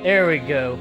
There we go.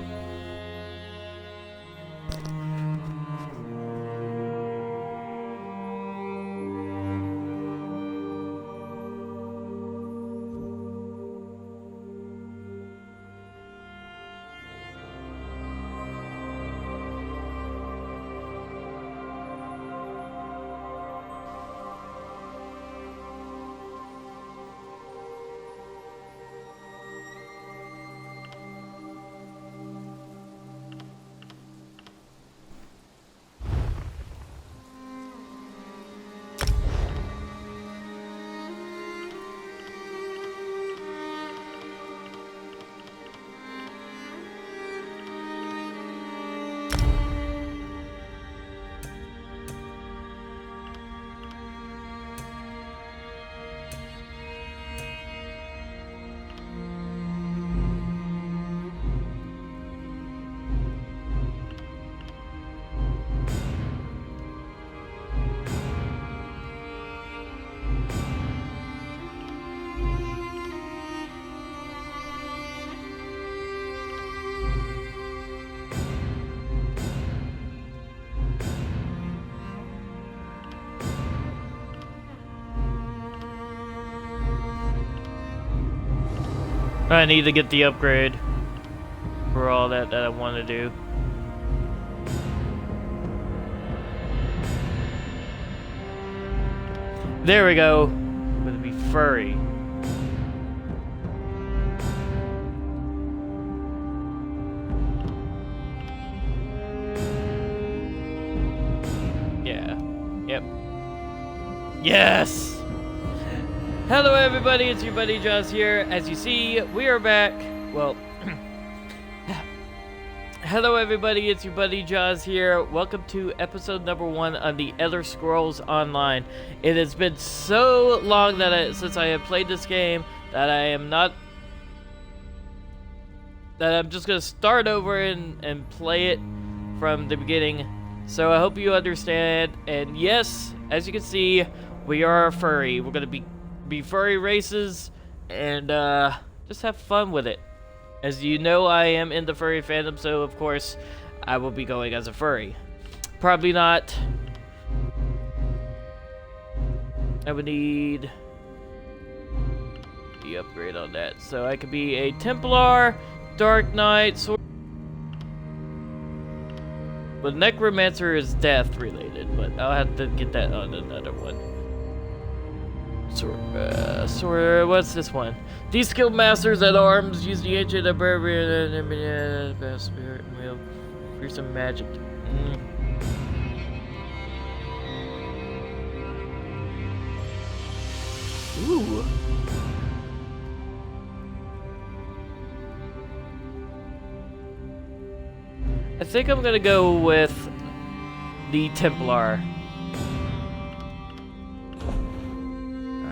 I need to get the upgrade for all that I want to do. There we go. I'm gonna be furry. Yeah. Yep. Yes! Hello everybody, it's your buddy Jaws here. As you see, we are back. Well, hello everybody, it's your buddy Jaws here. Welcome to episode number 1 on the Elder Scrolls Online. It has been so long since I have played this game that I'm just gonna start over and play it from the beginning. So I hope you understand. And yes, as you can see, we are a furry. We're gonna be furry races and just have fun with it. As you know, I am in the furry fandom, so of course I will be going as a furry. Probably not. I would need the upgrade on that, so I could be a Templar, Dark Knight, Sword. But Necromancer is death related, but I'll have to get that on another one. What's this one? These skilled masters at arms use the ancient barbarian and spirit wheel for some magic. Ooh. I think I'm gonna go with the Templar.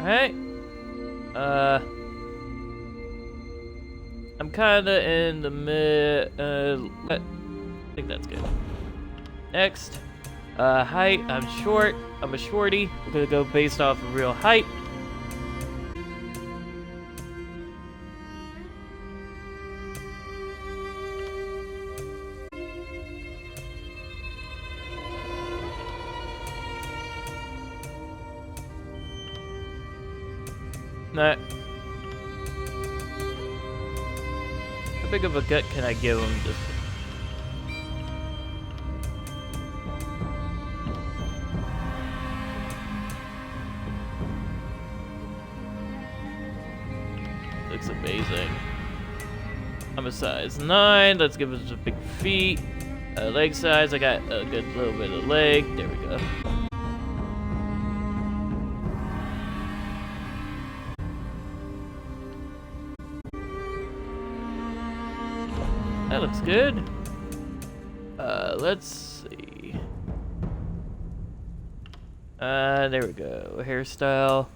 Alright. I'm kinda in the mid. I think that's good. Next. Height. I'm short. I'm a shorty. We're gonna go based off of real height. Nah. How big of a gut can I give him? Just looks amazing. I'm a size 9. Let's give us a big feet. Leg size. I got a good little bit of leg. There we go. That looks good. Let's see. There we go. Hairstyle.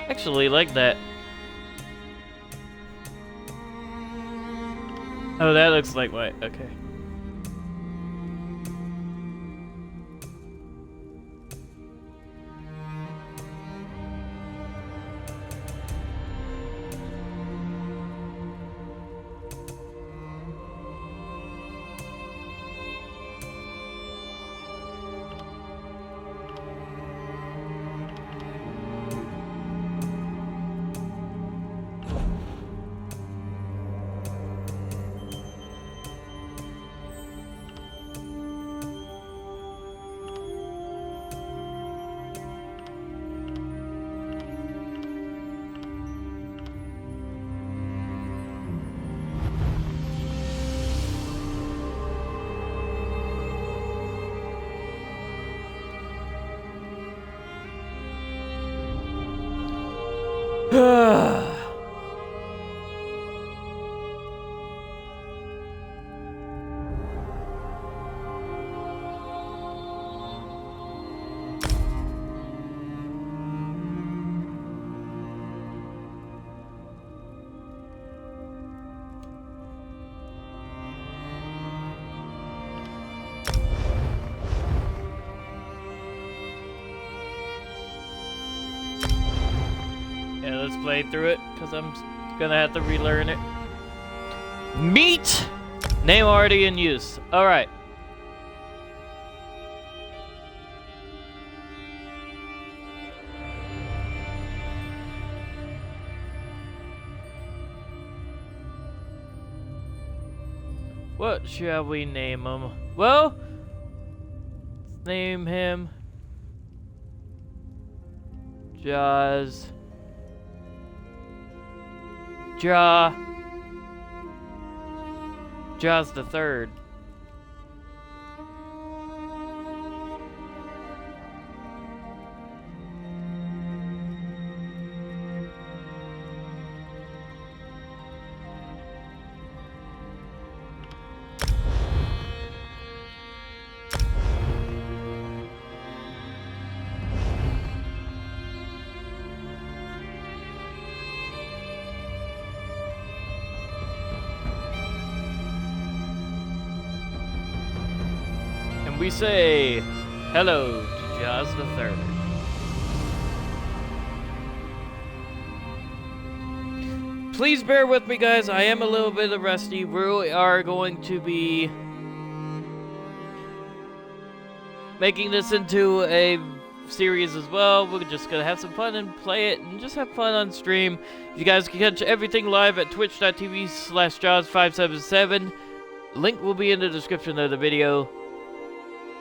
Actually, like that. Oh, that looks like white. Okay. Yeah, let's play through it, because I'm gonna have to relearn it. Meat! Name already in use. Alright. What shall we name him? Well, let's name him Jaws the Third. We say hello to Jaws the Third. Please bear with me, guys. I am a little bit rusty. We are going to be making this into a series as well. We're just gonna have some fun and play it and just have fun on stream. You guys can catch everything live at twitch.tv/Jaws577. Link will be in the description of the video.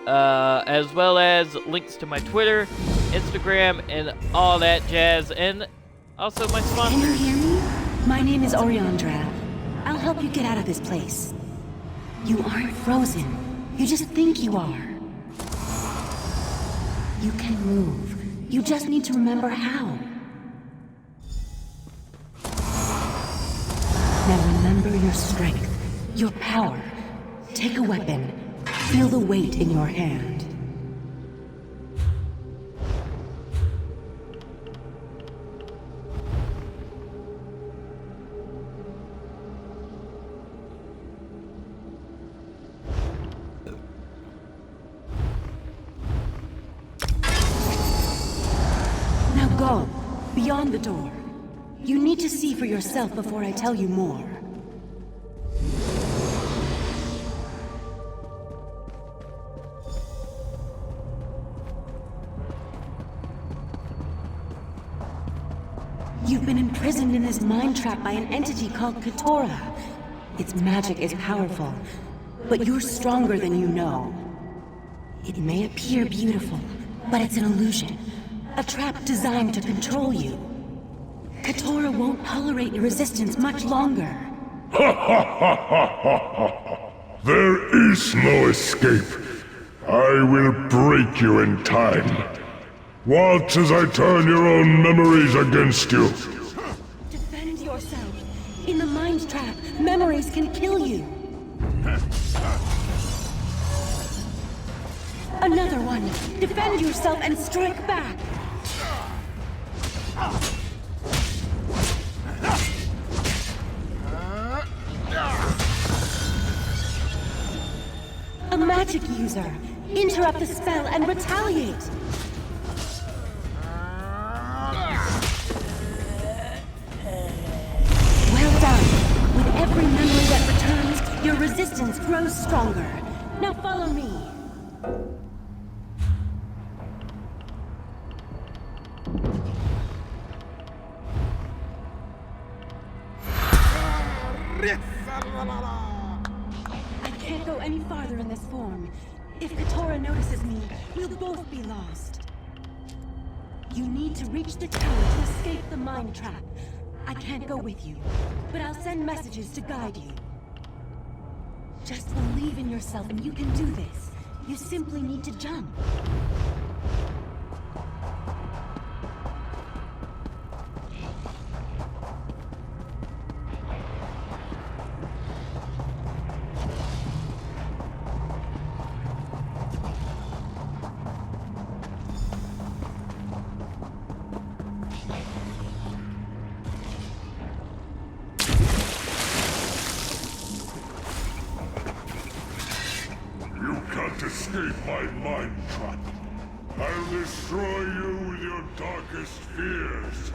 As well as links to my Twitter, Instagram, and all that jazz, and also my sponsor. Can you hear me? My name is Oriandra. I'll help you get out of this place. You aren't frozen. You just think you are. You can move. You just need to remember how. Now remember your strength, your power. Take a weapon. Feel the weight in your hand. Now go, beyond the door. You need to see for yourself before I tell you more. You've been imprisoned in this mind trap by an entity called Katora. Its magic is powerful, but you're stronger than you know. It may appear beautiful, but it's an illusion. A trap designed to control you. Katora won't tolerate your resistance much longer. There is no escape. I will break you in time. Watch as I turn your own memories against you. Defend yourself. In the mind trap, memories can kill you. Another one. Defend yourself and strike back. A magic user! Interrupt the spell and retaliate! Well done! With every memory that returns, your resistance grows stronger. Now follow me! I can't go any farther in this form. If Katora notices me, we'll both be lost. You need to reach the tower to escape the mine trap. I can't go with you, but I'll send messages to guide you. Just believe in yourself and you can do this. You simply need to jump. Escape my mind trap. I'll destroy you with your darkest fears.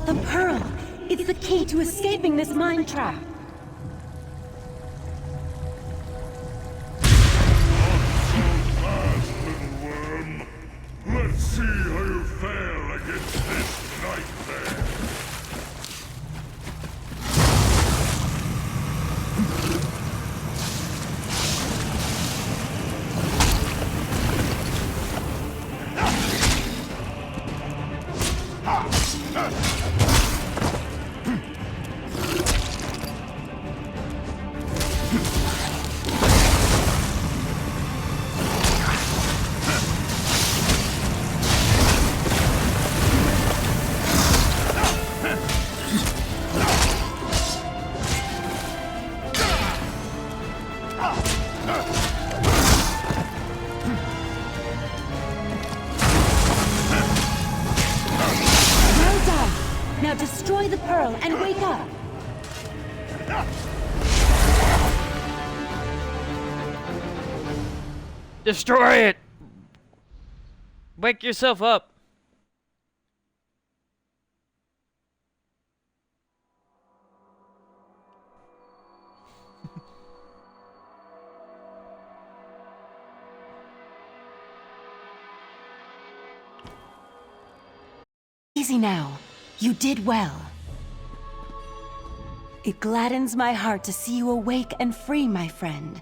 The pearl! It's the key to escaping this mine trap! Let's see how you fare against this nightmare. Now destroy the pearl and wake up! Destroy it! Wake yourself up! Easy now. You did well. It gladdens my heart to see you awake and free, my friend.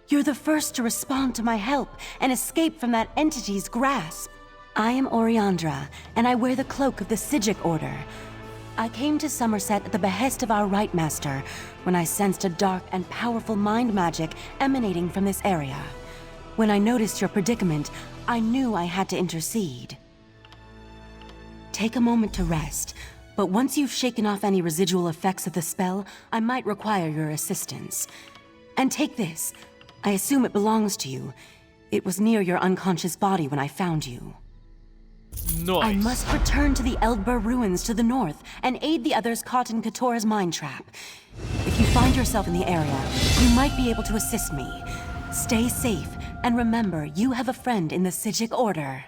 You're the first to respond to my help and escape from that entity's grasp. I am Oriandra, and I wear the cloak of the Psijic Order. I came to Somerset at the behest of our Right Master when I sensed a dark and powerful mind magic emanating from this area. When I noticed your predicament, I knew I had to intercede. Take a moment to rest, but once you've shaken off any residual effects of the spell, I might require your assistance. And take this. I assume it belongs to you. It was near your unconscious body when I found you. Nice. I must return to the Eldbur ruins to the north and aid the others caught in Katora's mind trap. If you find yourself in the area, you might be able to assist me. Stay safe, and remember, you have a friend in the Psijic Order.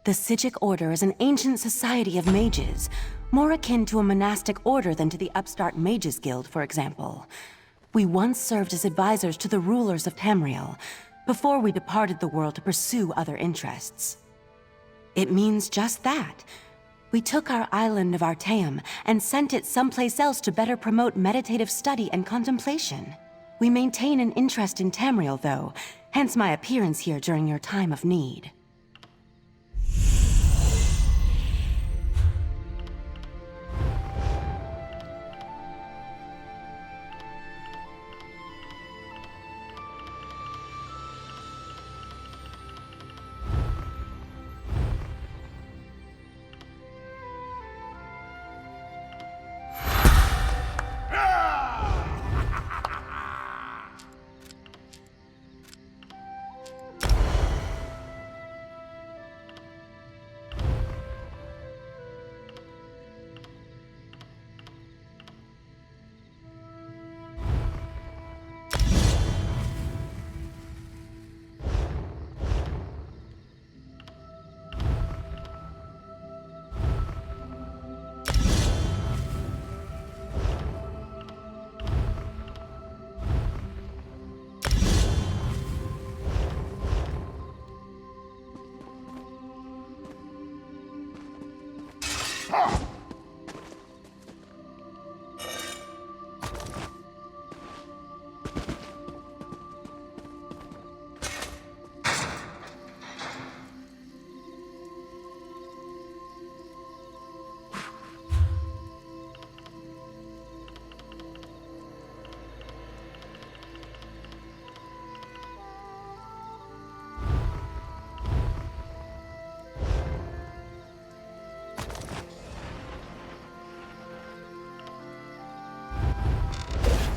The Psijic Order is an ancient society of mages, more akin to a monastic order than to the upstart Mages Guild, for example. We once served as advisors to the rulers of Tamriel, before we departed the world to pursue other interests. It means just that. We took our island of Artaeum and sent it someplace else to better promote meditative study and contemplation. We maintain an interest in Tamriel, though, hence my appearance here during your time of need.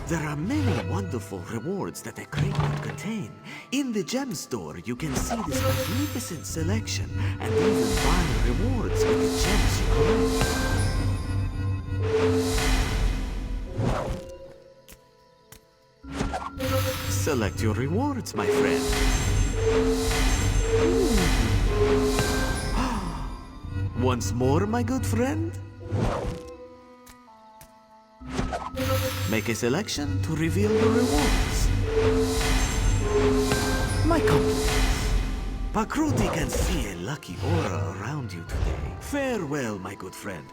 There are many wonderful rewards that the crate could contain. In the gem store, you can see this magnificent selection and even buy rewards with the gems you collect. Select your rewards, my friend. Once more, my good friend. Make a selection to reveal the rewards. My compliments. Pakruti can see a lucky aura around you today. Farewell, my good friend.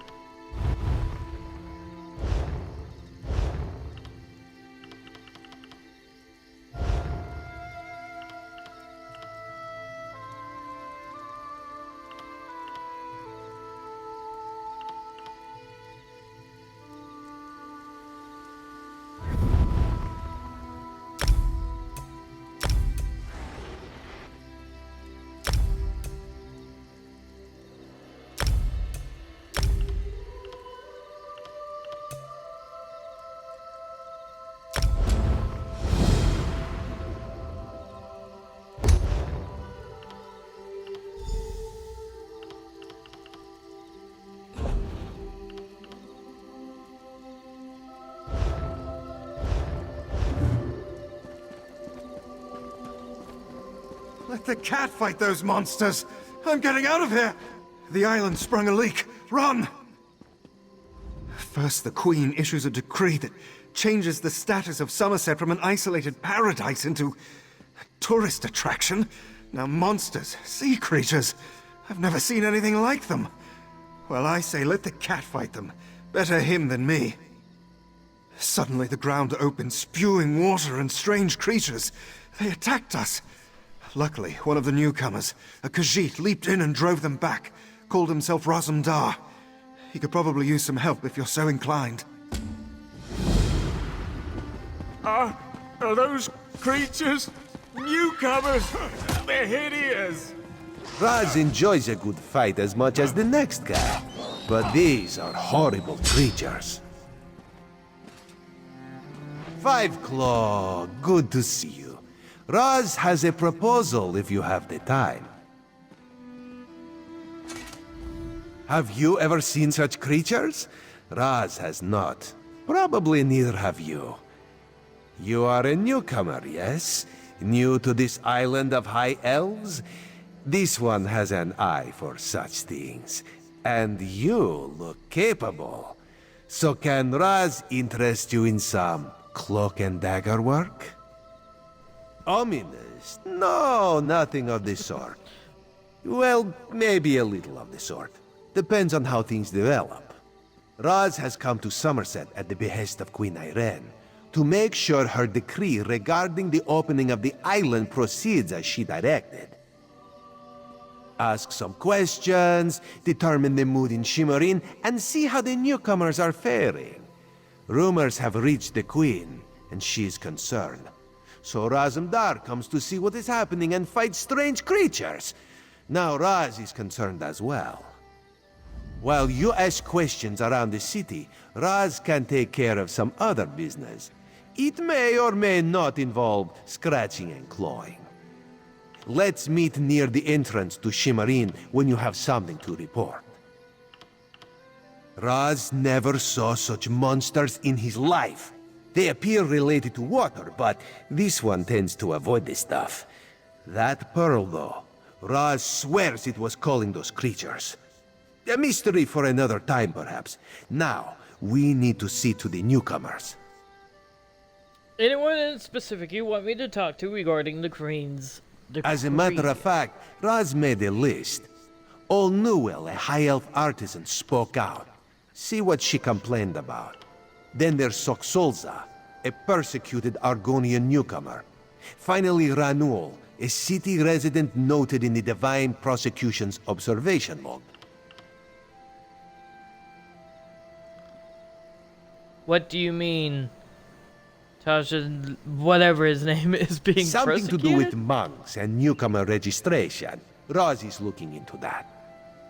Let the cat fight those monsters! I'm getting out of here! The island sprung a leak. Run! First, the Queen issues a decree that changes the status of Somerset from an isolated paradise into a tourist attraction. Now monsters, sea creatures, I've never seen anything like them. Well, I say let the cat fight them. Better him than me. Suddenly the ground opened, spewing water and strange creatures. They attacked us. Luckily, one of the newcomers, a Khajiit, leaped in and drove them back, called himself Razum Dar. He could probably use some help if you're so inclined. Are those creatures newcomers? They're hideous. Raz enjoys a good fight as much as the next guy, but these are horrible creatures. Five Claw, good to see you. Raz has a proposal if you have the time. Have you ever seen such creatures? Raz has not. Probably neither have you. You are a newcomer, yes? New to this island of high elves? This one has an eye for such things. And you look capable. So can Raz interest you in some cloak and dagger work? Ominous? No, nothing of the sort. Well, maybe a little of the sort. Depends on how things develop. Raz has come to Somerset at the behest of Queen Irene to make sure her decree regarding the opening of the island proceeds as she directed. Ask some questions, determine the mood in Shimmerin, and see how the newcomers are faring. Rumors have reached the Queen, and she is concerned. So Razumdar comes to see what is happening and fight strange creatures. Now Raz is concerned as well. While you ask questions around the city, Raz can take care of some other business. It may or may not involve scratching and clawing. Let's meet near the entrance to Shimmerin when you have something to report. Raz never saw such monsters in his life. They appear related to water, but this one tends to avoid this stuff. That pearl, though, Raz swears it was calling those creatures. A mystery for another time, perhaps. Now, we need to see to the newcomers. Anyone in specific you want me to talk to regarding the Queen's decree? As a matter of fact, Raz made a list. Old Newell, a high elf artisan, spoke out. See what she complained about. Then there's Soxolza, a persecuted Argonian newcomer. Finally, Ranuel, a city resident noted in the Divine Prosecution's observation log. What do you mean, Tasha, whatever his name is, being Something persecuted? to do with monks and newcomer registration. Raz is looking into that.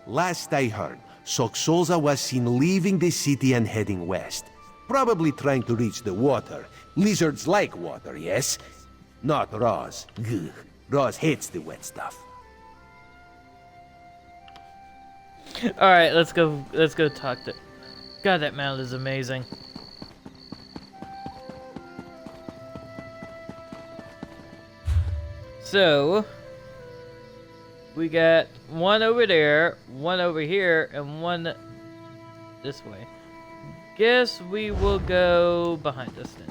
Last I heard, Soxolza was seen leaving the city and heading west. Probably trying to reach the water. Lizards like water, yes? Not Raz. Ugh. Raz hates the wet stuff. Alright, let's go talk to... God, that mount is amazing. So, we got one over there, one over here, and one this way. Guess we will go behind us then.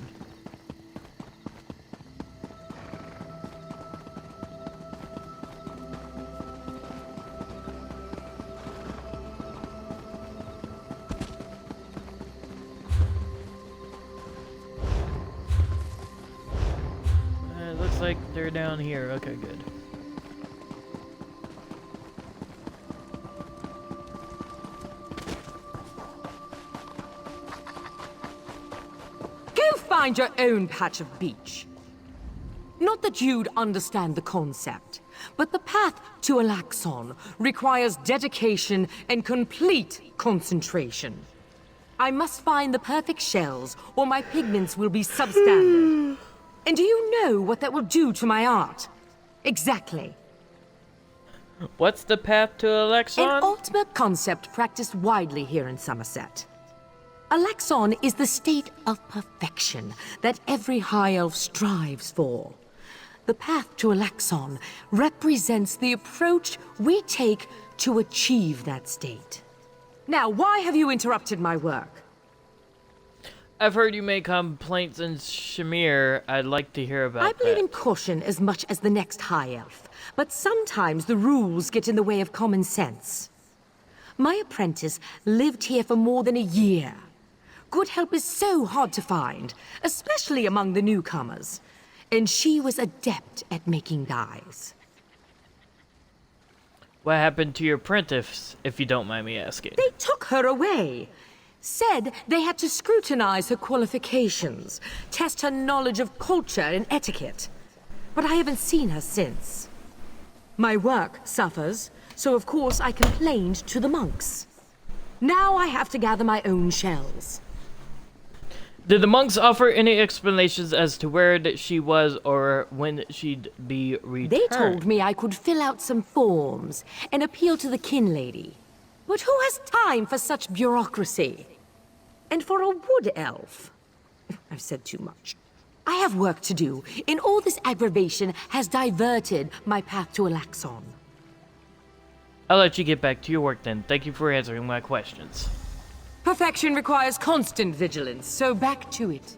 Looks like they're down here. Okay, good. Go find your own patch of beach. Not that you'd understand the concept, but the path to Alaxon requires dedication and complete concentration. I must find the perfect shells, or my pigments will be substandard. And do you know what that will do to my art? Exactly. What's the path to Alaxon? An ultimate concept practiced widely here in Somerset. Alaxon is the state of perfection that every high elf strives for. The path to Alaxon represents the approach we take to achieve that state. Now, why have you interrupted my work? I've heard you make complaints in Shamir. I'd like to hear about I believe that. in caution as much as the next high elf, but sometimes the rules get in the way of common sense. My apprentice lived here for more than a year. Good help is so hard to find, especially among the newcomers. And she was adept at making dyes. What happened to your apprentice, if you don't mind me asking? They took her away. Said they had to scrutinize her qualifications, test her knowledge of culture and etiquette. But I haven't seen her since. My work suffers, so of course I complained to the monks. Now I have to gather my own shells. Did the monks offer any explanations as to where that she was or when she'd be returned? They told me I could fill out some forms and appeal to the kin lady. But who has time for such bureaucracy? And for a wood elf? I've said too much. I have work to do, and all this aggravation has diverted my path to Alaxon. I'll let you get back to your work then. Thank you for answering my questions. Perfection requires constant vigilance, so back to it.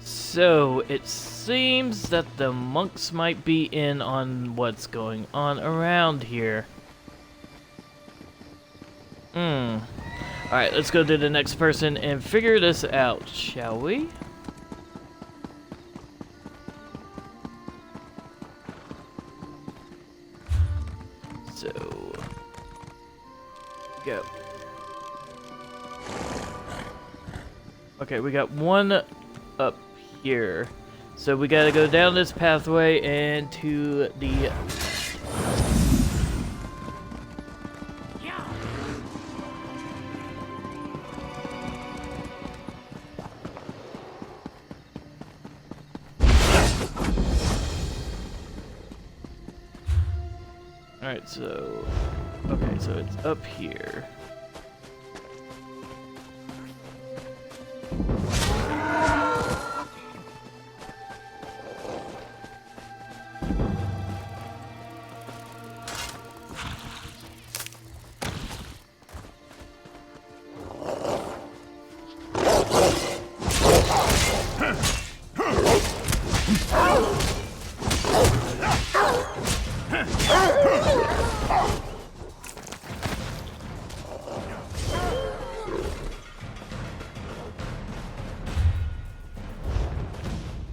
So, it seems that the monks might be in on what's going on around here. Alright, let's go to the next person and figure this out, shall we? So, go. Okay, we got one up here. So we gotta go down this pathway and to the... Alright, so... Okay, so it's up here.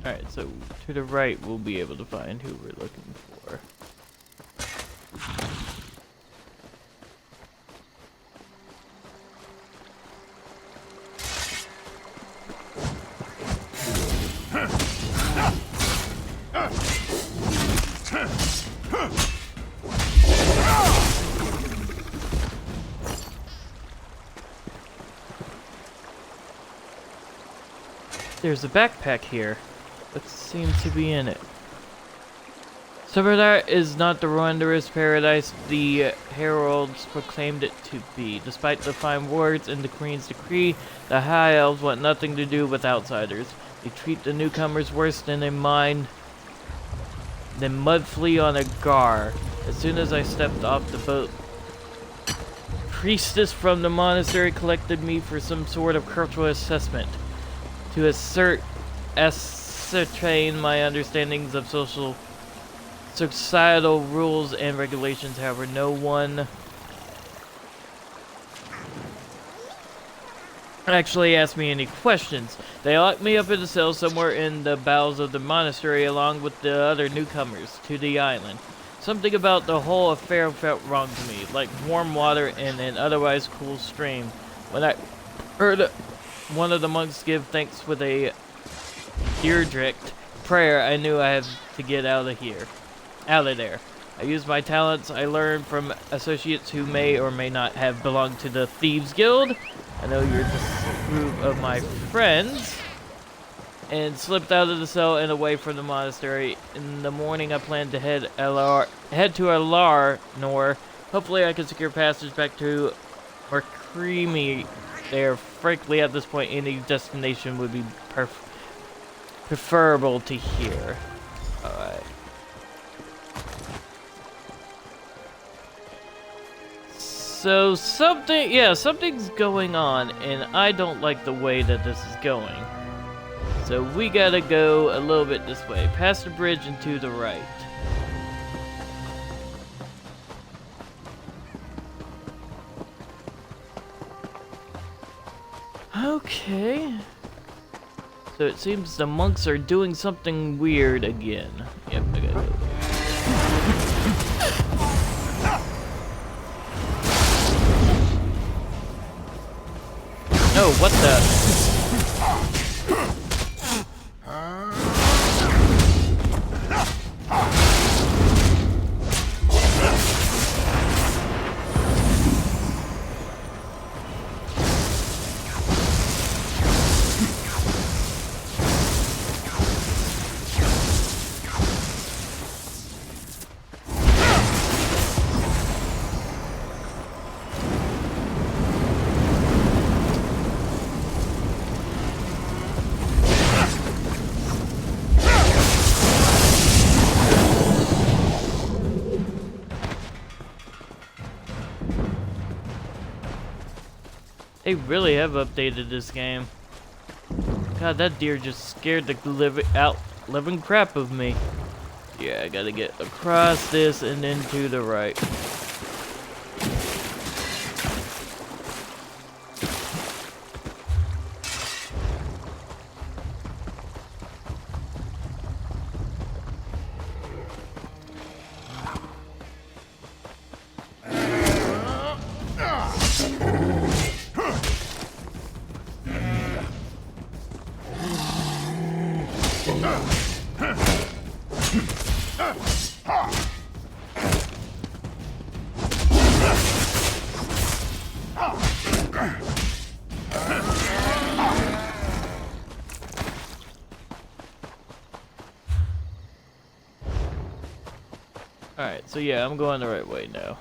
Alright, so to the right we'll be able to find who we're looking for. There's a backpack here. What seems to be in it? Sumerdar is not the wondrous paradise the heralds proclaimed it to be. Despite the fine words in the Queen's decree, the High Elves want nothing to do with outsiders. They treat the newcomers worse than mud flea on a gar. As soon as I stepped off the boat, priestess from the monastery collected me for some sort of cultural assessment. To ascertain my understandings of societal rules and regulations. However, no one actually asked me any questions. They locked me up in a cell somewhere in the bowels of the monastery along with the other newcomers to the island. Something about the whole affair felt wrong to me, like warm water in an otherwise cool stream. When I heard one of the monks give thanks with a Deirdrict prayer, I knew I had to get out of there. I used my talents I learned from associates who may or may not have belonged to the Thieves Guild. I know you're the group of my friends. And slipped out of the cell and away from the monastery. In the morning I plan to head to Alarnor. Hopefully I can secure passage back to Mercremi there. Frankly, at this point, any destination would be preferable to here. Alright. So something's going on, and I don't like the way that this is going. So we gotta go a little bit this way, past the bridge and to the right. Okay. So it seems the monks are doing something weird again. Yep, I gotta go. Oh, what the? They really have updated this game. God, that deer just scared the living crap of me. Yeah, I gotta get across this and then to the right. Alright, so yeah, I'm going the right way now.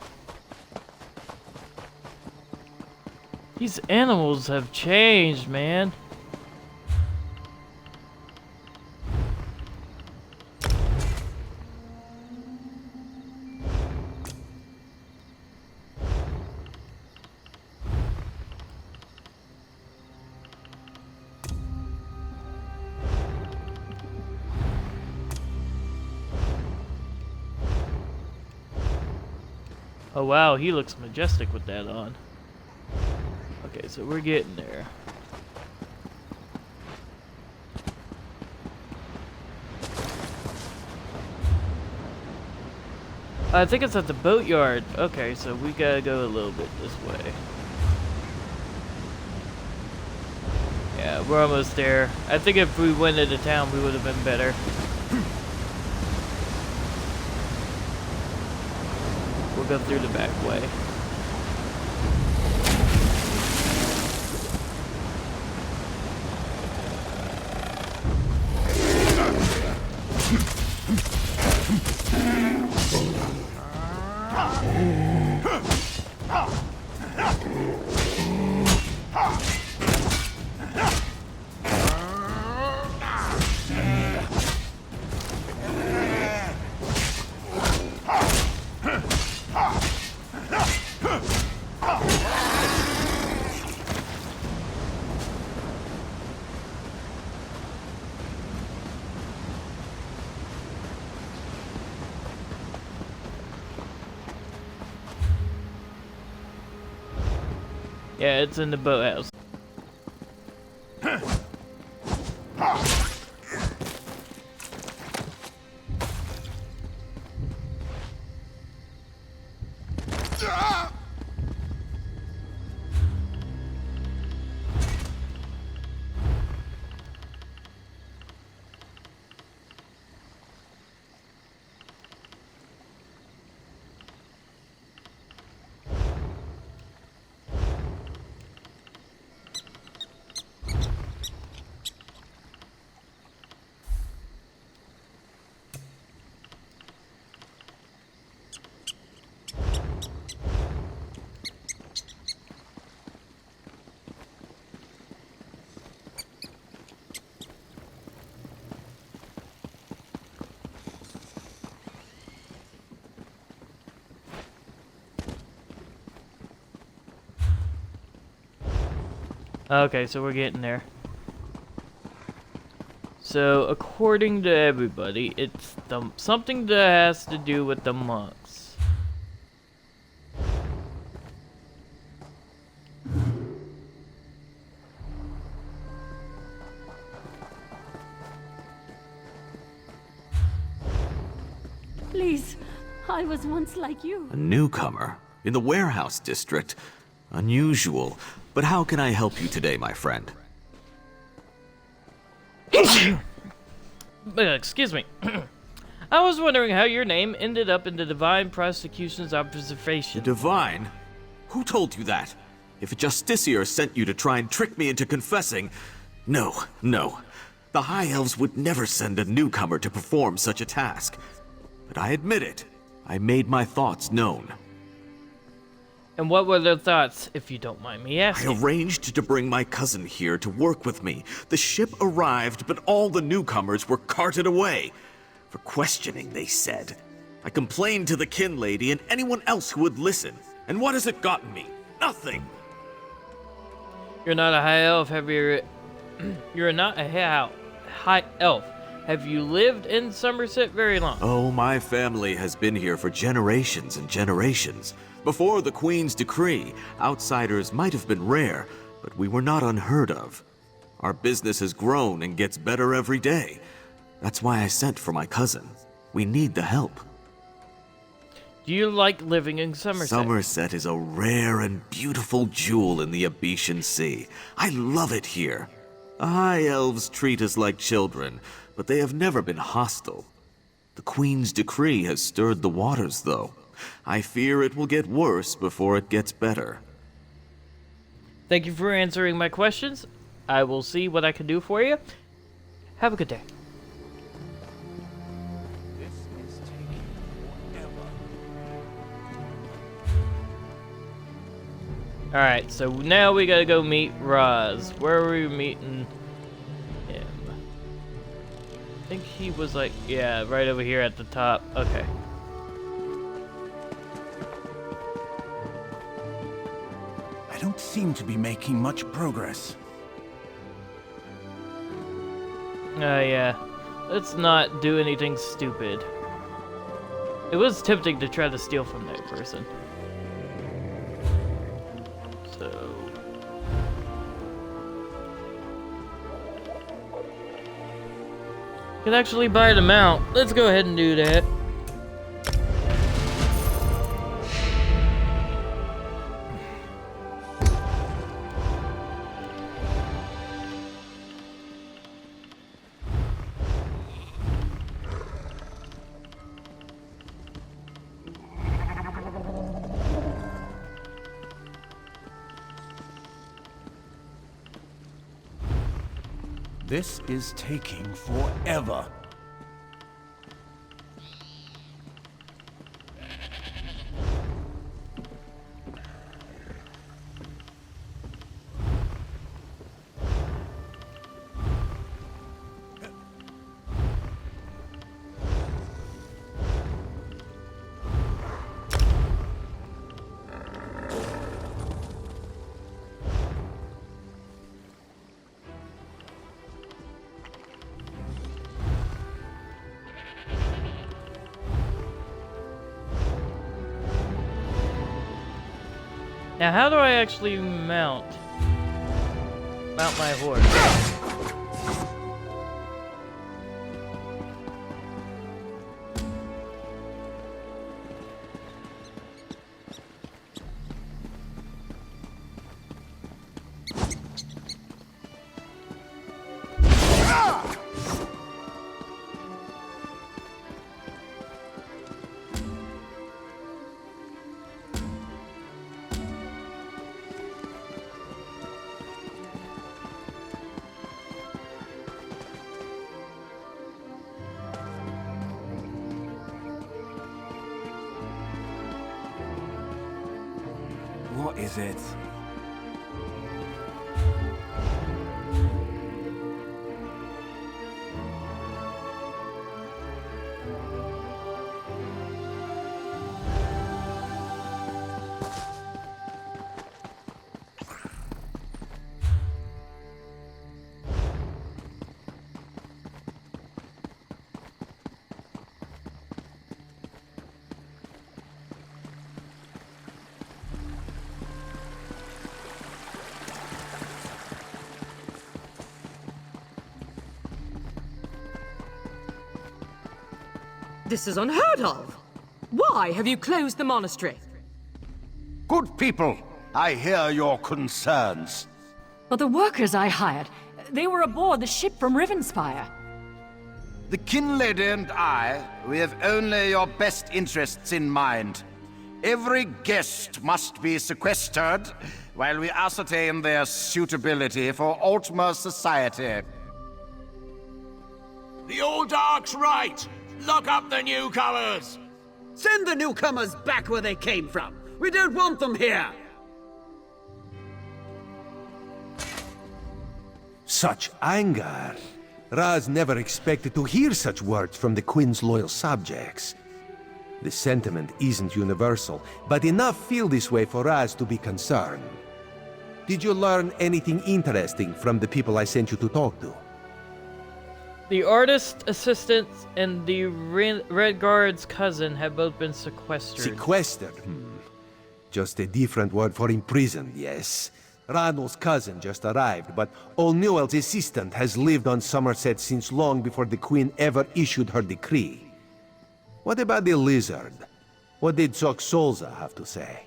These animals have changed, man. Oh wow, he looks majestic with that on. Okay, so we're getting there. I think it's at the boatyard. Okay, so we gotta go a little bit this way. Yeah, we're almost there. I think if we went into town, we would have been better. We'll go through the back way. Yeah, it's in the boathouse. Okay, so we're getting there. So, according to everybody, it's something that has to do with the monks. Please, I was once like you. A newcomer in the warehouse district. Unusual. But how can I help you today, my friend? Excuse me. I was wondering how your name ended up in the Divine Prosecution's observation. Divine? Who told you that? If Justiciar sent you to try and trick me into confessing... No. The High Elves would never send a newcomer to perform such a task. But I admit it. I made my thoughts known. And what were their thoughts, if you don't mind me I asking? arranged to bring my cousin here to work with me. The ship arrived, but all the newcomers were carted away. For questioning, they said. I complained to the kin lady and anyone else who would listen. And what has it gotten me? Nothing. You're not a high elf, have you... You're not a high elf. Have you lived in Somerset very long? Oh, my family has been here for generations and generations. Before the Queen's decree, outsiders might have been rare, but we were not unheard of. Our business has grown and gets better every day. That's why I sent for my cousin. We need the help. Do you like living in Somerset? Somerset is a rare and beautiful jewel in the Abetian Sea. I love it here. The High Elves treat us like children, but they have never been hostile. The Queen's decree has stirred the waters, though. I fear it will get worse before it gets better. Thank you for answering my questions. I will see what I can do for you. Have a good day. Alright, so now we gotta go meet Roz. Where are we meeting him? I think he was like, yeah, right over here at the top. Okay. I don't seem to be making much progress. Yeah. Let's not do anything stupid. It was tempting to try to steal from that person. So... can actually buy them out. Let's go ahead and do that. This is taking forever. Now, how do I actually mount my horse? What is it? This is unheard of! Why have you closed the monastery? Good people, I hear your concerns. But the workers I hired, they were aboard the ship from Rivenspire. The Kinlady and I, we have only your best interests in mind. Every guest must be sequestered while we ascertain their suitability for Altmer society. The Old Dark's right! Lock up the newcomers! Send the newcomers back where they came from. We don't want them here. Such anger. Raz never expected to hear such words from the Queen's loyal subjects. The sentiment isn't universal, but enough feel this way for Raz to be concerned. Did you learn anything interesting from the people I sent you to talk to? The artist assistant and the Red Guard's cousin have both been sequestered. Sequestered? Just a different word for imprisoned, yes. Ranul's cousin just arrived, but O'Newell's assistant has lived on Somerset since long before the Queen ever issued her decree. What about the lizard? What did Soxolza have to say?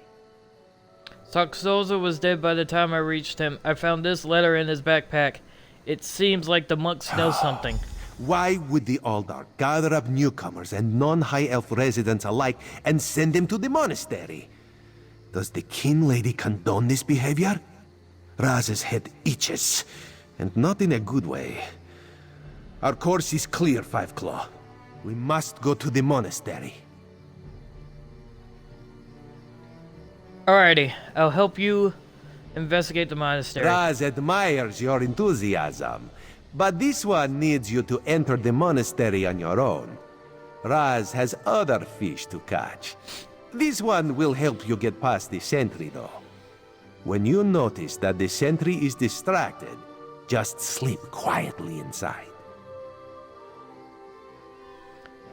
Soxolza was dead by the time I reached him. I found this letter in his backpack. It seems like the monks know something. Why would the Aldar gather up newcomers and non-High Elf residents alike and send them to the monastery? Does the King Lady condone this behavior? Raz's head itches, and not in a good way. Our course is clear, Five Claw. We must go to the monastery. Alrighty, I'll help you investigate the monastery. Raz admires your enthusiasm, but this one needs you to enter the monastery on your own. Raz has other fish to catch. This one will help you get past the sentry, though. When you notice that the sentry is distracted, just sleep quietly inside.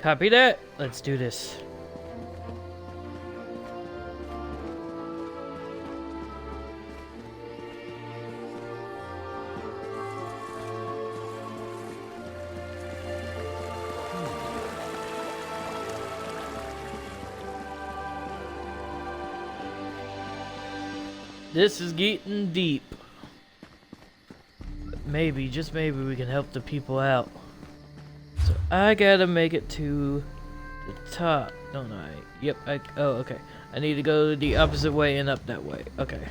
Copy that. Let's do this. This is getting deep. But maybe, just maybe, we can help the people out. So I gotta make it to the top, don't I? Yep, oh, okay. I need to go the opposite way and up that way. Okay.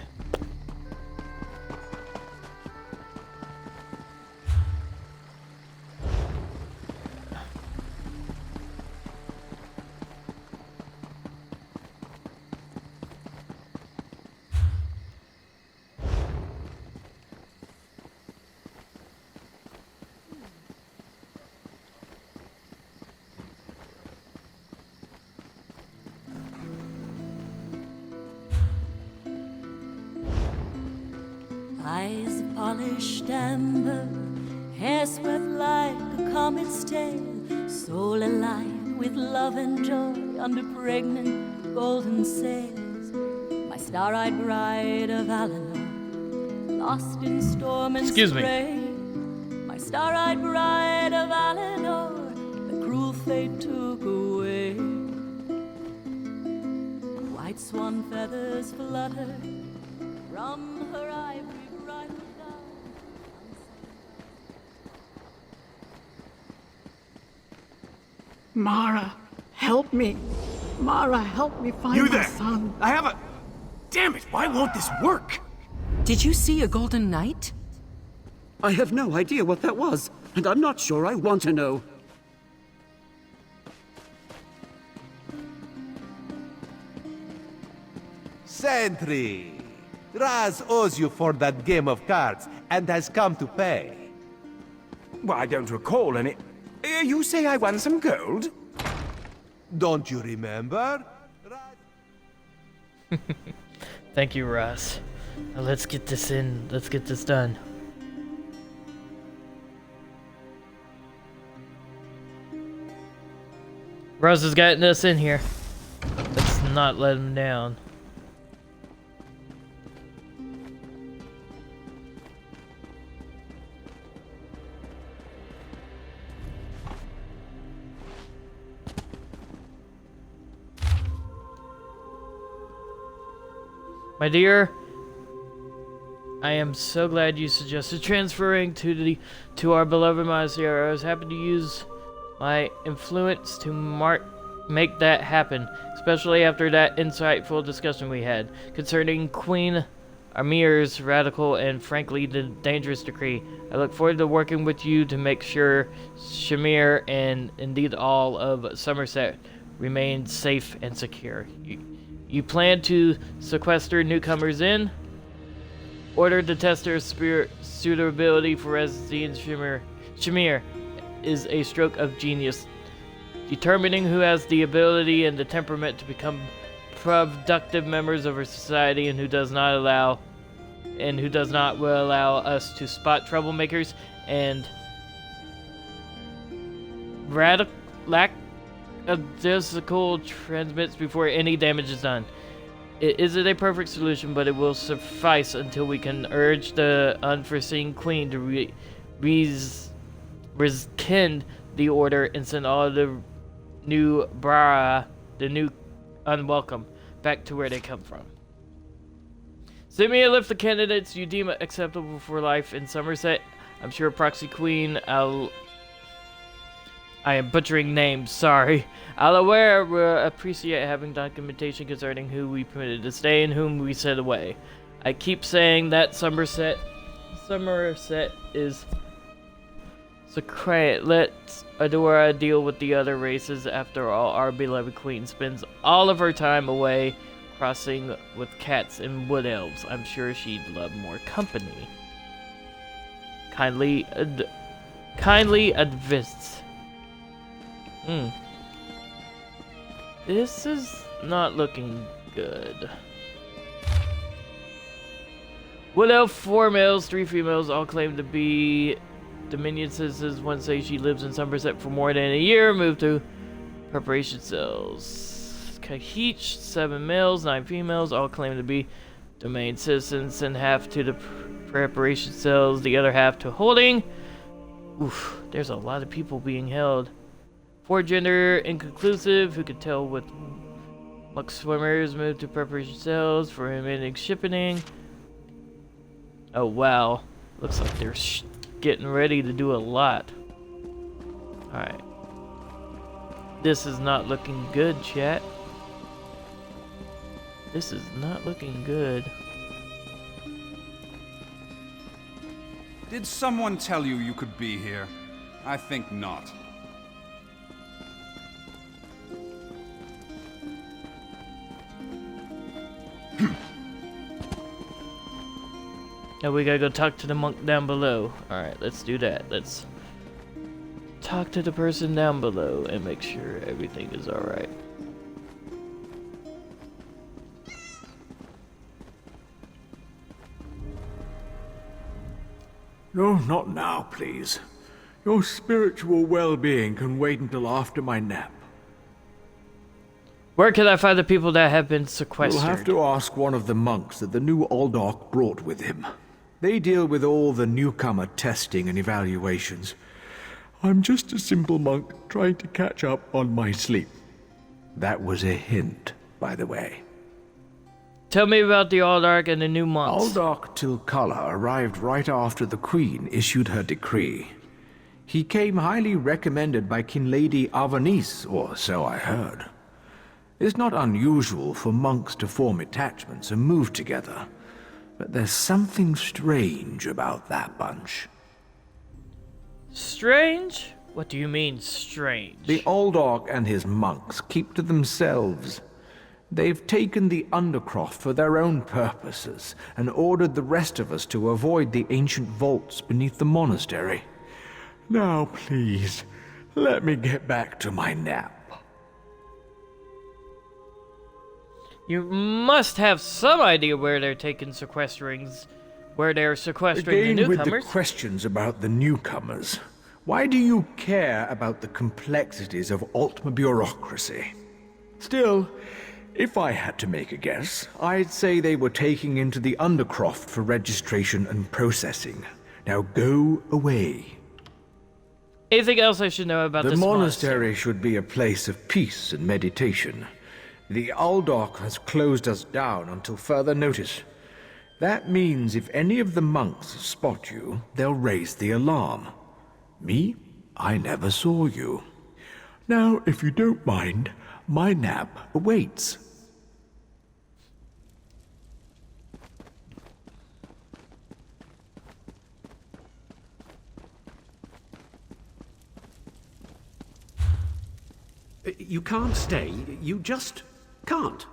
Eyes of polished amber, hair swept like a comet's tail, soul alive with love and joy under pregnant golden sails. My star-eyed bride of Alinor, lost in storm and spray. My star-eyed bride of Alinor, the cruel fate took away. White swan feathers flutter from her ivory bridal gown. Mara, help me. Mara, help me find my son. I have a... Damn it, why won't this work? Did you see a golden knight? I have no idea what that was, and I'm not sure I want to know. Sentry! Raz owes you for that game of cards and has come to pay. Well, I don't recall any... You say I won some gold? Don't you remember? Thank you, Raz. Now let's get this in. Let's get this done. Raz has gotten us in here. Let's not let him down. My dear, I am so glad you suggested transferring to our beloved monastery. I was happy to use my influence to make that happen, especially after that insightful discussion we had concerning Queen Amir's radical and frankly dangerous decree. I look forward to working with you to make sure Shamir and indeed all of Somerset remain safe and secure. You plan to sequester newcomers in? Order to test their suitability for residency in Shamir is a stroke of genius. Determining who has the ability and the temperament to become productive members of our society and who does not will allow us to spot troublemakers and lackadaisical transmits before any damage is done. It isn't a perfect solution, but it will suffice until we can urge the unforeseen queen to rescind the order and send all the new unwelcome, back to where they come from. Send me a list of candidates you deem acceptable for life in Somerset. I'm sure Proxy Queen, I am butchering names, sorry. Alaware will appreciate having documentation concerning who we permitted to stay and whom we sent away. I keep saying that Somerset is secret. Let Adora deal with the other races. After all, our beloved queen spends all of her time away crossing with cats and wood elves. I'm sure she'd love more company. Kindly advice. This is not looking good. Wood elf, 4 males, 3 females, all claim to be Dominion citizens. One says she lives in Somerset for more than a year. Moved to preparation cells. Kahich, 7 males, 9 females, all claim to be domain citizens. Send half to the preparation cells, the other half to holding. Oof, there's a lot of people being held. 4 gender inconclusive, who could tell with muck swimmers. Moved to preparation cells for remaining shipping. Oh wow, looks like they're getting ready to do a lot. Alright. This is not looking good, chat. This is not looking good. Did someone tell you you could be here? I think not. Now we gotta go talk to the monk down below. Alright, let's do that. Let's talk to the person down below and make sure everything is alright. No, not now, please. Your spiritual well-being can wait until after my nap. Where can I find the people that have been sequestered? You'll have to ask one of the monks that the new Aldork brought with him. They deal with all the newcomer testing and evaluations. I'm just a simple monk trying to catch up on my sleep. That was a hint, by the way. Tell me about the Aldork and the new monks. Aldork Tilkala arrived right after the Queen issued her decree. He came highly recommended by Kinlady Avanice, or so I heard. It's not unusual for monks to form attachments and move together, but there's something strange about that bunch. Strange? What do you mean, strange? The Aldork and his monks keep to themselves. They've taken the Undercroft for their own purposes and ordered the rest of us to avoid the ancient vaults beneath the monastery. Now, please, let me get back to my nap. You must have some idea where they're taking sequesterings, where they're sequestering Again, the newcomers. with the questions about the newcomers. Why do you care about the complexities of Altma bureaucracy? Still, if I had to make a guess, I'd say they were taking into the Undercroft for registration and processing. Now go away. Anything else I should know about this monastery? Should be a place of peace and meditation. The Aldork has closed us down until further notice. That means if any of the monks spot you, they'll raise the alarm. Me? I never saw you. Now, if you don't mind, my nap awaits. You can't stay. You just can't.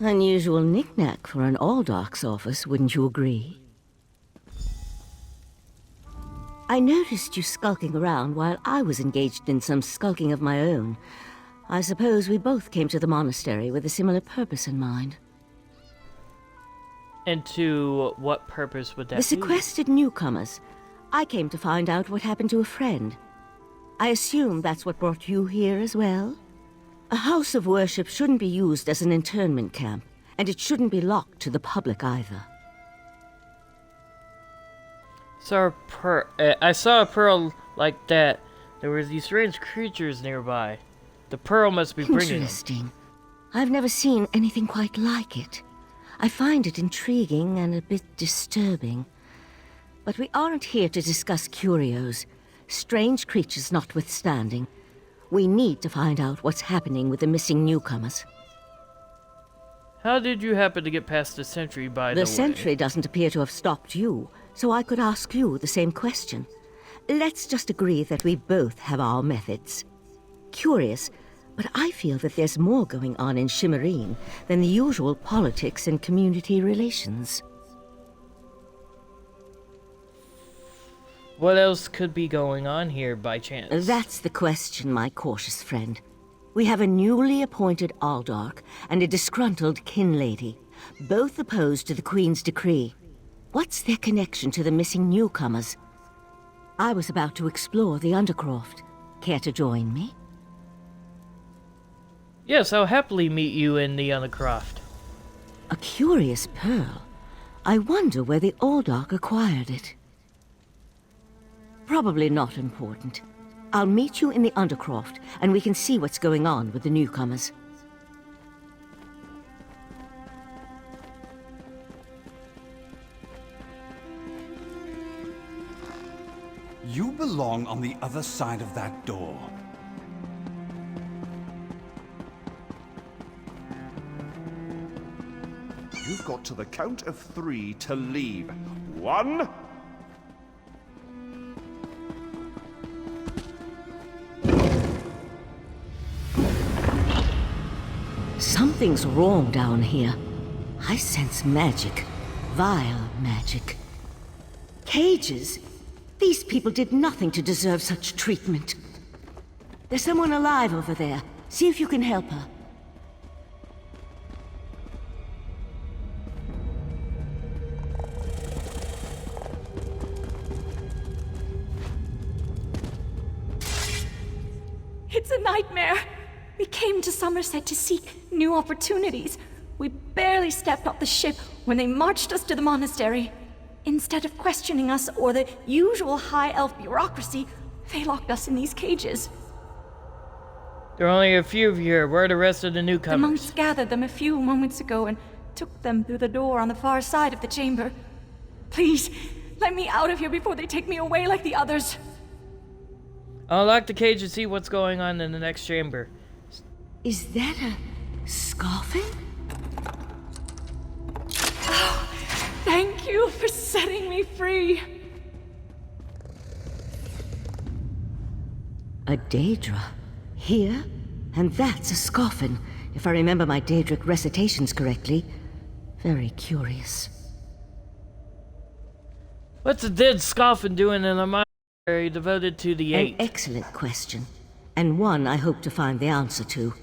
Unusual knick-knack for an Aldark's office, wouldn't you agree? I noticed you skulking around while I was engaged in some skulking of my own. I suppose we both came to the monastery with a similar purpose in mind. And to what purpose would that The be? sequestered newcomers. I came to find out what happened to a friend. I assume that's what brought you here as well? A house of worship shouldn't be used as an internment camp, and it shouldn't be locked to the public either. I saw a pearl like that. There were these strange creatures nearby. The pearl must be bringing them. Interesting. I've never seen anything quite like it. I find it intriguing and a bit disturbing. But we aren't here to discuss curios. Strange creatures notwithstanding, we need to find out what's happening with the missing newcomers. How did you happen to get past the sentry, by the way? The sentry doesn't appear to have stopped you, so I could ask you the same question. Let's just agree that we both have our methods. Curious, but I feel that there's more going on in Shimmerine than the usual politics and community relations. What else could be going on here by chance? That's the question, my cautious friend. We have a newly appointed Aldark and a disgruntled kin lady, both opposed to the Queen's decree. What's their connection to the missing newcomers? I was about to explore the Undercroft. Care to join me? Yes, I'll happily meet you in the Undercroft. A curious pearl. I wonder where the Aldark acquired it. Probably not important. I'll meet you in the Undercroft, and we can see what's going on with the newcomers. You belong on the other side of that door. You've got to the count of 3 to leave. 1... Something's wrong down here. I sense magic. Vile magic. Cages? These people did nothing to deserve such treatment. There's someone alive over there. See if you can help her. It's a nightmare. We came to Somerset to seek new opportunities. We barely stepped off the ship when they marched us to the monastery. Instead of questioning us or the usual high elf bureaucracy, they locked us in these cages. There are only a few of you here. Where are the rest of the newcomers? The monks gathered them a few moments ago and took them through the door on the far side of the chamber. Please, let me out of here before they take me away like the others. I'll lock the cage and see what's going on in the next chamber. Is that a scoffin? Oh, thank you for setting me free. A Daedra. Here? And that's a scoffin, if I remember my Daedric recitations correctly. Very curious. What's a dead scoffin doing in a monastery devoted to the Eight? An excellent question, and one I hope to find the answer to.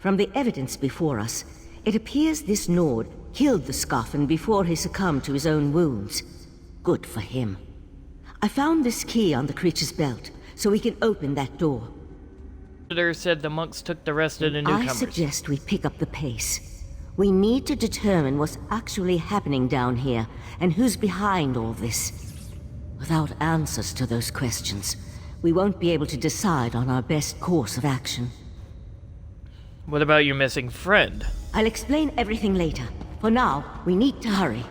From the evidence before us, it appears this Nord killed the Scoffin before he succumbed to his own wounds. Good for him. I found this key on the creature's belt, so we can open that door. Visitor said the monks took the rest of the newcomers. I suggest we pick up the pace. We need to determine what's actually happening down here, and who's behind all this. Without answers to those questions, we won't be able to decide on our best course of action. What about your missing friend? I'll explain everything later. For now, we need to hurry.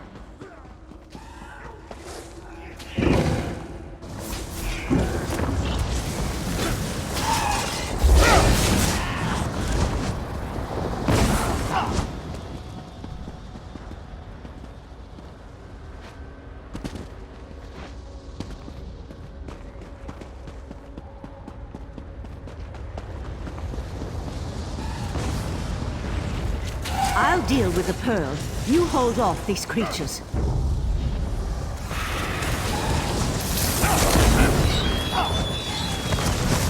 I'll deal with the pearl. You hold off these creatures.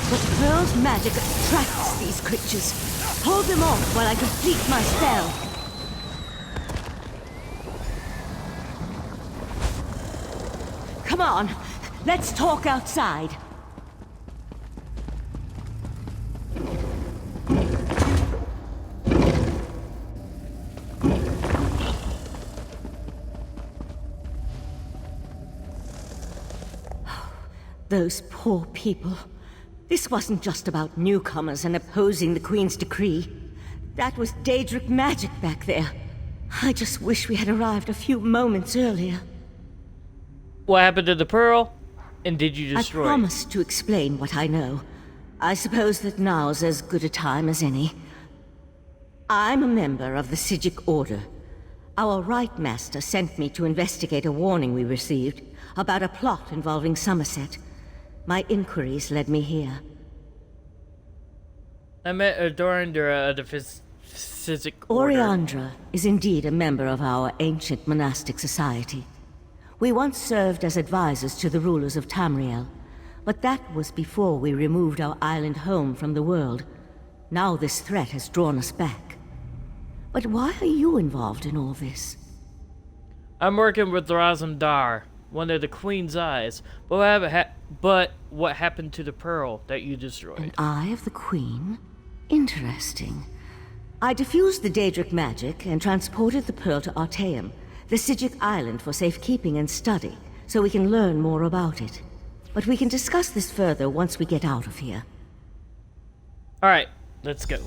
The pearl's magic attracts these creatures. Hold them off while I complete my spell. Come on, let's talk outside. Those poor people. This wasn't just about newcomers and opposing the Queen's decree. That was Daedric magic back there. I just wish we had arrived a few moments earlier. What happened to the pearl? And did you destroy it? I promised to explain what I know. I suppose that now's as good a time as any. I'm a member of the Psijic Order. Our Rite Master sent me to investigate a warning we received about a plot involving Somerset. My inquiries led me here. I met Dorandra of the Psijic Order. Oriandra is indeed a member of our ancient monastic society. We once served as advisors to the rulers of Tamriel, but that was before we removed our island home from the world. Now this threat has drawn us back. But why are you involved in all this? I'm working with Razumdar, one of the Queen's eyes. But what happened to the pearl that you destroyed? An eye of the Queen? Interesting. I diffused the Daedric magic and transported the pearl to Artaeum, the Psijic island for safekeeping and study, so we can learn more about it. But we can discuss this further once we get out of here. Alright, let's go.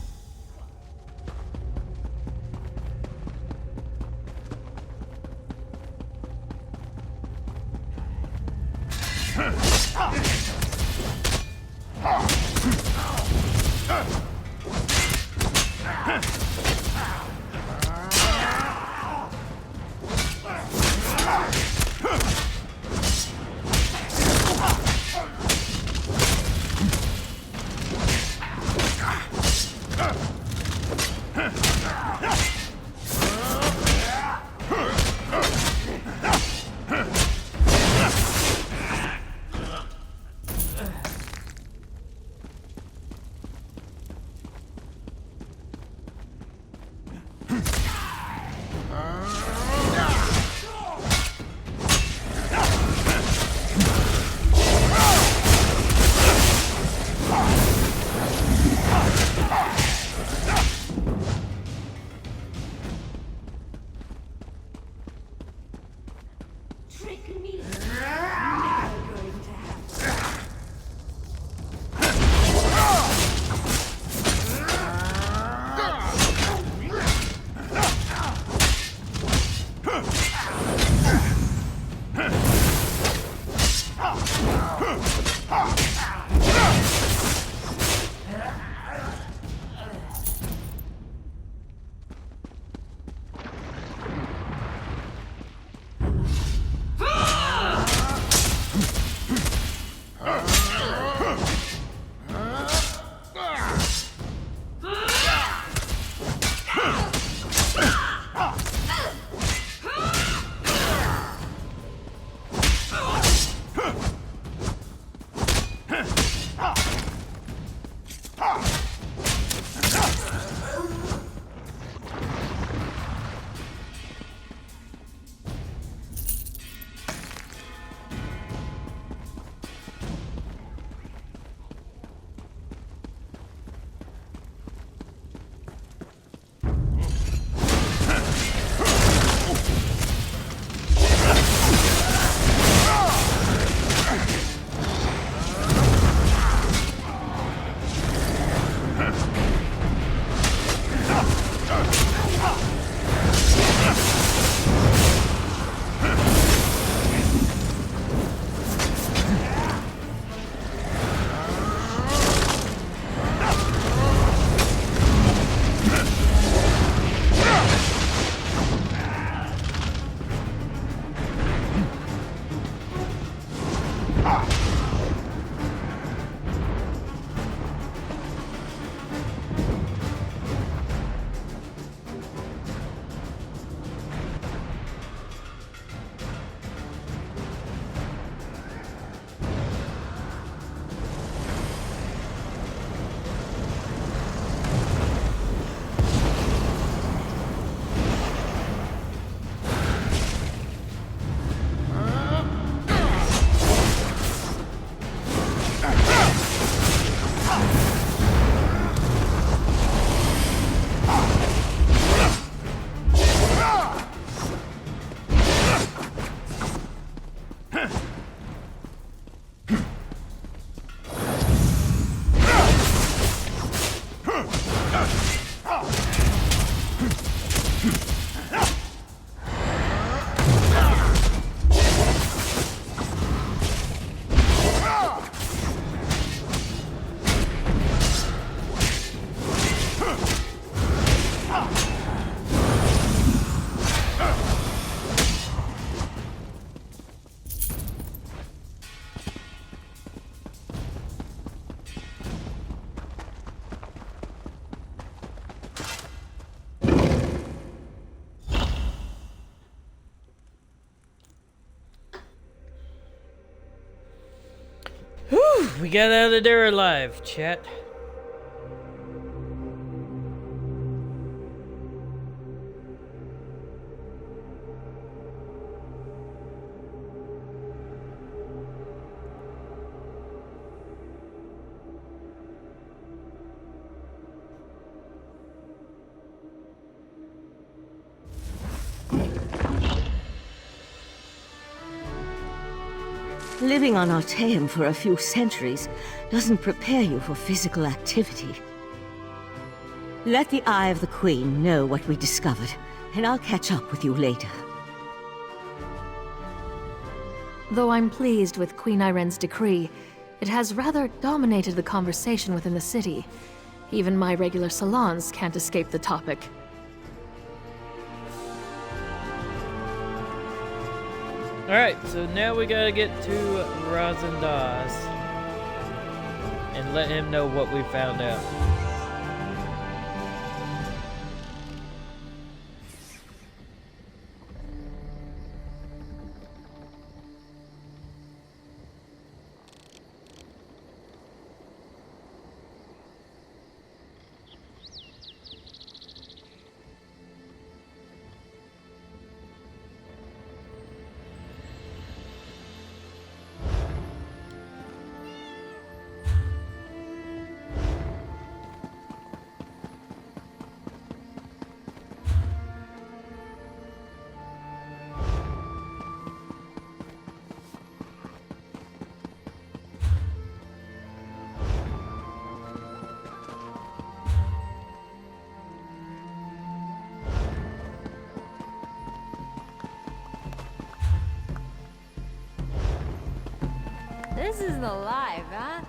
We got out of there alive, chat. Living on Artaeum for a few centuries doesn't prepare you for physical activity. Let the Eye of the Queen know what we discovered, and I'll catch up with you later. Though I'm pleased with Queen Irene's decree, it has rather dominated the conversation within the city. Even my regular salons can't escape the topic. Alright, so now we gotta get to Razandaz and let him know what we found out. This isn't alive, huh?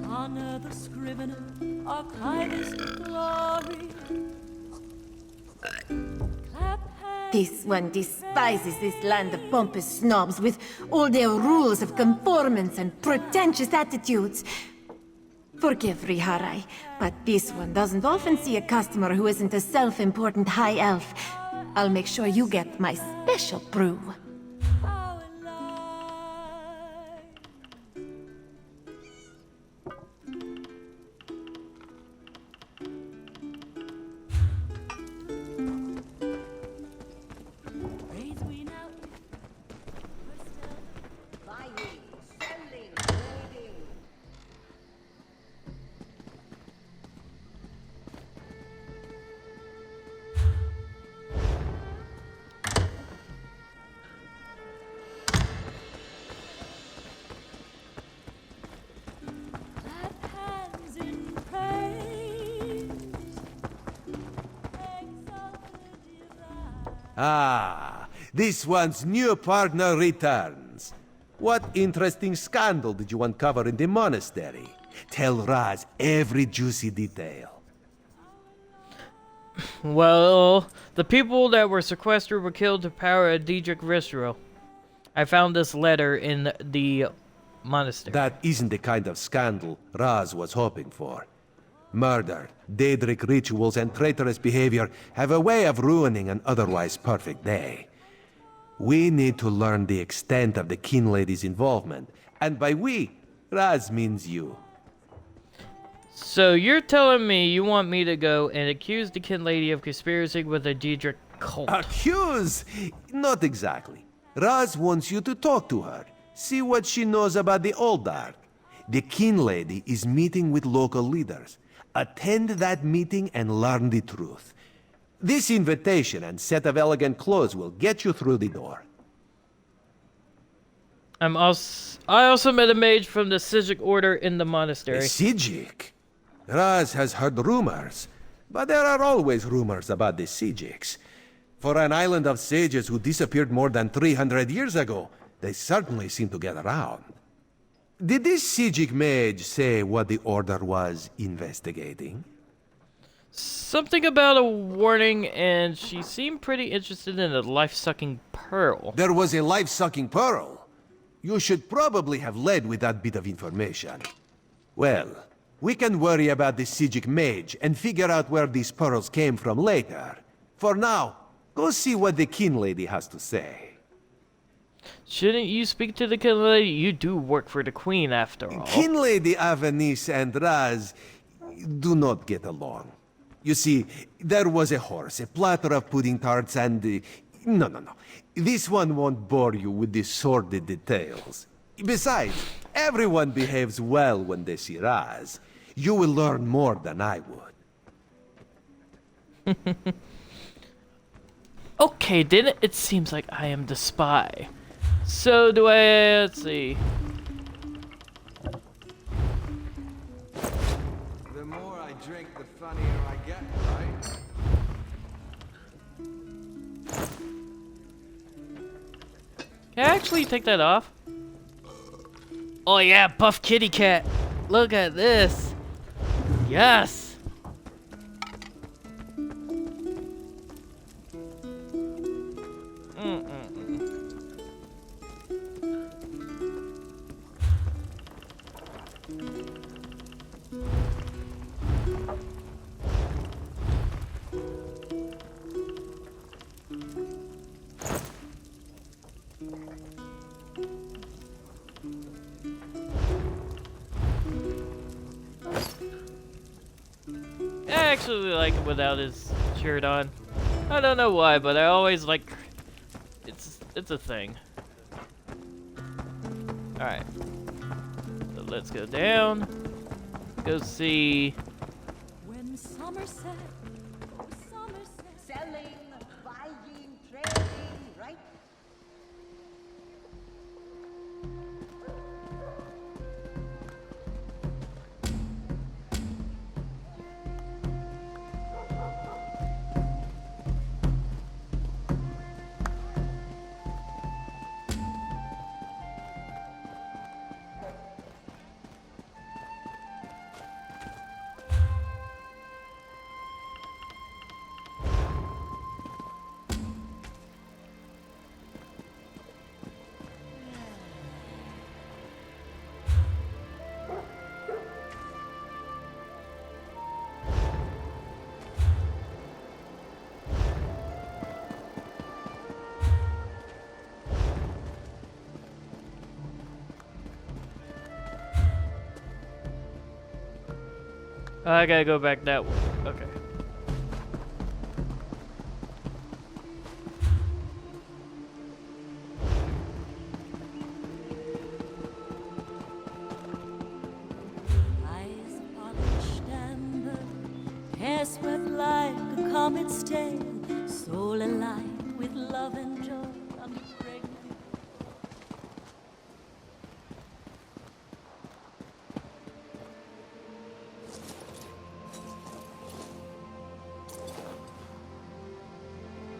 Honor the scrivener, archivist of glory. This one despises this land of pompous snobs with all their rules of conformance and pretentious attitudes. Forgive Riharai, but this one doesn't often see a customer who isn't a self-important high elf. I'll make sure you get my special brew. Ah, this one's new partner returns. What interesting scandal did you uncover in the monastery? Tell Raz every juicy detail. Well, the people that were sequestered were killed to power a Daedric Visceral. I found this letter in the monastery. That isn't the kind of scandal Raz was hoping for. Murder, Daedric rituals, and traitorous behavior have a way of ruining an otherwise perfect day. We need to learn the extent of the Kin Lady's involvement, and by we, Raz means you. So you're telling me you want me to go and accuse the Kin Lady of conspiracy with the Daedric cult? Accuse? Not exactly. Raz wants you to talk to her, see what she knows about the Oldark. The Kin Lady is meeting with local leaders. Attend that meeting and learn the truth. This invitation and set of elegant clothes will get you through the door. I also met a mage from the Sijic Order in the monastery. The Sijic? Raz has heard rumors, but there are always rumors about the Sijics. For an island of sages who disappeared more than 300 years ago, they certainly seem to get around. Did this Sijic mage say what the Order was investigating? Something about a warning, and she seemed pretty interested in a life-sucking pearl. There was a life-sucking pearl? You should probably have led with that bit of information. Well, we can worry about the Sijic mage and figure out where these pearls came from later. For now, go see what the Kin Lady has to say. Shouldn't you speak to the Kin Lady? You do work for the Queen, after all. Kin Lady Avanis and Raz do not get along. You see, there was a horse, a platter of pudding tarts, and... No. This one won't bore you with the sordid details. Besides, everyone behaves well when they see Raz. You will learn more than I would. Okay, then it seems like I am the spy. So do I... let's see. The more I drink, the funnier I get, right? Can I actually take that off? Oh yeah, buff kitty cat. Look at this. Yes. I actually like him without his shirt on. I don't know why, but I always like... It's a thing. Alright. So let's go down. Go see... When Somerset, oh Somerset. Selling, buying, trading, right? I gotta go back that way. Okay. Eyes polished amber, hair swept like a comet's tail, soul alive with love and joy, unpregnant.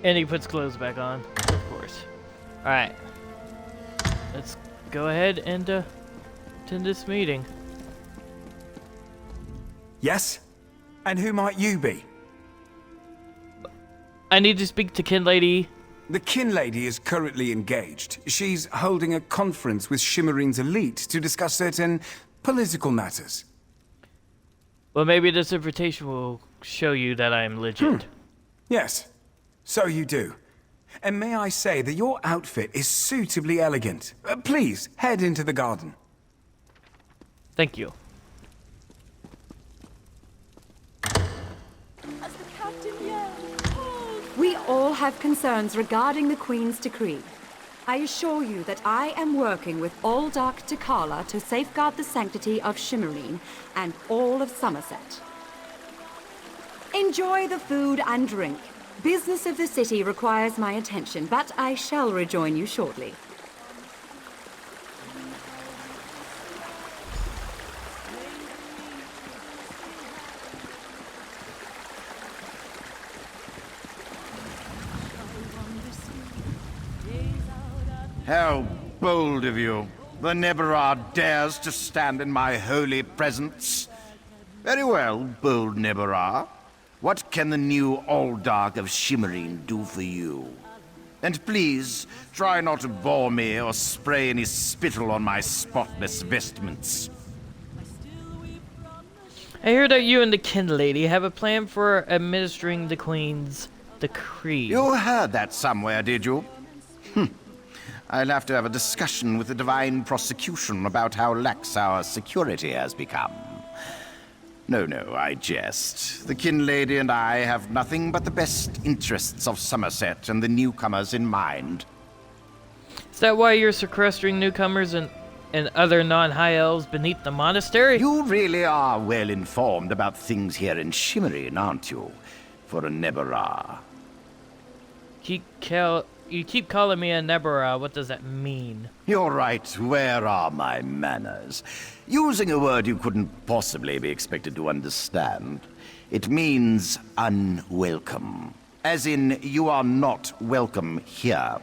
And he puts clothes back on, of course. Alright. Let's go ahead and attend this meeting. Yes? And who might you be? I need to speak to Kin Lady. The Kin Lady is currently engaged. She's holding a conference with Shimmerine's elite to discuss certain political matters. Well, maybe this invitation will show you that I am legit. Yes, so you do. And may I say that your outfit is suitably elegant. Please, head into the garden. Thank you. As the captain yelled, "Hold!" We all have concerns regarding the Queen's decree. I assure you that I am working with Aldark T'Kala to safeguard the sanctity of Shimmerine and all of Somerset. Enjoy the food and drink. Business of the city requires my attention, but I shall rejoin you shortly. How bold of you. The Neberah dares to stand in my holy presence. Very well, bold Neberah. What can the new Aldark of Shimmerine do for you? And please, try not to bore me or spray any spittle on my spotless vestments. I hear that you and the Kin Lady have a plan for administering the Queen's decree. You heard that somewhere, did you? I'll have to have a discussion with the Divine Prosecution about how lax our security has become. No, I jest. The Kin Lady and I have nothing but the best interests of Somerset and the newcomers in mind. Is that why you're sequestering newcomers and other non-high elves beneath the monastery? You really are well informed about things here in Shimmerine, aren't you? For a Nebera. You keep calling me a Nebera. What does that mean? You're right. Where are my manners? Using a word you couldn't possibly be expected to understand. It means unwelcome. As in, you are not welcome here.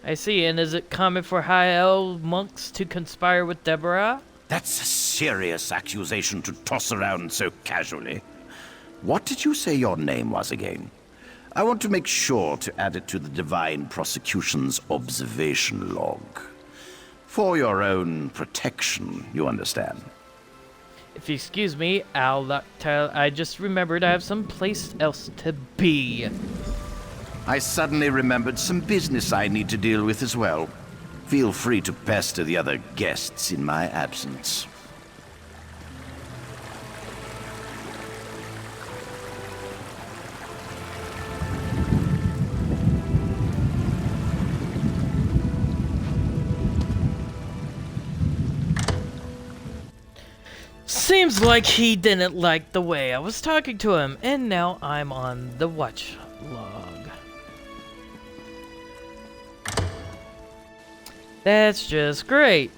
I see. And is it common for high elf monks to conspire with Deborah? That's a serious accusation to toss around so casually. What did you say your name was again? I want to make sure to add it to the Divine Prosecution's observation log. For your own protection, you understand. If you excuse me, I just remembered I have someplace else to be. I suddenly remembered some business I need to deal with as well. Feel free to pester the other guests in my absence. Seems like he didn't like the way I was talking to him, and now I'm on the watch log. That's just great.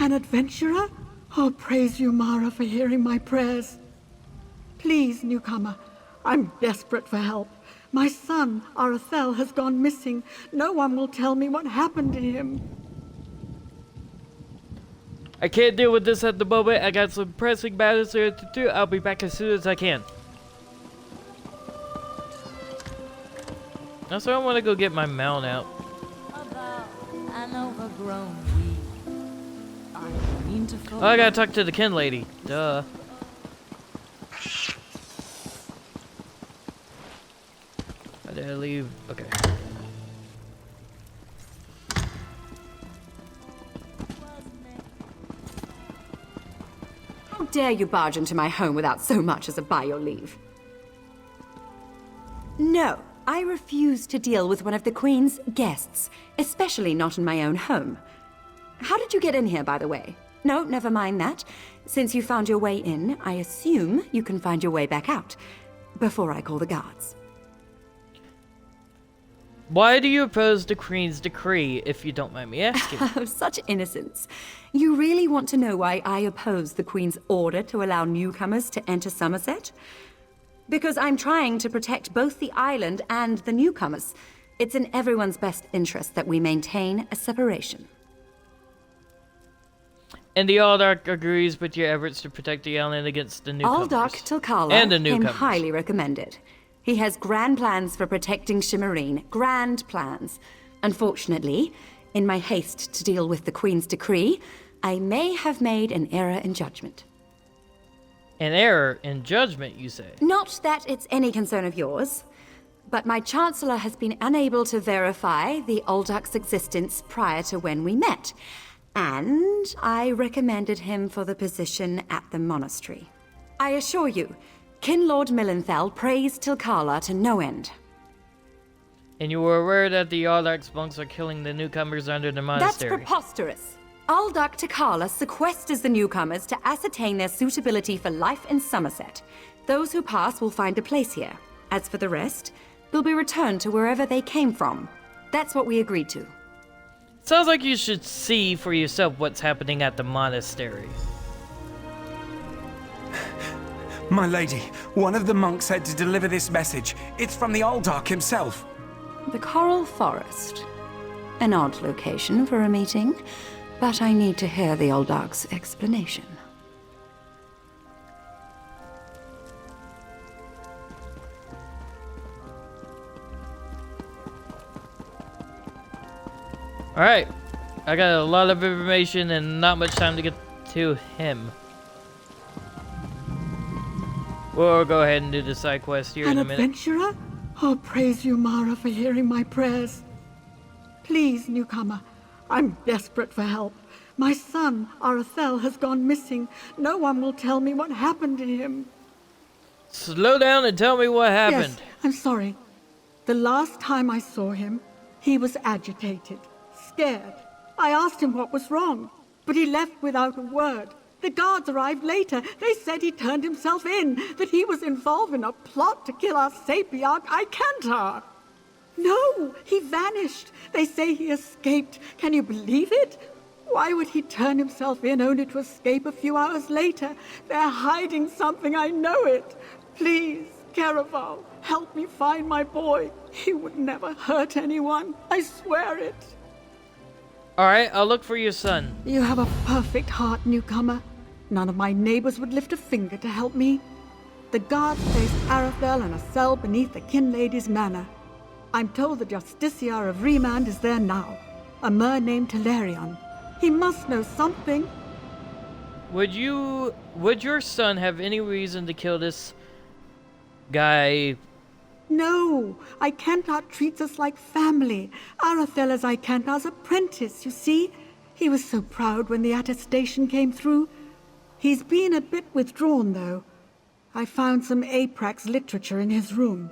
An adventurer? Oh, praise you, Mara, for hearing my prayers. Please, newcomer, I'm desperate for help. My son, Arathel, has gone missing. No one will tell me what happened to him. I can't deal with this at the moment. I got some pressing matters to do. I'll be back as soon as I can. Also, I want to go get my mount out. Oh, I gotta talk to the Kin Lady. Duh. Did I leave? Okay. How dare you barge into my home without so much as a by your leave? No, I refuse to deal with one of the Queen's guests, especially not in my own home. How did you get in here, by the way? No, never mind that. Since you found your way in, I assume you can find your way back out, before I call the guards. Why do you oppose the Queen's decree, if you don't mind me asking? Such innocence. You really want to know why I oppose the Queen's order to allow newcomers to enter Somerset? Because I'm trying to protect both the island and the newcomers. It's in everyone's best interest that we maintain a separation. And the Aldark agrees with your efforts to protect the island against the newcomers. Aldark Tilkala and the newcomers. him highly recommended. He has grand plans for protecting Shimmerine. Grand plans. Unfortunately, in my haste to deal with the Queen's decree, I may have made an error in judgment. An error in judgment, you say? Not that it's any concern of yours, but my Chancellor has been unable to verify the Aldark's existence prior to when we met, and I recommended him for the position at the monastery. I assure you, Kin Lord Millenthal praised Tilkala to no end. And you were aware that the Aldark's monks are killing the newcomers under the monastery? That's preposterous. Aldark Tilkala sequesters the newcomers to ascertain their suitability for life in Somerset. Those who pass will find a place here. As for the rest, they'll be returned to wherever they came from. That's what we agreed to. Sounds like you should see for yourself what's happening at the monastery. My lady, one of the monks said to deliver this message. It's from the Aldark himself. The Coral Forest. An odd location for a meeting. But I need to hear the old Dark's explanation. Alright. I got a lot of information and not much time to get to him. We'll go ahead and do the side quest here in a minute. An adventurer? Oh, praise you, Mara, for hearing my prayers. Please, newcomer, I'm desperate for help. My son, Arathel, has gone missing. No one will tell me what happened to him. Slow down and tell me what happened. Yes, I'm sorry. The last time I saw him, he was agitated, scared. I asked him what was wrong, but he left without a word. The guards arrived later. They said he turned himself in, that he was involved in a plot to kill our Sapiarch, Icantar. No, he vanished. They say he escaped. Can you believe it? Why would he turn himself in only to escape a few hours later? They're hiding something, I know it. Please, Caraval, help me find my boy. He would never hurt anyone. I swear it. Alright, I'll look for your son. You have a perfect heart, newcomer. None of my neighbors would lift a finger to help me. The guards placed Arathel in a cell beneath the Kin Lady's manor. I'm told the Justiciar of Remand is there now. A mer named Telerion. He must know something. Would your son have any reason to kill this guy? No, Icantar treats us like family. Arathel is Icantar's apprentice, you see? He was so proud when the attestation came through. He's been a bit withdrawn, though. I found some Aprax literature in his room.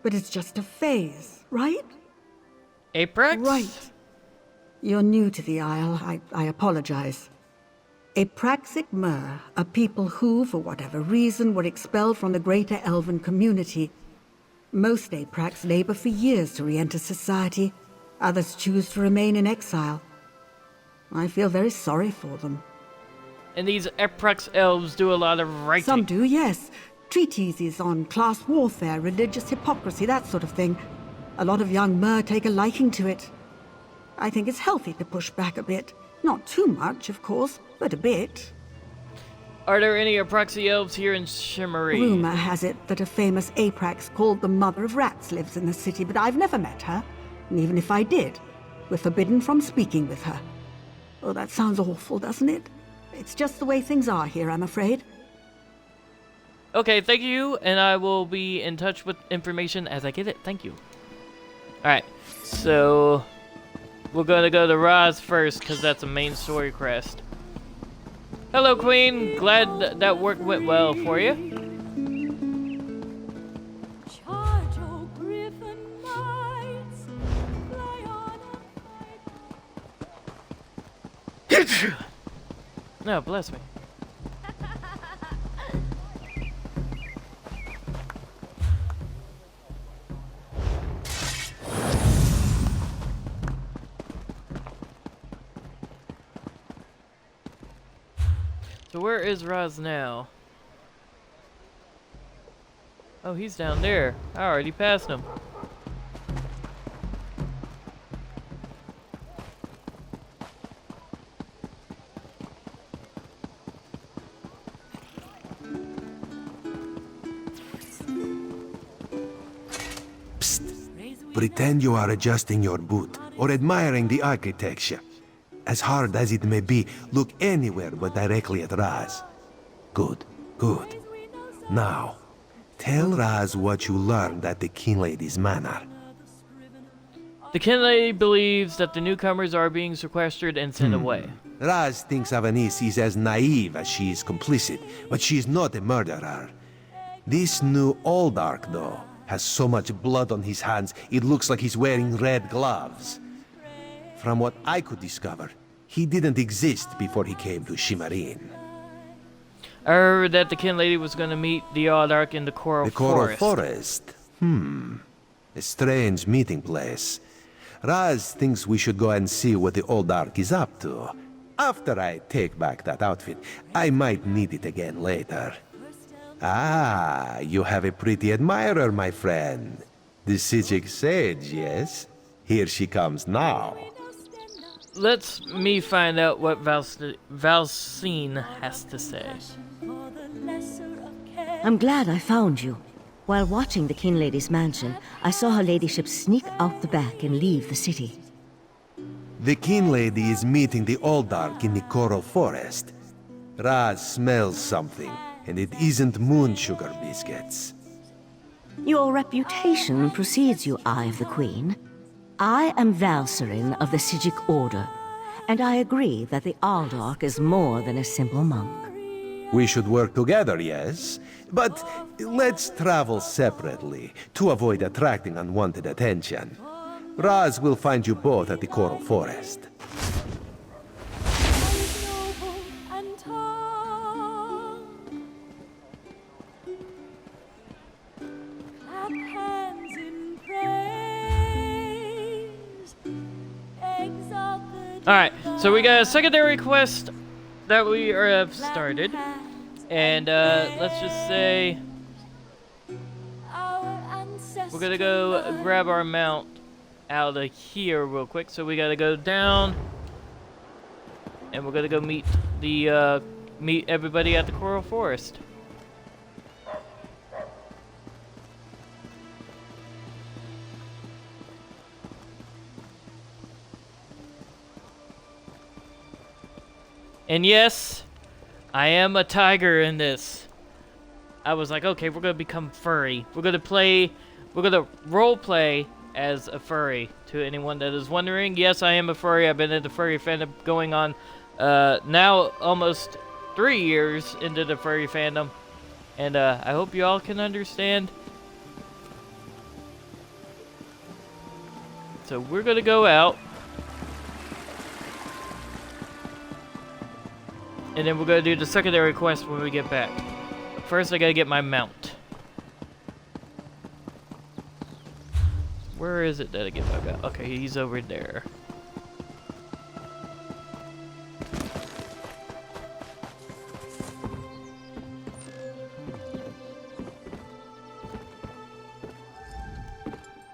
But it's just a phase, right? Aprax? Right. You're new to the Isle. I apologize. Apraxic Mer, a people who, for whatever reason, were expelled from the greater elven community. Most Aprax labor for years to re-enter society. Others choose to remain in exile. I feel very sorry for them. And these Aprax elves do a lot of writing. Some do, yes. Treatises on class warfare, religious hypocrisy, that sort of thing. A lot of young Mer take a liking to it. I think it's healthy to push back a bit. Not too much, of course, but a bit. Are there any Apraxi elves here in Shimmery? Rumor has it that a famous Aprax called the Mother of Rats lives in the city, but I've never met her. And even if I did, we're forbidden from speaking with her. Oh, that sounds awful, doesn't it? It's just the way things are here, I'm afraid. Okay, thank you, and I will be in touch with information as I get it. Thank you. Alright, so we're gonna go to Raz first, because that's a main story quest. Hello, Queen. Glad that work went well for you. No, bless me. So where is Raz now? Oh, he's down there. I already passed him. Pretend you are adjusting your boot or admiring the architecture. As hard as it may be, look anywhere but directly at Raz. Good, good. Now, tell Raz what you learned at the Kin Lady's manor. The Kin Lady believes that the newcomers are being sequestered and sent away. Raz thinks Avanis is as naive as she is complicit, but she is not a murderer. This new Oldark, though, has so much blood on his hands, it looks like he's wearing red gloves. From what I could discover, he didn't exist before he came to Shimmerin. I heard that the Kin Lady was going to meet the Oldark in the Coral Forest. The Coral Forest? A strange meeting place. Raz thinks we should go and see what the Oldark is up to. After I take back that outfit, I might need it again later. Ah, you have a pretty admirer, my friend. The Psijic Sage, yes? Here she comes now. let's me find out what Valsine has to say. I'm glad I found you. While watching the King Lady's mansion, I saw her ladyship sneak out the back and leave the city. The King Lady is meeting the Aldark in the Coral Forest. Raz smells something, and it isn't moon sugar biscuits. Your reputation precedes you, Eye of the Queen. I am Valserin of the Sijic Order, and I agree that the Aldark is more than a simple monk. We should work together, yes? But let's travel separately, to avoid attracting unwanted attention. Raz will find you both at the Coral Forest. Alright, so we got a secondary quest that we have started. And let's just say we're gonna go grab our mount out of here real quick. So we gotta go down, and we're gonna go meet the meet everybody at the Coral Forest. And yes, I am a tiger in this. I was like, okay, we're gonna become furry. We're gonna role play as a furry. To anyone that is wondering, yes, I am a furry. I've been in the furry fandom going on now almost 3 years into the furry fandom, and I hope you all can understand. So we're gonna go out. And then we're gonna do the secondary quest when we get back. First, I gotta get my mount. Where is it that I get my mount? Okay, he's over there.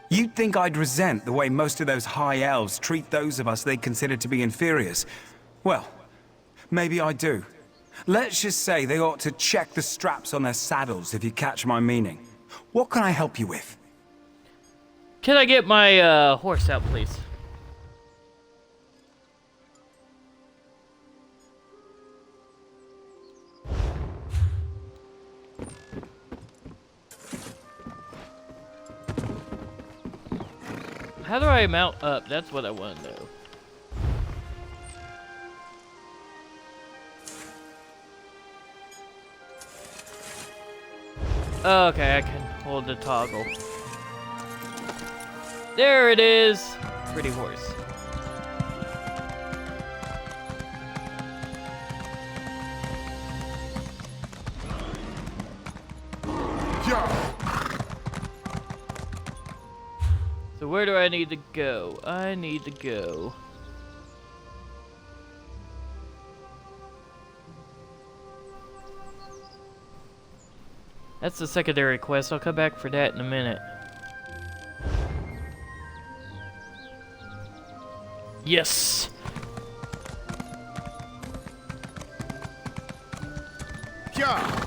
You'd think I'd resent the way most of those high elves treat those of us they consider to be inferiors. Well, maybe I do. Let's just say they ought to check the straps on their saddles, if you catch my meaning. What can I help you with? Can I get my horse out, please? How do I mount up? That's what I want to know. Okay, I can hold the toggle. There it is! Pretty horse. So where do I need to go? I need to go... That's the secondary quest. I'll come back for that in a minute. Yes! Yeah.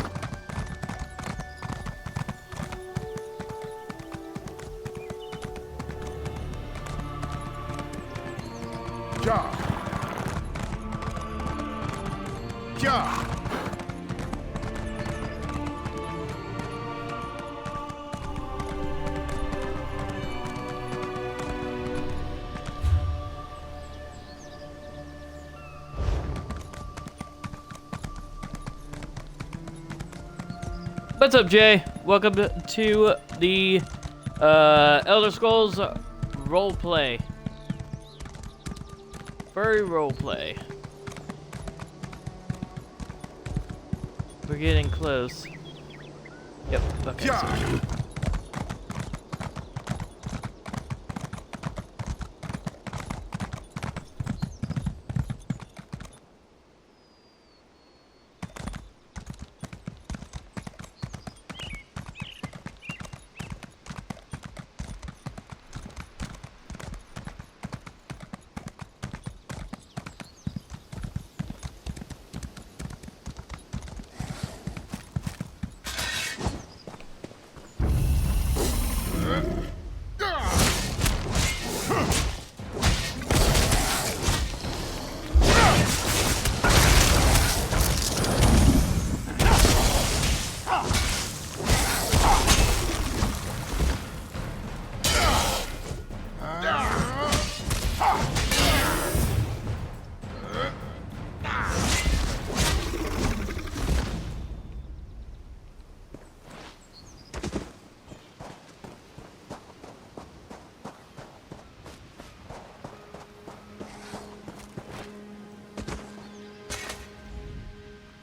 What's up, Jay? Welcome to the Elder Scrolls roleplay. Furry roleplay. We're getting close. Yep, okay. So.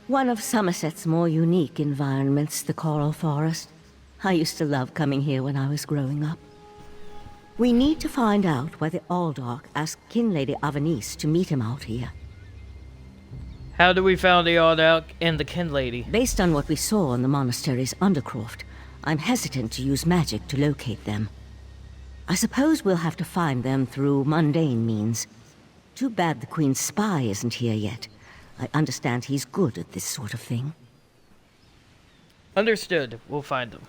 One of Somerset's more unique environments, the Coral Forest. I used to love coming here when I was growing up. We need to find out why the Aldark asked Kinlady Avanice to meet him out here. How do we find the Aldark and the Kinlady? Based on what we saw in the monastery's undercroft, I'm hesitant to use magic to locate them. I suppose we'll have to find them through mundane means. Too bad the Queen's spy isn't here yet. I understand he's good at this sort of thing. Understood. We'll find them.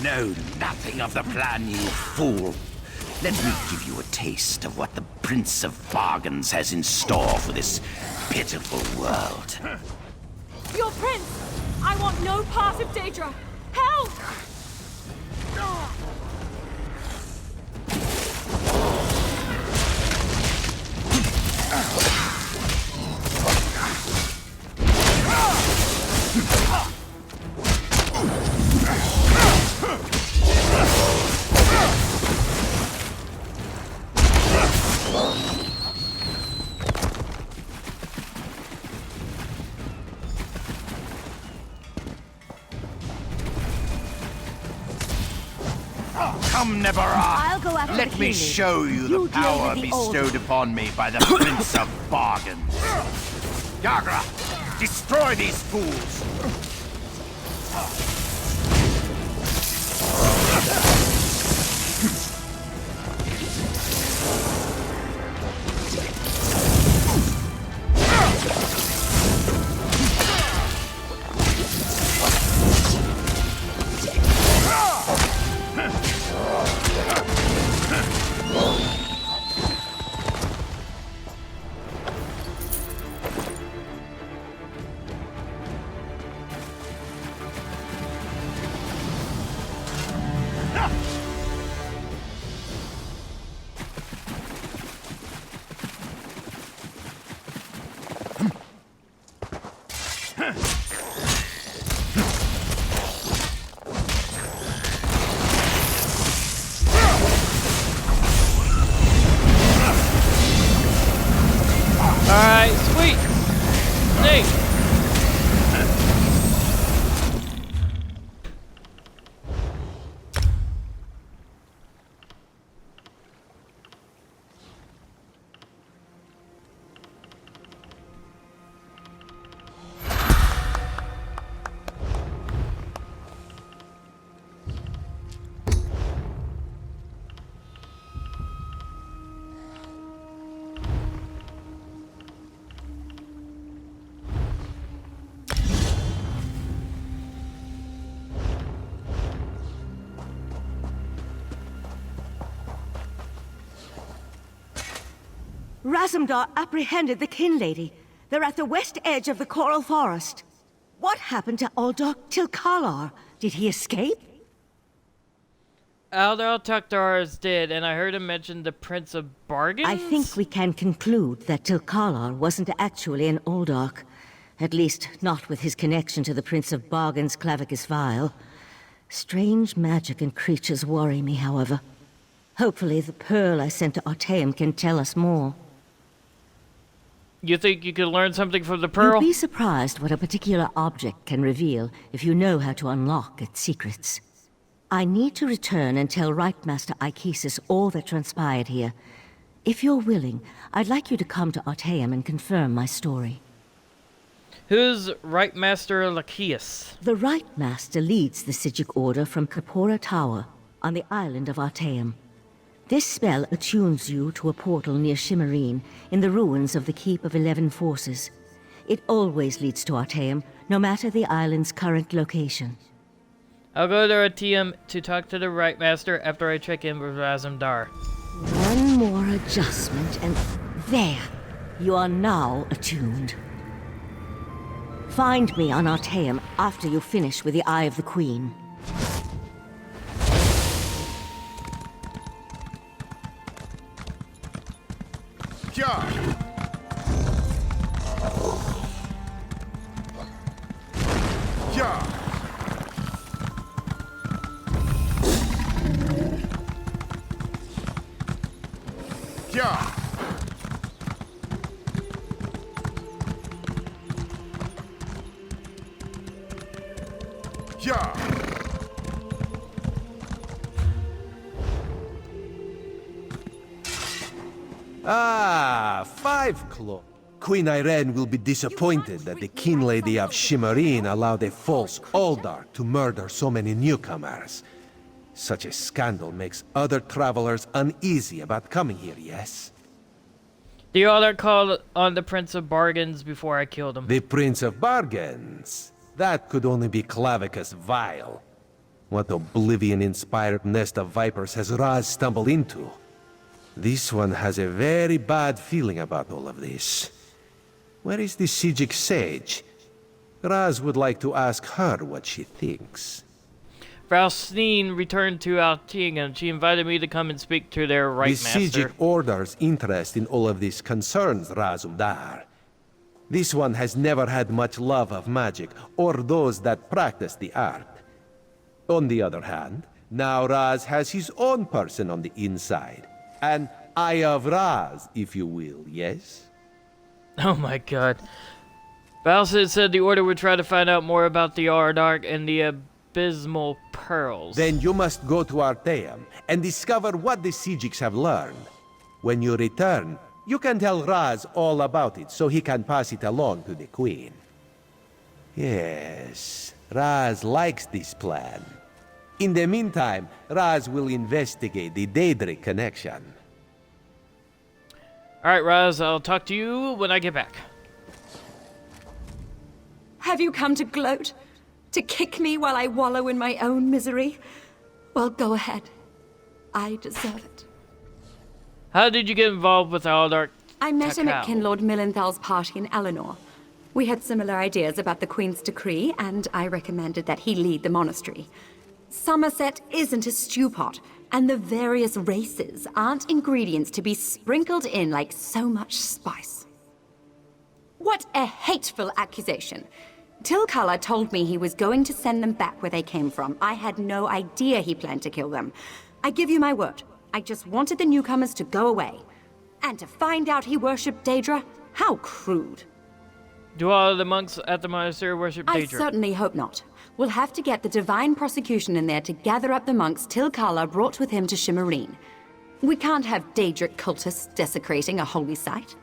know nothing of the plan, you fool. Let me give you a taste of what the Prince of Bargains has in store for this pitiful world. Your prince! I want no part of Daedra! Help! Come, Nevarra! Let me show you the power bestowed upon me by the Prince of Bargains. Yagra, destroy these fools! Razumdar apprehended the Kin Lady. They're at the west edge of the Coral Forest. What happened to Uldark Tilkalar? Did he escape? Aldar Taktar is dead, and I heard him mention the Prince of Bargains? I think we can conclude that Tilkalar wasn't actually an Uldark. At least, not with his connection to the Prince of Bargains' Clavicus Vial. Strange magic and creatures worry me, however. Hopefully the pearl I sent to Artaeum can tell us more. You think you could learn something from the pearl? You'll be surprised what a particular object can reveal if you know how to unlock its secrets. I need to return and tell Rightmaster Ikesis all that transpired here. If you're willing, I'd like you to come to Artaeum and confirm my story. Who's Rightmaster Lacheus? The Rightmaster leads the Psijic Order from Kapora Tower on the island of Artaeum. This spell attunes you to a portal near Shimmerine, in the ruins of the Keep of 11 Forces. It always leads to Artaeum, no matter the island's current location. I'll go to Artaeum to talk to the Rightmaster after I check in with Razumdar. One more adjustment and there! You are now attuned. Find me on Artaeum after you finish with the Eye of the Queen. Yeah. Yeah. Yeah. Yeah. Ah, 5 Claw. Queen Irene will be disappointed that the Kin Lady of Shimmerine allowed a false Uldark to murder so many newcomers. Such a scandal makes other travelers uneasy about coming here, yes? The other called on the Prince of Bargains before I killed him. The Prince of Bargains? That could only be Clavicus Vial. What oblivion-inspired nest of vipers has Raz stumbled into? This one has a very bad feeling about all of this. Where is the Psijic Sage? Raz would like to ask her what she thinks. Valsteen returned to Alting and she invited me to come and speak to their Rightmaster. The Psijic Order's interest in all of this concerns Razumdar. This one has never had much love of magic or those that practice the art. On the other hand, now Raz has his own person on the inside. An Eye of Raz, if you will, yes? Oh my god. Valsid said the Order would try to find out more about the Ardark and the Abysmal Pearls. Then you must go to Artaeum and discover what the Psijics have learned. When you return, you can tell Raz all about it so he can pass it along to the Queen. Yes, Raz likes this plan. In the meantime, Raz will investigate the Daedric connection. Alright, Raz, I'll talk to you when I get back. Have you come to gloat? To kick me while I wallow in my own misery? Well, go ahead. I deserve it. How did you get involved with Aldark? I met him at Takao? Kinlord Millenthal's party in Eleanor. We had similar ideas about the Queen's decree, and I recommended that he lead the monastery. Somerset isn't a stew pot, and the various races aren't ingredients to be sprinkled in like so much spice. What a hateful accusation! Tilkala told me he was going to send them back where they came from. I had no idea he planned to kill them. I give you my word, I just wanted the newcomers to go away. And to find out he worshipped Daedra? How crude. Do all of the monks at the monastery worship Daedra? I certainly hope not. We'll have to get the Divine Prosecution in there to gather up the monks Tilkala brought with him to Shimmerine. We can't have Daedric cultists desecrating a holy site.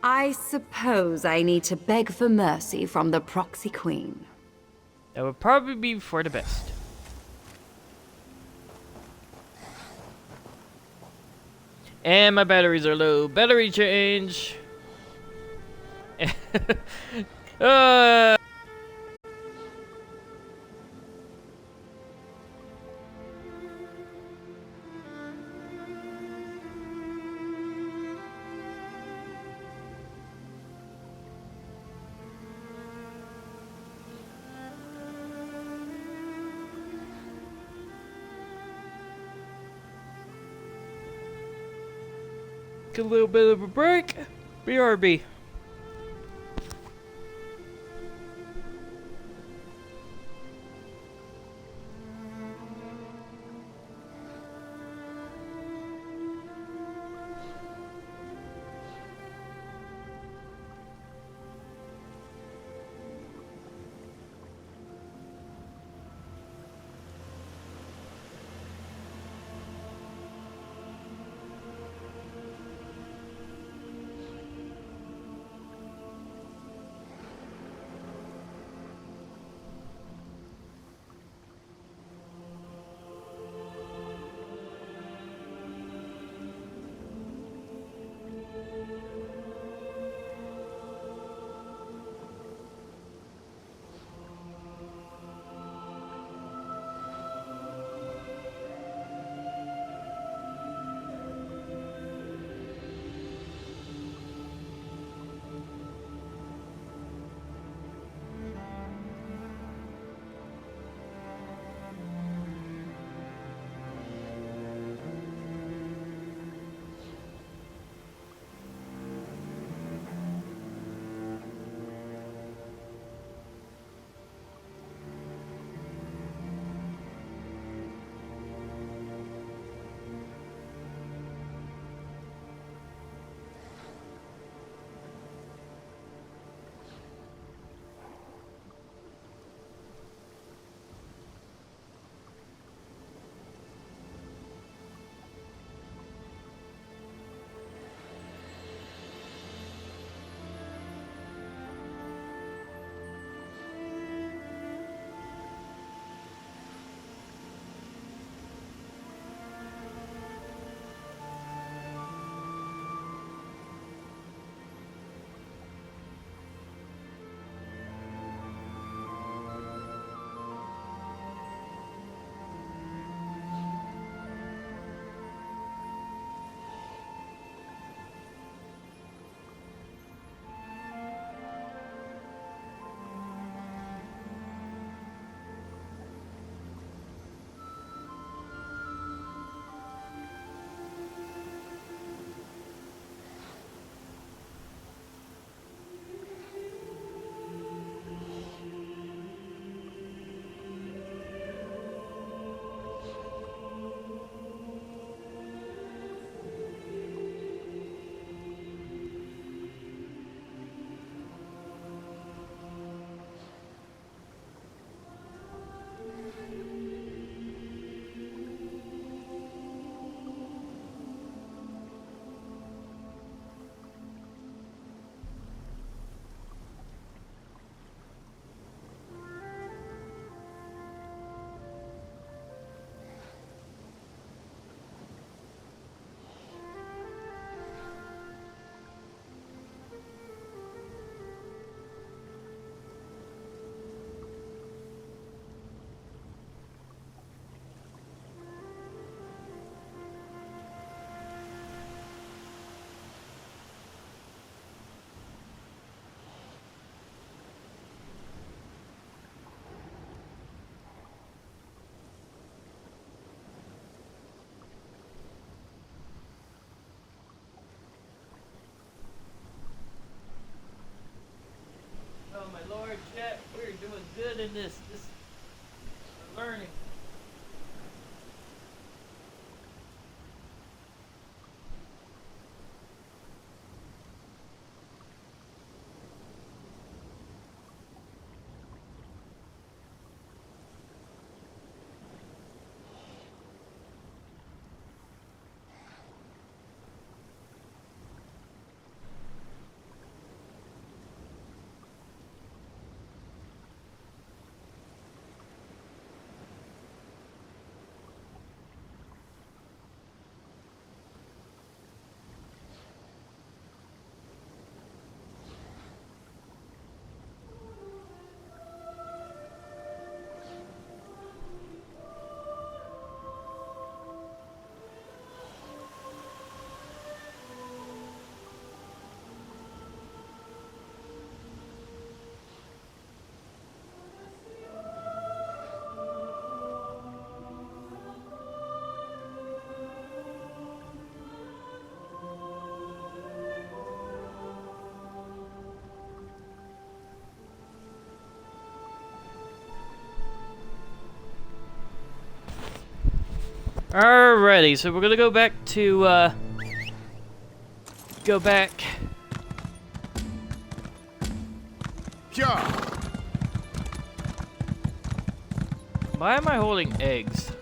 I suppose I need to beg for mercy from the Proxy Queen. That would probably be for the best. And my batteries are low. Battery change. take a little bit of a break. BRB. Oh my lord, chat, we're doing good in this learning. Alrighty, so we're gonna go back to, Why am I holding eggs?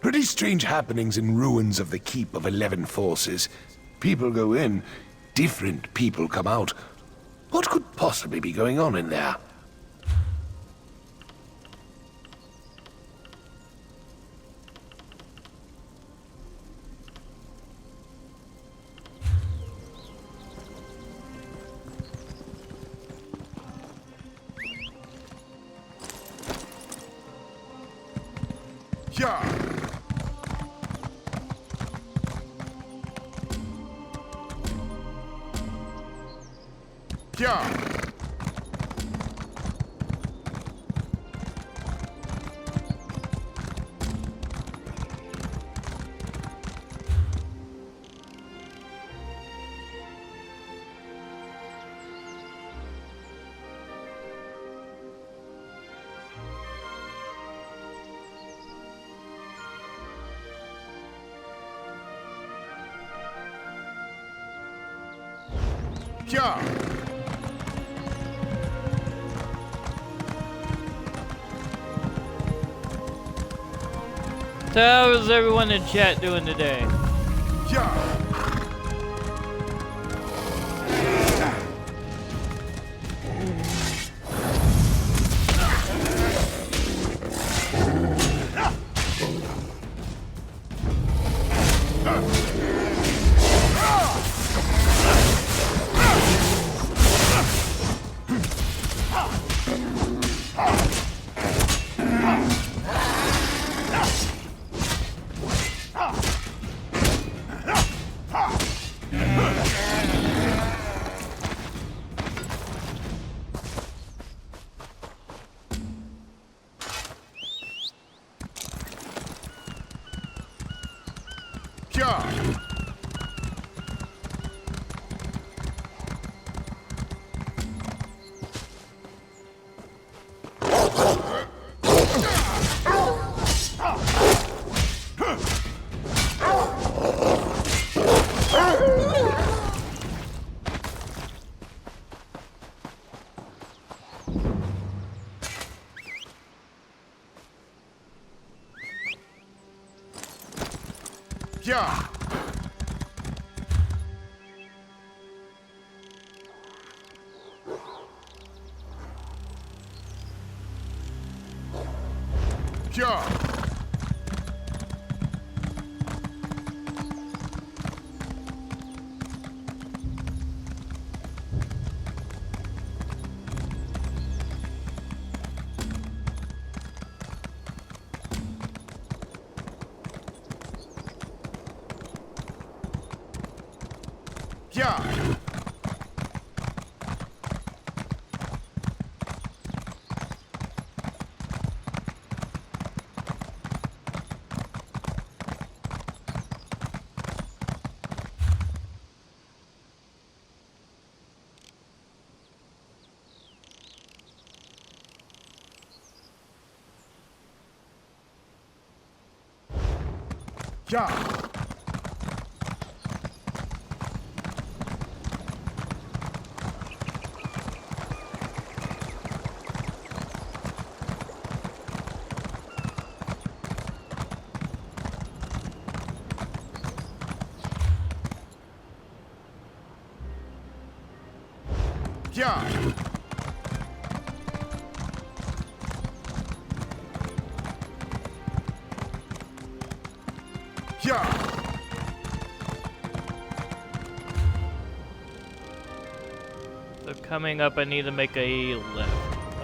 Pretty strange happenings in ruins of the Keep of 11 Forces. People go in, different people come out. What could possibly be going on in there? So how is everyone in chat doing today? So coming up, I need to make a left.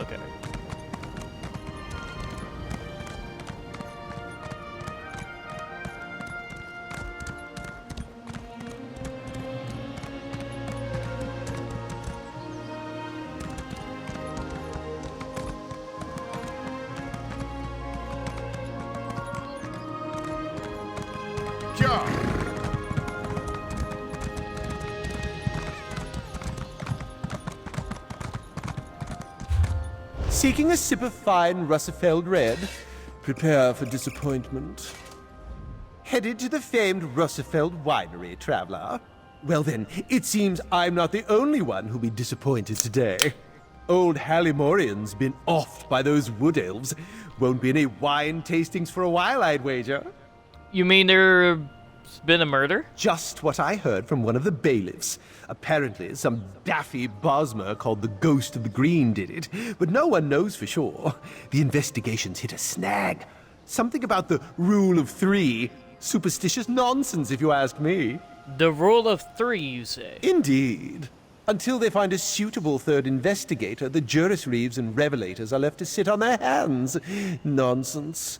Okay. Seeking a sip of fine Russefeld Red? Prepare for disappointment. Headed to the famed Russefeld Winery, traveler? Well then, it seems I'm not the only one who'll be disappointed today. Old Hallimorian's been offed by those wood elves. Won't be any wine tastings for a while, I'd wager. You mean there's been a murder? Just what I heard from one of the bailiffs. Apparently, some daffy Bosmer called the Ghost of the Green did it, but no one knows for sure. The investigation's hit a snag. Something about the rule of three. Superstitious nonsense, if you ask me. The rule of three, you say? Indeed. Until they find a suitable third investigator, the Juris Reeves and Revelators are left to sit on their hands. Nonsense.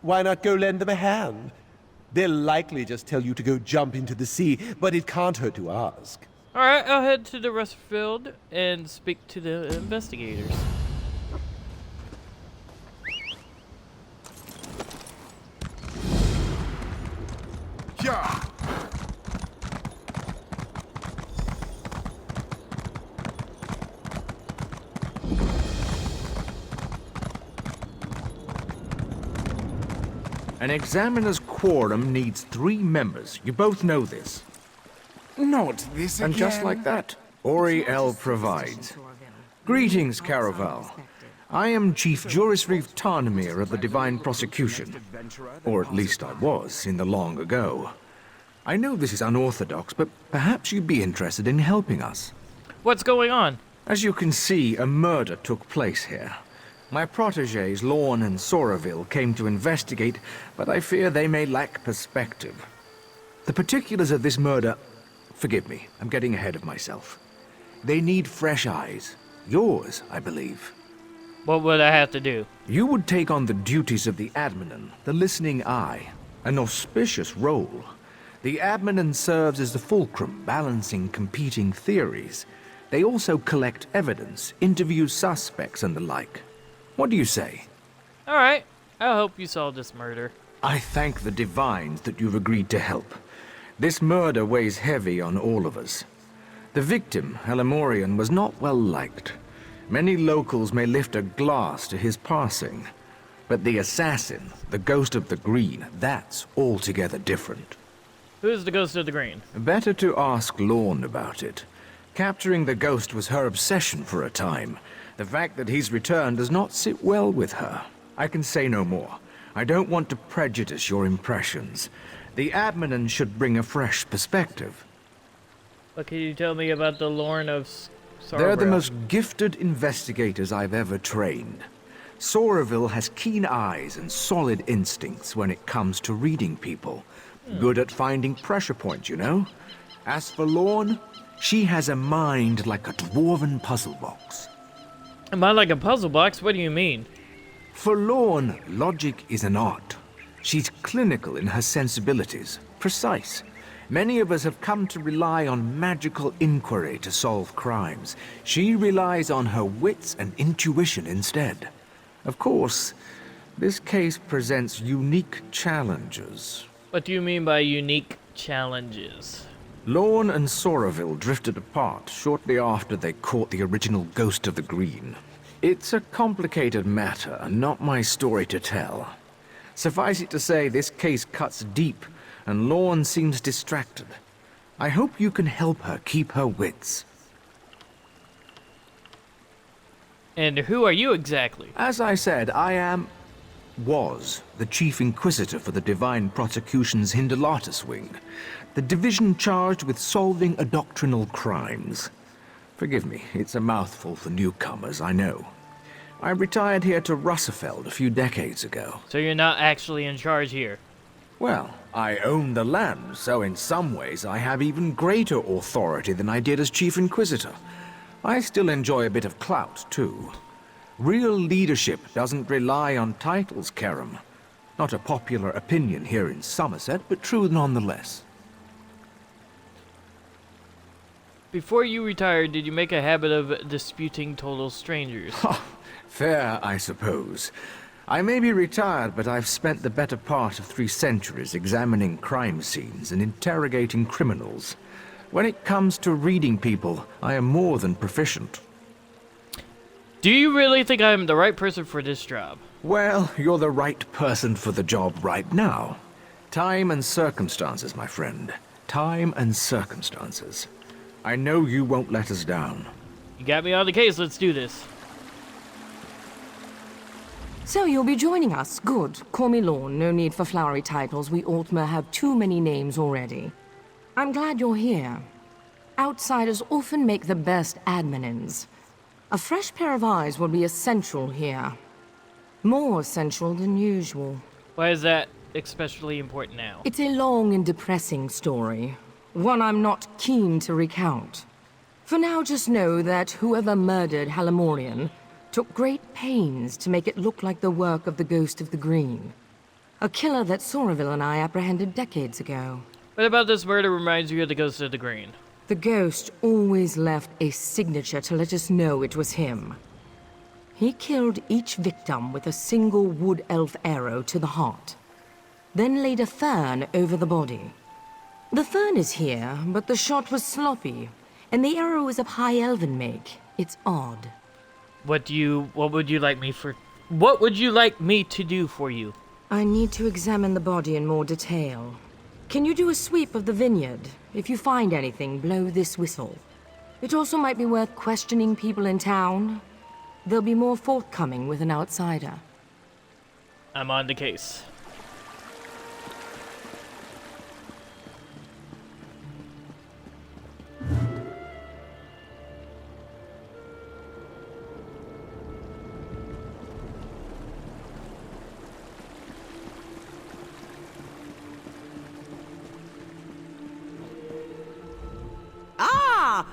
Why not go lend them a hand? They'll likely just tell you to go jump into the sea, but it can't hurt to ask. Alright, I'll head to the Rustfield and speak to the investigators. Yeah. An examiner's quorum needs 3 members. You both know this. Not this again. And just like that, Auriel provides. Greetings, Caraval. I am Chief Juris Reeve Tarnmere of the Divine Prosecution. Or at least I was, in the long ago. I know this is unorthodox, but perhaps you'd be interested in helping us. What's going on? As you can see, a murder took place here. My protégés, Lorne and Soraville, came to investigate, but I fear they may lack perspective. The particulars of this murder... Forgive me, I'm getting ahead of myself. They need fresh eyes. Yours, I believe. What would I have to do? You would take on the duties of the Adminan, the listening eye. An auspicious role. The Adminan serves as the fulcrum, balancing competing theories. They also collect evidence, interview suspects, and the like. What do you say? Alright, I hope you solve this murder. I thank the Divines that you've agreed to help. This murder weighs heavy on all of us. The victim, Hallimorian, was not well liked. Many locals may lift a glass to his passing. But the assassin, the Ghost of the Green, that's altogether different. Who's the Ghost of the Green? Better to ask Lorne about it. Capturing the ghost was her obsession for a time. The fact that he's returned does not sit well with her. I can say no more. I don't want to prejudice your impressions. The Adminan should bring a fresh perspective. What can you tell me about the Lorne of Soraville? They're the most gifted investigators I've ever trained. Soraville has keen eyes and solid instincts when it comes to reading people. Good at finding pressure points, you know? As for Lorne, she has a mind like a dwarven puzzle box. Am I like a puzzle box? What do you mean? For Lorne, logic is an art. She's clinical in her sensibilities, precise. Many of us have come to rely on magical inquiry to solve crimes. She relies on her wits and intuition instead. Of course, this case presents unique challenges. What do you mean by unique challenges? Lorne and Soraville drifted apart shortly after they caught the original Ghost of the Green. It's a complicated matter, not my story to tell. Suffice it to say, this case cuts deep, and Lorne seems distracted. I hope you can help her keep her wits. And who are you exactly? As I said, was the Chief Inquisitor for the Divine Prosecution's Hindelatus Wing, the division charged with solving doctrinal crimes. Forgive me, it's a mouthful for newcomers, I know. I retired here to Russefeld a few decades ago. So you're not actually in charge here? Well, I own the land, so in some ways I have even greater authority than I did as Chief Inquisitor. I still enjoy a bit of clout, too. Real leadership doesn't rely on titles, Karam. Not a popular opinion here in Somerset, but true nonetheless. Before you retired, did you make a habit of disputing total strangers? Fair, I suppose. I may be retired, but I've spent the better part of 3 centuries examining crime scenes and interrogating criminals. When it comes to reading people, I am more than proficient. Do you really think I'm the right person for this job? Well, you're the right person for the job right now. Time and circumstances, my friend. Time and circumstances. I know you won't let us down. You got me on the case, let's do this. So you'll be joining us. Good. Call me Lorne. No need for flowery titles. We Altmer have too many names already. I'm glad you're here. Outsiders often make the best adminins. A fresh pair of eyes will be essential here. More essential than usual. Why is that especially important now? It's a long and depressing story. One I'm not keen to recount. For now, just know that whoever murdered Halimorian took great pains to make it look like the work of the Ghost of the Green. A killer that Soraville and I apprehended decades ago. What about this murder reminds you of the Ghost of the Green? The Ghost always left a signature to let us know it was him. He killed each victim with a single wood elf arrow to the heart, then laid a fern over the body. The fern is here, but the shot was sloppy, and the arrow is of high elven make. It's odd. What would you like me to do for you? I need to examine the body in more detail. Can you do a sweep of the vineyard? If you find anything, blow this whistle. It also might be worth questioning people in town. They'll be more forthcoming with an outsider. I'm on the case.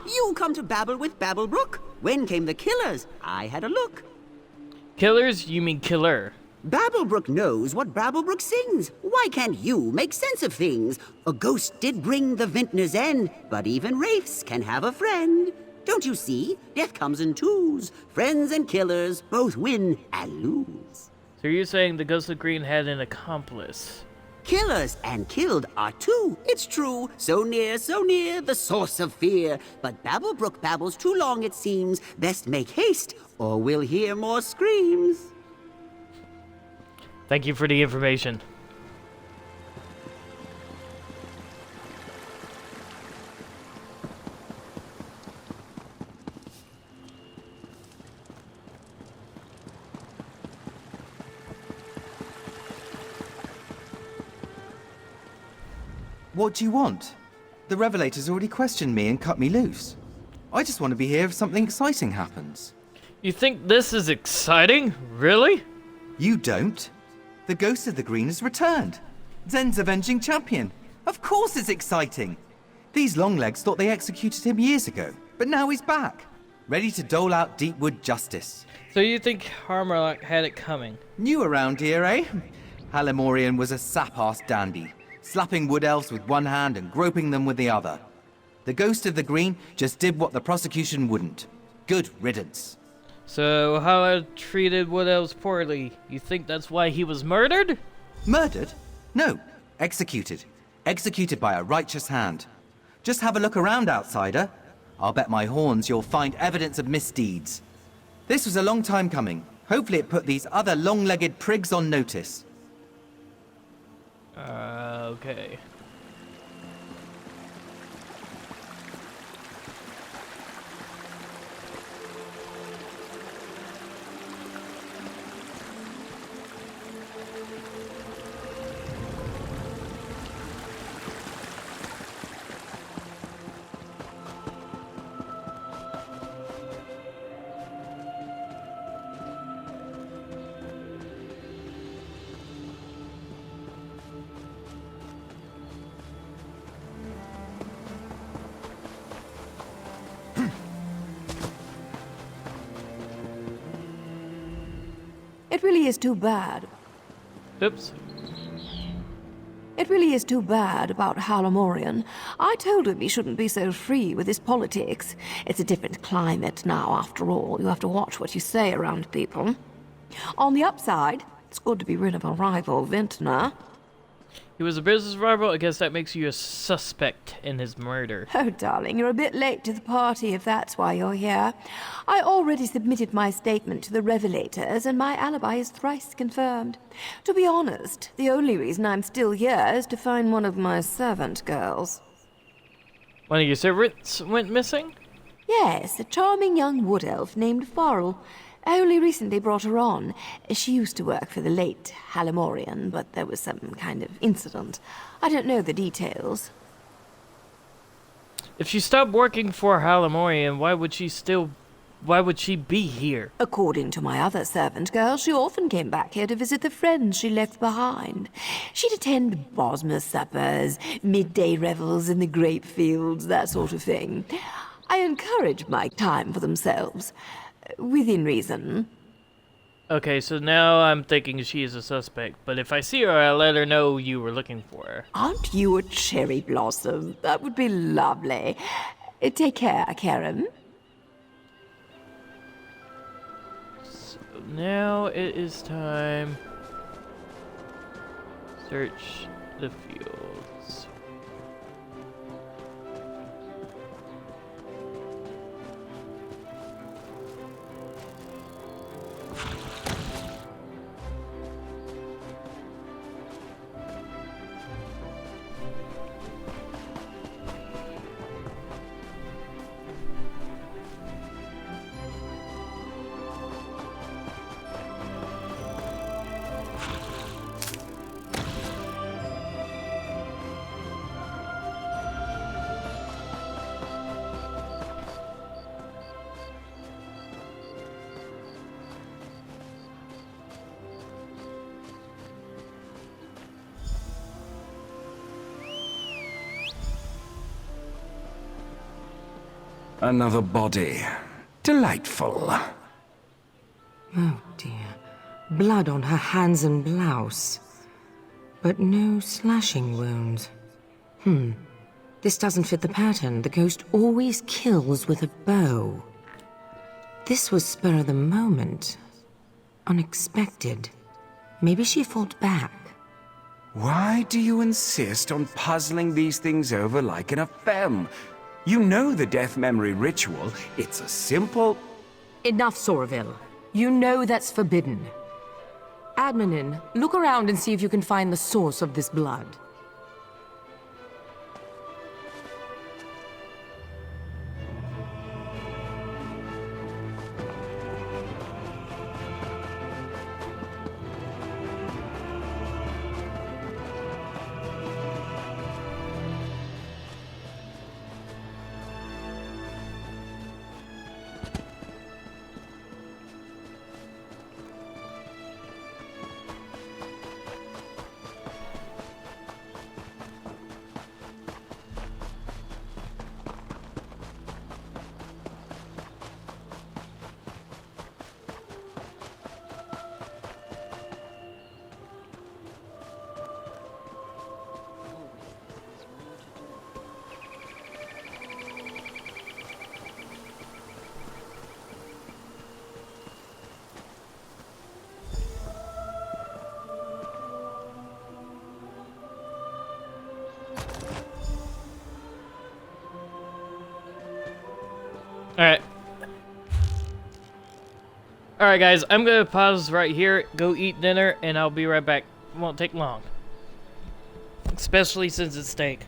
You come to babble with Babblebrook? When came the killers? I had a look. Killers? You mean killer? Babblebrook knows what Babblebrook sings. Why can't you make sense of things? A ghost did bring the vintner's end, but even wraiths can have a friend. Don't you see? Death comes in twos. Friends and killers both win and lose. So you're saying the Ghost of Green had an accomplice? Killers and killed are two, it's true. So near, the source of fear. But Babblebrook babbles too long, it seems. Best make haste, or we'll hear more screams. Thank you for the information. What do you want? The Revelators already questioned me and cut me loose. I just want to be here if something exciting happens. You think this is exciting? Really? You don't. The Ghost of the Green has returned. Zen's avenging champion. Of course it's exciting. These Longlegs thought they executed him years ago, but now he's back, ready to dole out Deepwood justice. So you think Harmalock had it coming? New around here, eh? Halimorian was a sap-ass dandy, slapping wood elves with one hand and groping them with the other. The Ghost of the Green just did what the prosecution wouldn't. Good riddance. So Hala treated wood elves poorly. You think that's why he was murdered? Murdered? No, executed. Executed by a righteous hand. Just have a look around, outsider. I'll bet my horns you'll find evidence of misdeeds. This was a long time coming. Hopefully it put these other long-legged prigs on notice. Okay. It really is too bad. Oops. It really is too bad about Halimorian. I told him he shouldn't be so free with his politics. It's a different climate now, after all. You have to watch what you say around people. On the upside, It's good to be rid of a rival, Vintner. He was a business rival. I guess that makes you a suspect in his murder. Oh, darling, you're a bit late to the party if that's why you're here. I already submitted my statement to the Revelators, and my alibi is thrice confirmed. To be honest, the only reason I'm still here is to find one of my servant girls. One of your servants went missing? Yes, a charming young wood elf named Farrell. I only recently brought her on. She used to work for the late Halimorian, but there was some kind of incident. I don't know the details. If she stopped working for Halimorian, why would she be here? According to my other servant girl, she often came back here to visit the friends she left behind. She'd attend Bosma suppers, midday revels in the grape fields, that sort of thing. I encourage my time for themselves. Within reason. Okay, so now I'm thinking she is a suspect, but if I see her, I'll let her know you were looking for her. Aren't you a cherry blossom? That would be lovely. Take care, Karen. So now it is time. Search the fields. Another body. Delightful. Oh dear. Blood on her hands and blouse. But no slashing wounds. This doesn't fit the pattern. The ghost always kills with a bow. This was spur of the moment. Unexpected. Maybe she fought back. Why do you insist on puzzling these things over like in a film? You know the death memory ritual. It's a simple... Enough, Soraville. You know that's forbidden. Admonin, look around and see if you can find the source of this blood. Alright guys, I'm gonna pause right here, go eat dinner, and I'll be right back. It won't take long. Especially since it's steak.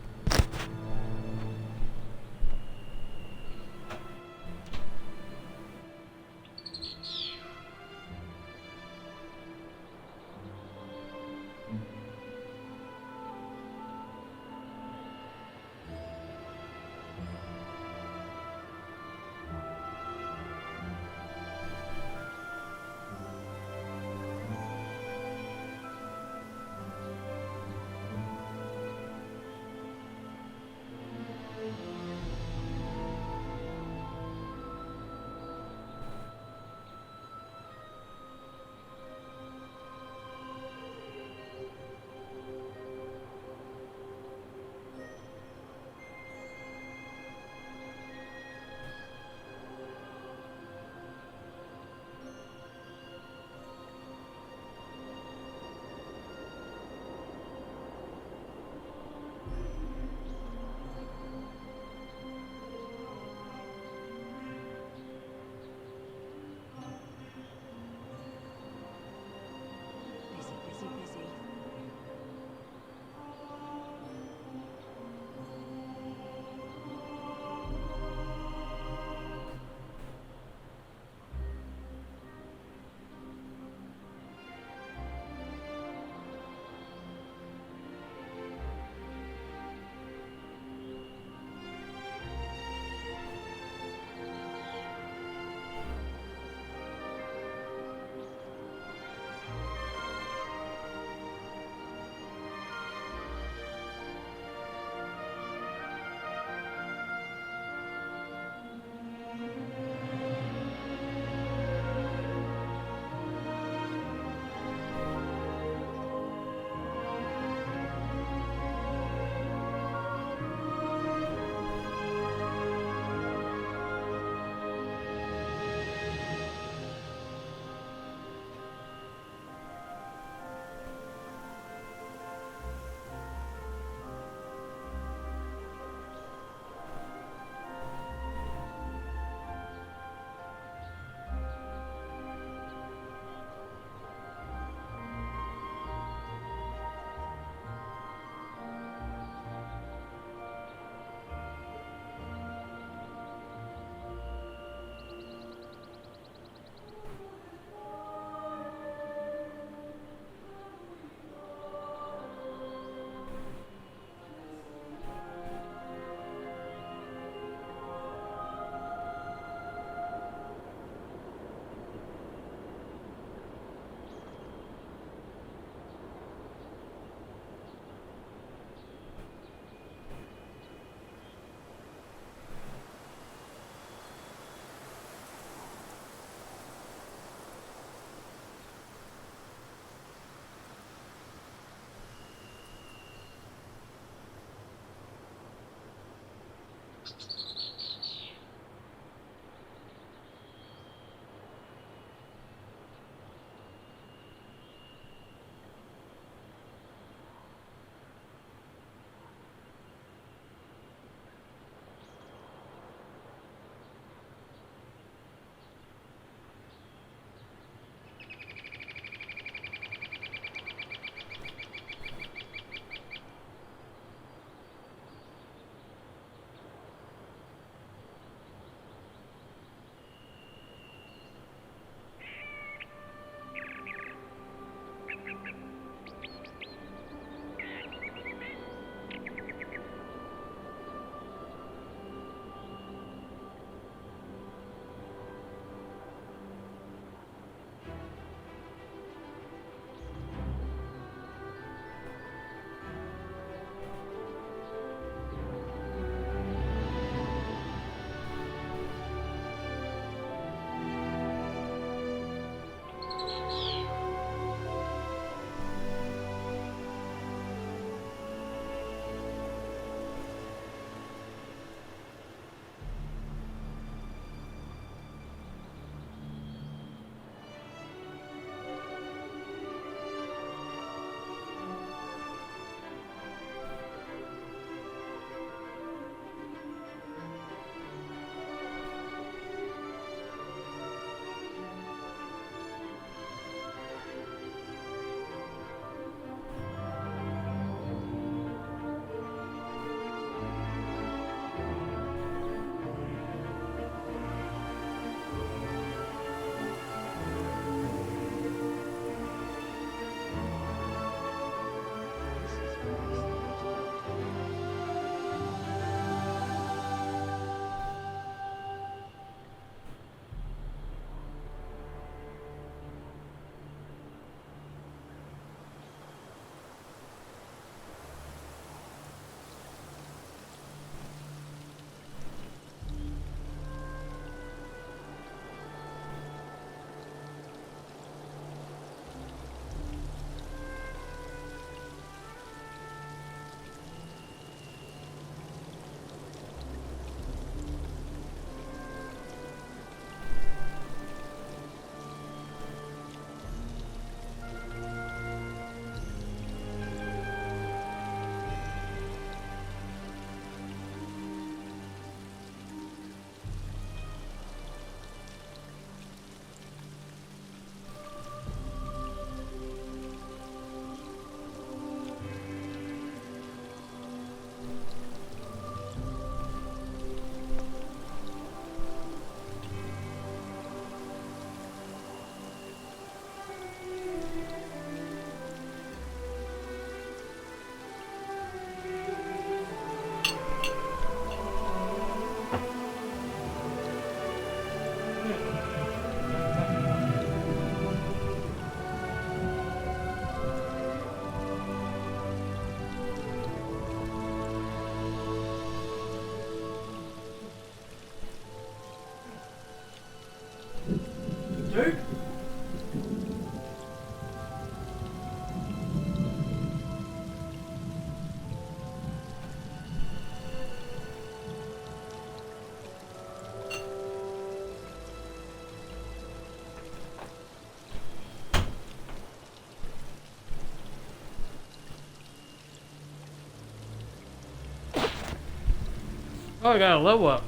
Oh, I got a level up.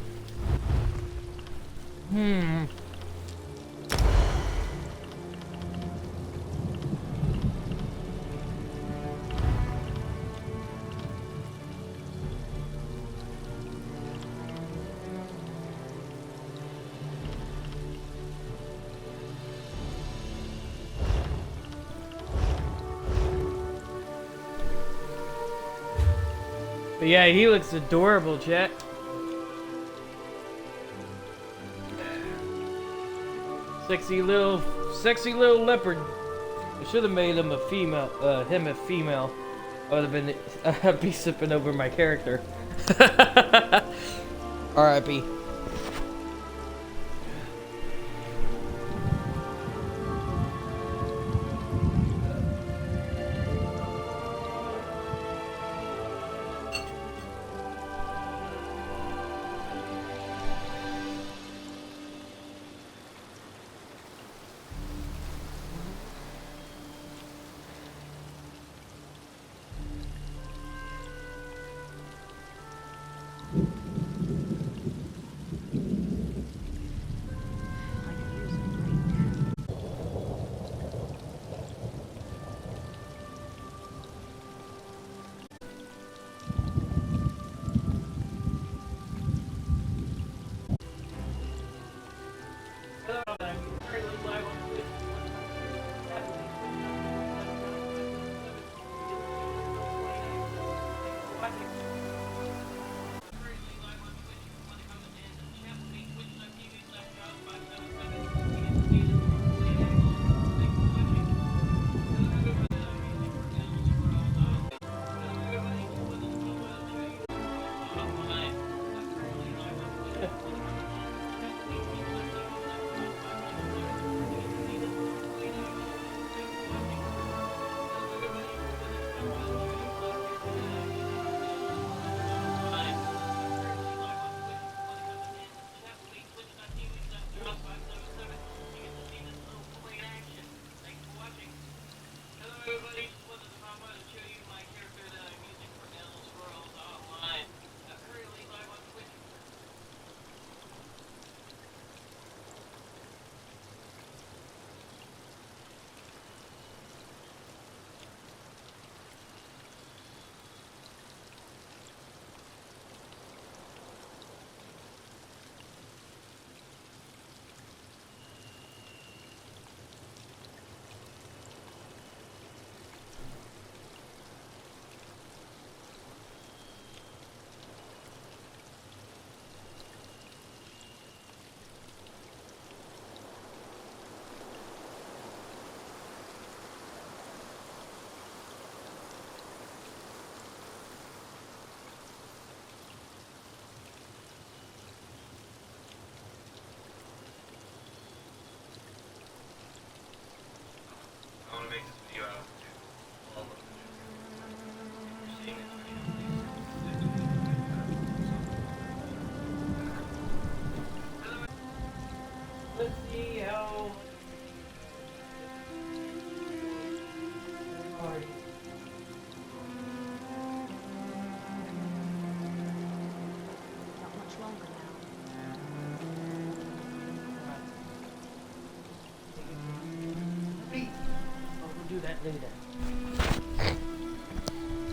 But yeah, he looks adorable, chat. Sexy little leopard. I should have made him a female. I would have been be sipping over my character. R.I.P.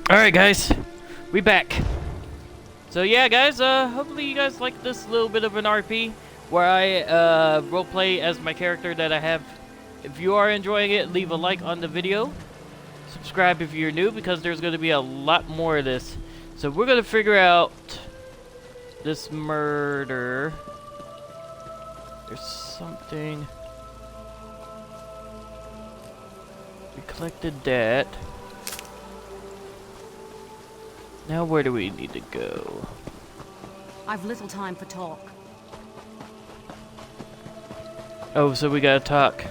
Alright guys, we back. So yeah guys, hopefully you guys like this little bit of an RP where I roleplay as my character that I have. If you are enjoying it, leave a like on the video. Subscribe if you're new because there's going to be a lot more of this. So we're going to figure out this murder. There's something. We collected that. Now where do we need to go? I've little time for talk. Oh, so we gotta talk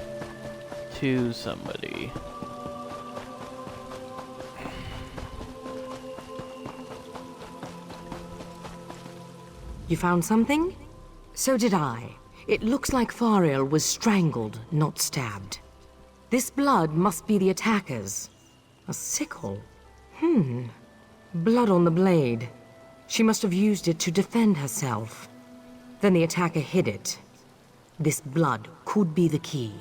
to somebody. You found something? So did I. It looks like Fariel was strangled, not stabbed. This blood must be the attacker's. A sickle. Blood on the blade. She must have used it to defend herself. Then the attacker hid it. This blood could be the key.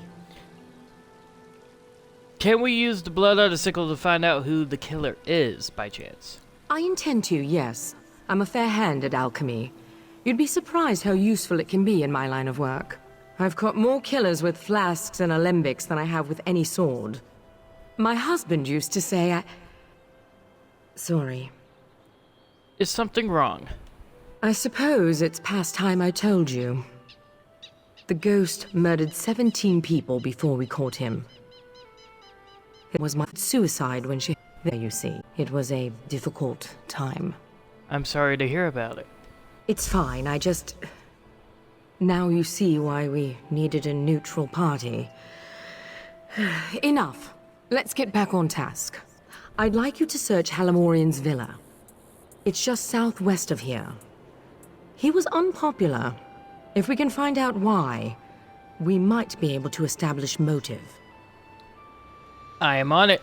Can we use the blood on the sickle to find out who the killer is, by chance? I intend to, yes. I'm a fair hand at alchemy. You'd be surprised how useful it can be in my line of work. I've caught more killers with flasks and alembics than I have with any sword. My husband used to say Sorry. Is something wrong? I suppose it's past time I told you. The ghost murdered 17 people before we caught him. It was my suicide when she... There you see. It was a difficult time. I'm sorry to hear about it. It's fine, I just... Now you see why we needed a neutral party. Enough. Let's get back on task. I'd like you to search Halamorian's villa. It's just southwest of here. He was unpopular. If we can find out why, we might be able to establish motive. I am on it.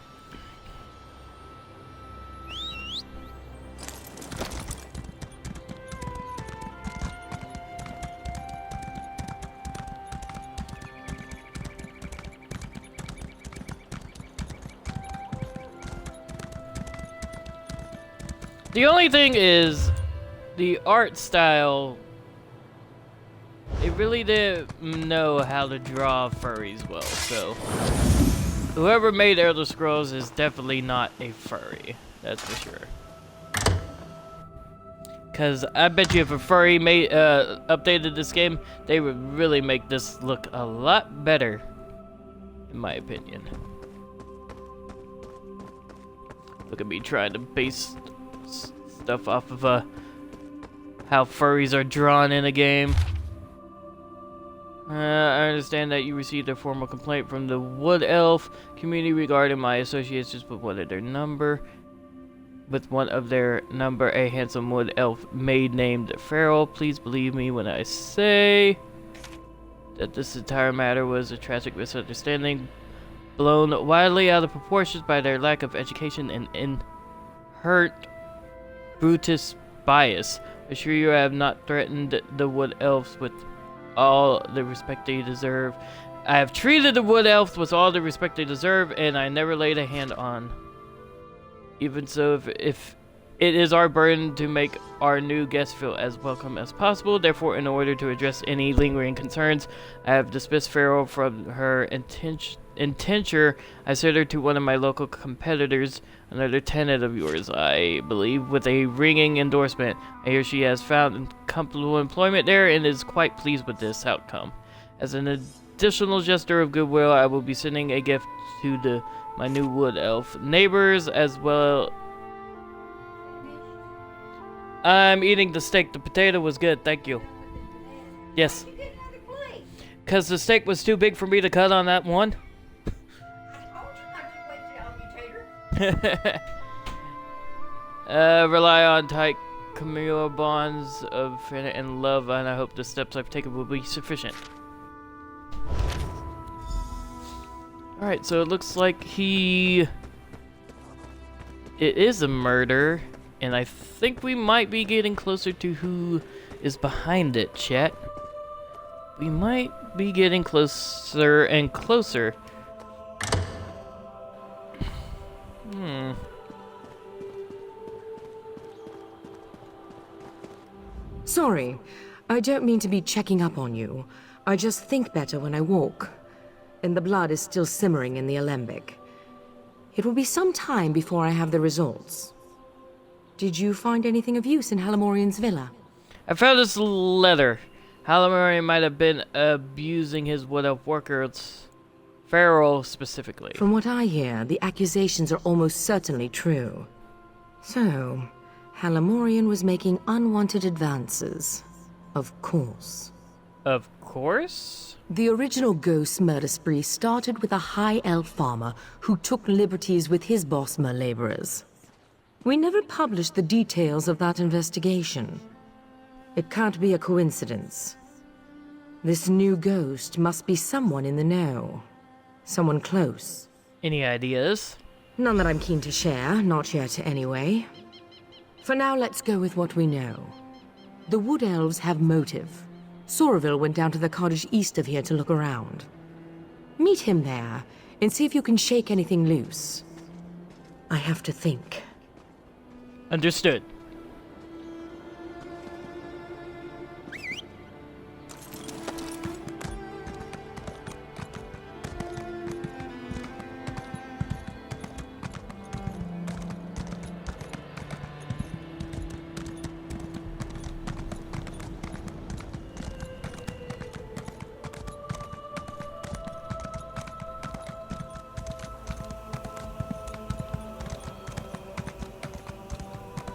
The only thing is, the art style, it really didn't know how to draw furries well, so whoever made Elder Scrolls is definitely not a furry, that's for sure. Because I bet you if a furry updated this game, they would really make this look a lot better, in my opinion. Look at me trying to base stuff off of how furries are drawn in a game. I understand that you received a formal complaint from the Wood Elf community regarding my associations with one of their number. A handsome Wood Elf maid named Farrell. Please believe me when I say that this entire matter was a tragic misunderstanding, blown widely out of proportions by their lack of education and inherent Brutus bias. I assure you I have not threatened the Wood Elves with all the respect they deserve. I have treated the Wood Elves with all the respect they deserve, and I never laid a hand on. Even so, if it is our burden to make our new guests feel as welcome as possible, therefore, in order to address any lingering concerns, I have dismissed Farrell from her intenture. I sent her to one of my local competitors, another tenant of yours, I believe, with a ringing endorsement. I hear she has found comfortable employment there and is quite pleased with this outcome. As an additional gesture of goodwill, I will be sending a gift to my new Wood Elf neighbors as well. I'm eating the steak. The potato was good, thank you. Yes. Because the steak was too big for me to cut on that one. Rely on tight communal bonds of friendship and love, and I hope the steps I've taken will be sufficient. Alright, so it looks like it is a murder, and I think we might be getting closer to who is behind it, chat. We might be getting closer and closer. Sorry, I don't mean to be checking up on you. I just think better when I walk. And the blood is still simmering in the alembic. It will be some time before I have the results. Did you find anything of use in Halamorian's villa? I found this letter. Halamorian might have been abusing his Wood Elf workers, Farrell specifically. From what I hear, the accusations are almost certainly true. So, Halamorian was making unwanted advances. Of course. Of course? The original ghost murder spree started with a high elf farmer who took liberties with his Bosmer laborers. We never published the details of that investigation. It can't be a coincidence. This new ghost must be someone in the know. Someone close. Any ideas? None that I'm keen to share, not yet anyway. For now, let's go with what we know. The Wood Elves have motive. Soraville went down to the cottage east of here to look around. Meet him there, and see if you can shake anything loose. I have to think. Understood.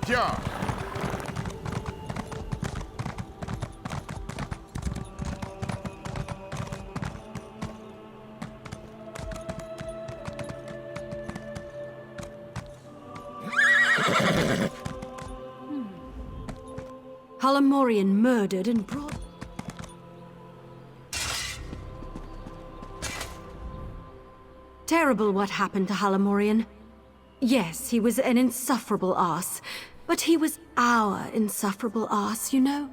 Yeah. Halamorian murdered and brought... Terrible what happened to Halamorian. Yes, he was an insufferable ass. But he was our insufferable ass, you know?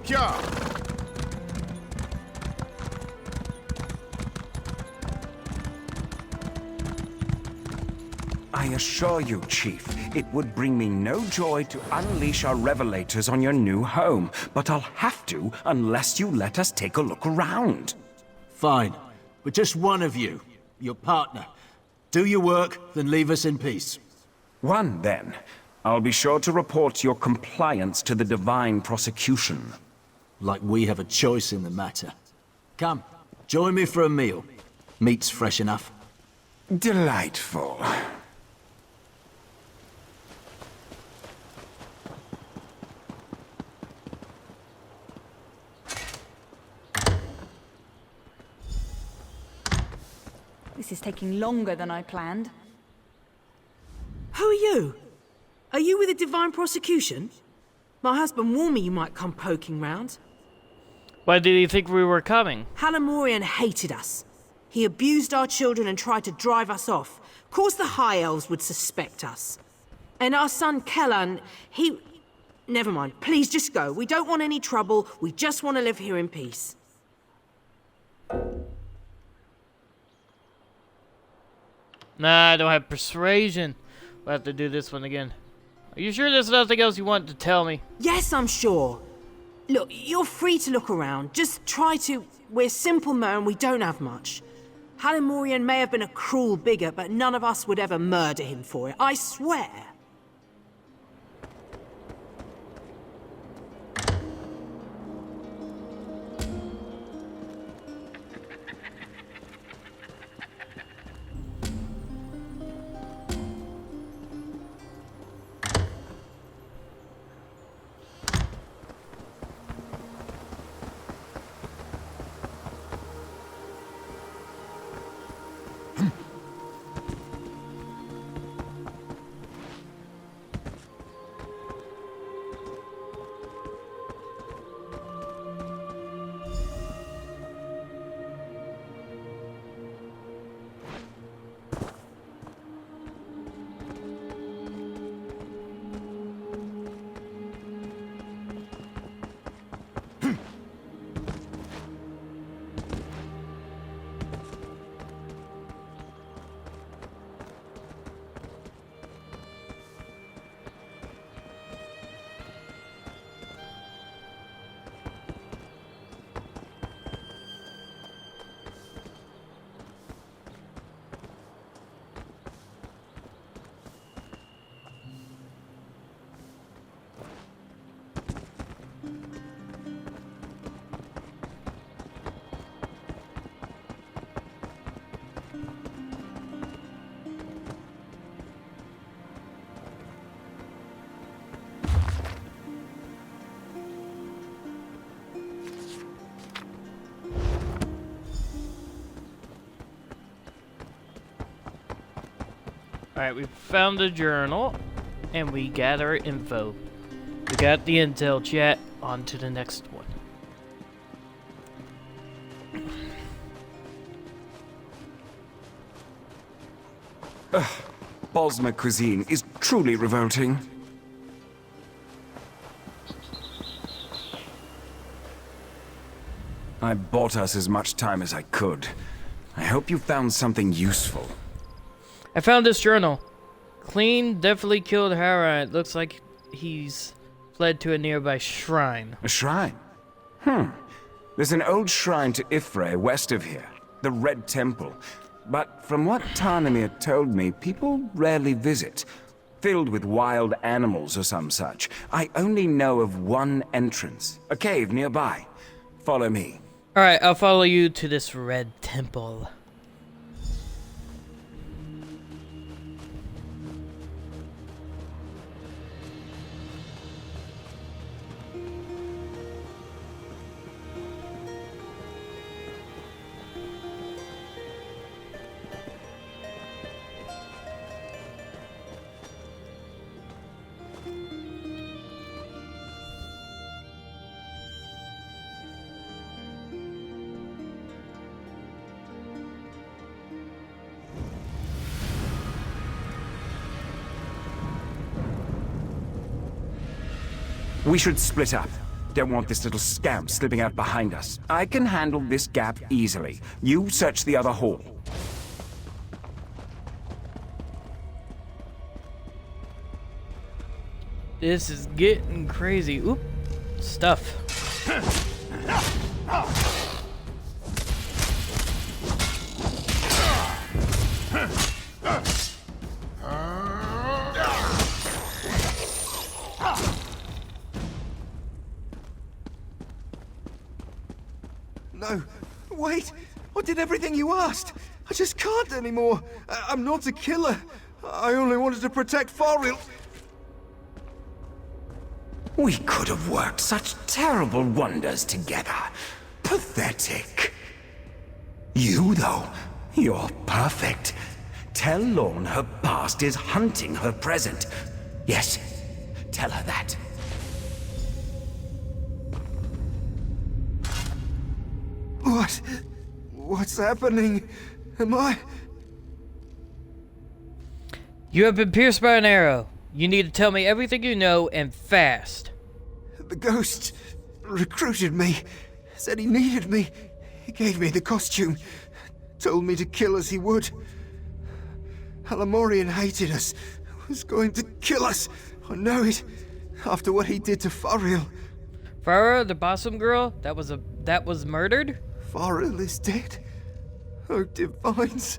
Yeah. I assure you, Chief, it would bring me no joy to unleash our revelators on your new home, but I'll have to unless you let us take a look around. Fine, but just one of you, your partner. Do your work, then leave us in peace. One, then. I'll be sure to report your compliance to the Divine Prosecution. Like we have a choice in the matter. Come, join me for a meal. Meat's fresh enough. Delightful. This is taking longer than I planned. Who are you? Are you with the Divine Prosecution? My husband warned me you might come poking round. Why did he think we were coming? Halamorian hated us. He abused our children and tried to drive us off. Of course the High Elves would suspect us. And our son Kellan, he... Never mind, please just go. We don't want any trouble. We just want to live here in peace. Nah, I don't have persuasion. We'll have to do this one again. Are you sure there's nothing else you want to tell me? Yes, I'm sure. Look, you're free to look around. Just try to... We're simple men, we don't have much. Halamorian may have been a cruel bigot, but none of us would ever murder him for it. I swear. Alright, we found the journal, and we got our info. We got the intel, chat. On to the next one. Bosmer cuisine is truly revolting. I bought us as much time as I could. I hope you found something useful. I found this journal. Clean definitely killed Hera. It looks like he's fled to a nearby shrine. A shrine? There's an old shrine to Ifre west of here, the Red Temple. But from what Tarnamir told me, people rarely visit. Filled with wild animals or some such. I only know of one entrance, a cave nearby. Follow me. Alright, I'll follow you to this Red Temple. We should split up. Don't want this little scamp slipping out behind us. I can handle this gap easily. You search the other hall. This is getting crazy. Oop. Stuff. No, wait! I did everything you asked! I just can't anymore! I'm not a killer! I only wanted to protect Farrell! We could have worked such terrible wonders together. Pathetic. You, though, you're perfect. Tell Lorne her past is hunting her present. Yes, tell her that. What? What's happening? Am I... You have been pierced by an arrow. You need to tell me everything you know, and fast. The ghost recruited me. Said he needed me. He gave me the costume. Told me to kill as he would. Alamorian hated us. Was going to kill us. I know it. After what he did to Farrell. Farrell, the Bosom girl? That was murdered? Farrell is dead. Oh, Divines.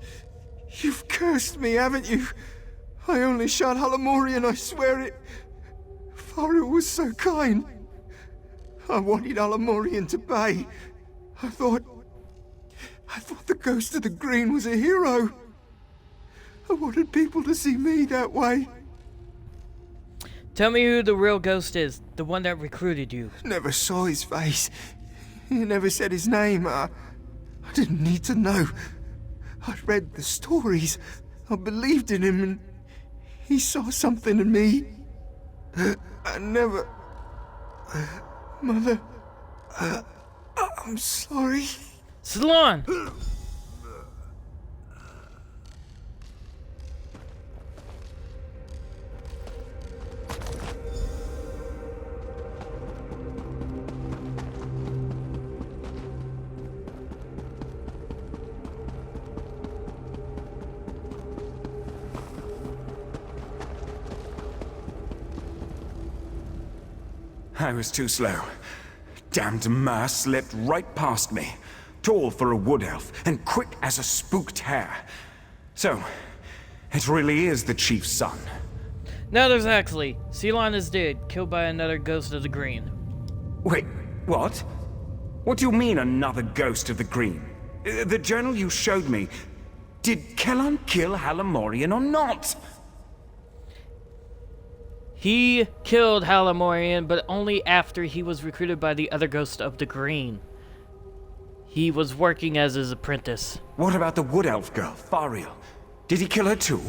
You've cursed me, haven't you? I only shot Alamorian, I swear it. Farrell was so kind. I wanted Alamorian to pay. I thought the Ghost of the Green was a hero. I wanted people to see me that way. Tell me who the real ghost is, the one that recruited you. Never saw his face. He never said his name. I didn't need to know. I'd read the stories. I believed in him, and he saw something in me. I never... Mother... I'm sorry. Salon! I was too slow. Damned Mer slipped right past me. Tall for a wood elf, and quick as a spooked hare. So, it really is the chief's son. Not exactly. Ceylon is dead, killed by another Ghost of the Green. Wait, what? What do you mean, another Ghost of the Green? The journal you showed me, did Kellan kill Alamorian or not? He killed Alamorian, but only after he was recruited by the other Ghost of the Green. He was working as his apprentice. What about the wood elf girl, Fariel? Did he kill her too?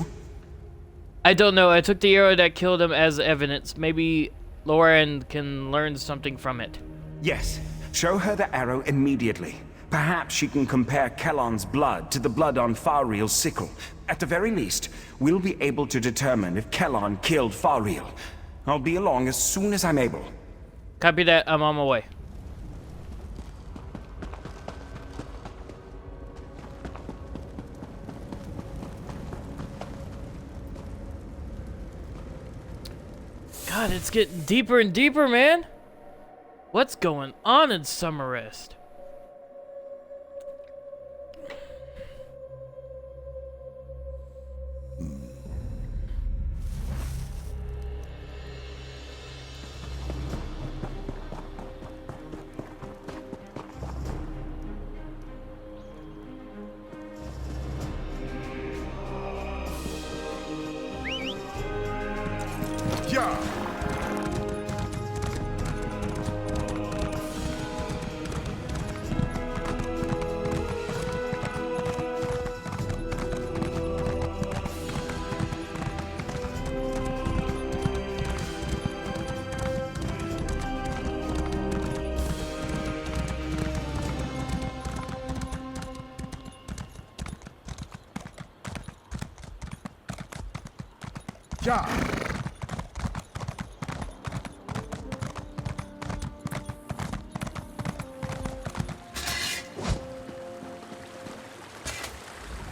I don't know. I took the arrow that killed him as evidence. Maybe Lauren can learn something from it. Yes. Show her the arrow immediately. Perhaps she can compare Kellon's blood to the blood on Fariel's sickle. At the very least, we'll be able to determine if Kellon killed Fariel. I'll be along as soon as I'm able. Copy that. I'm on my way. God, it's getting deeper and deeper, man. What's going on in Summerrest?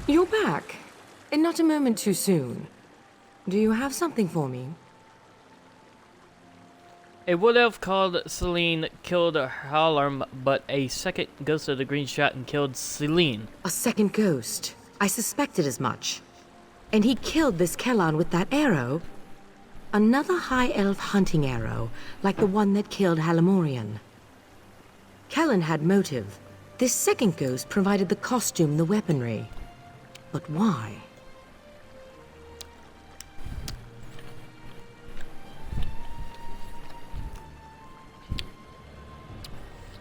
You're back, and not a moment too soon. Do you have something for me? A wood elf called Celine killed Hallarm, but a second ghost of the green shot and killed Celine. A second ghost. I suspected as much. And he killed this Kellon with that arrow? Another high elf hunting arrow, like the one that killed Halamorian. Kellon had motive. This second ghost provided the costume, the weaponry. But why?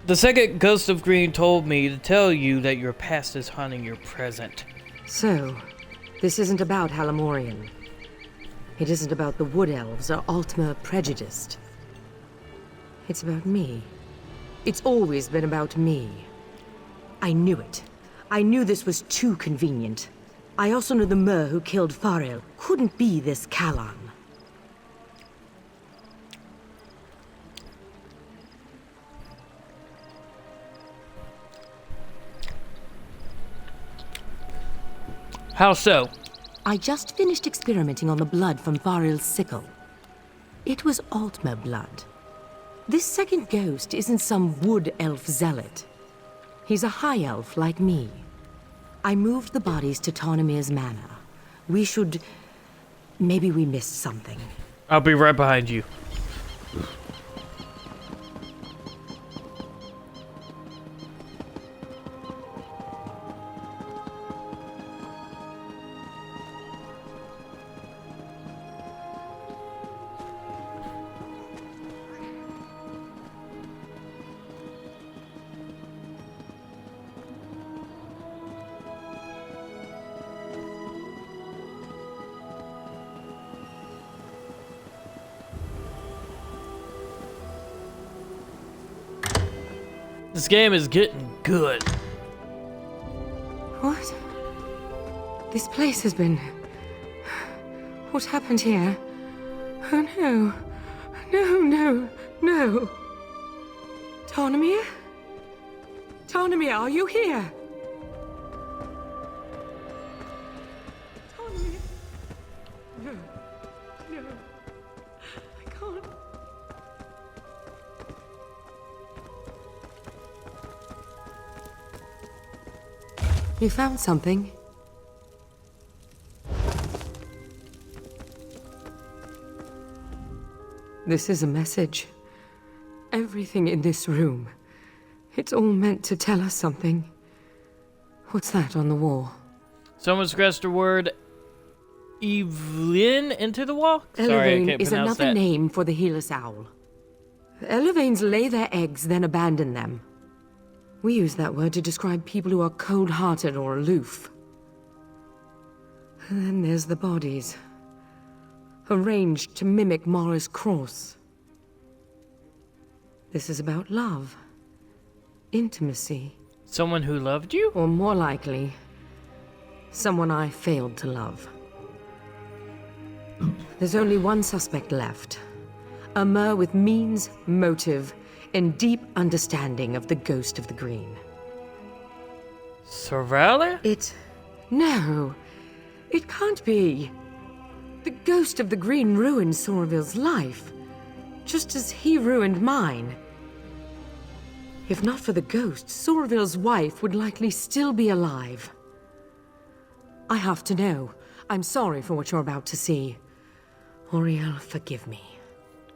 The second ghost of green told me to tell you that your past is haunting your present. So, this isn't about Halamorian. It isn't about the Wood Elves or Altmer Prejudiced. It's about me. It's always been about me. I knew it. I knew this was too convenient. I also knew the Mer who killed Fariel couldn't be this Callan. How so? I just finished experimenting on the blood from Fariel's sickle. It was Altmer blood. This second ghost isn't some wood elf zealot. He's a high elf like me. I moved the bodies to Tarnamir's manor. We should... Maybe we missed something. I'll be right behind you. This game is getting good. What? This place has been... What happened here? Oh no. No, no, no. Tarnamir? Tarnamir, are you here? Tarnamir? No. No. I can't. You found something? This is a message. Everything in this room. It's all meant to tell us something. What's that on the wall? Someone scratched the word Evelyn into the wall? Sorry, I Elevane can't is pronounce another that. name for the Helis owl. Elevanes lay their eggs, then abandon them. We use that word to describe people who are cold-hearted or aloof. And then there's the bodies. Arranged to mimic Mara's cross. This is about love. Intimacy. Someone who loved you? Or more likely, someone I failed to love. There's only one suspect left. A Mer with means, motive, and deep understanding of the Ghost of the Green. Sorella? No. It can't be. The Ghost of the Green ruined Sorville's life, just as he ruined mine. If not for the ghost, Sorville's wife would likely still be alive. I have to know. I'm sorry for what you're about to see. Auriel, forgive me.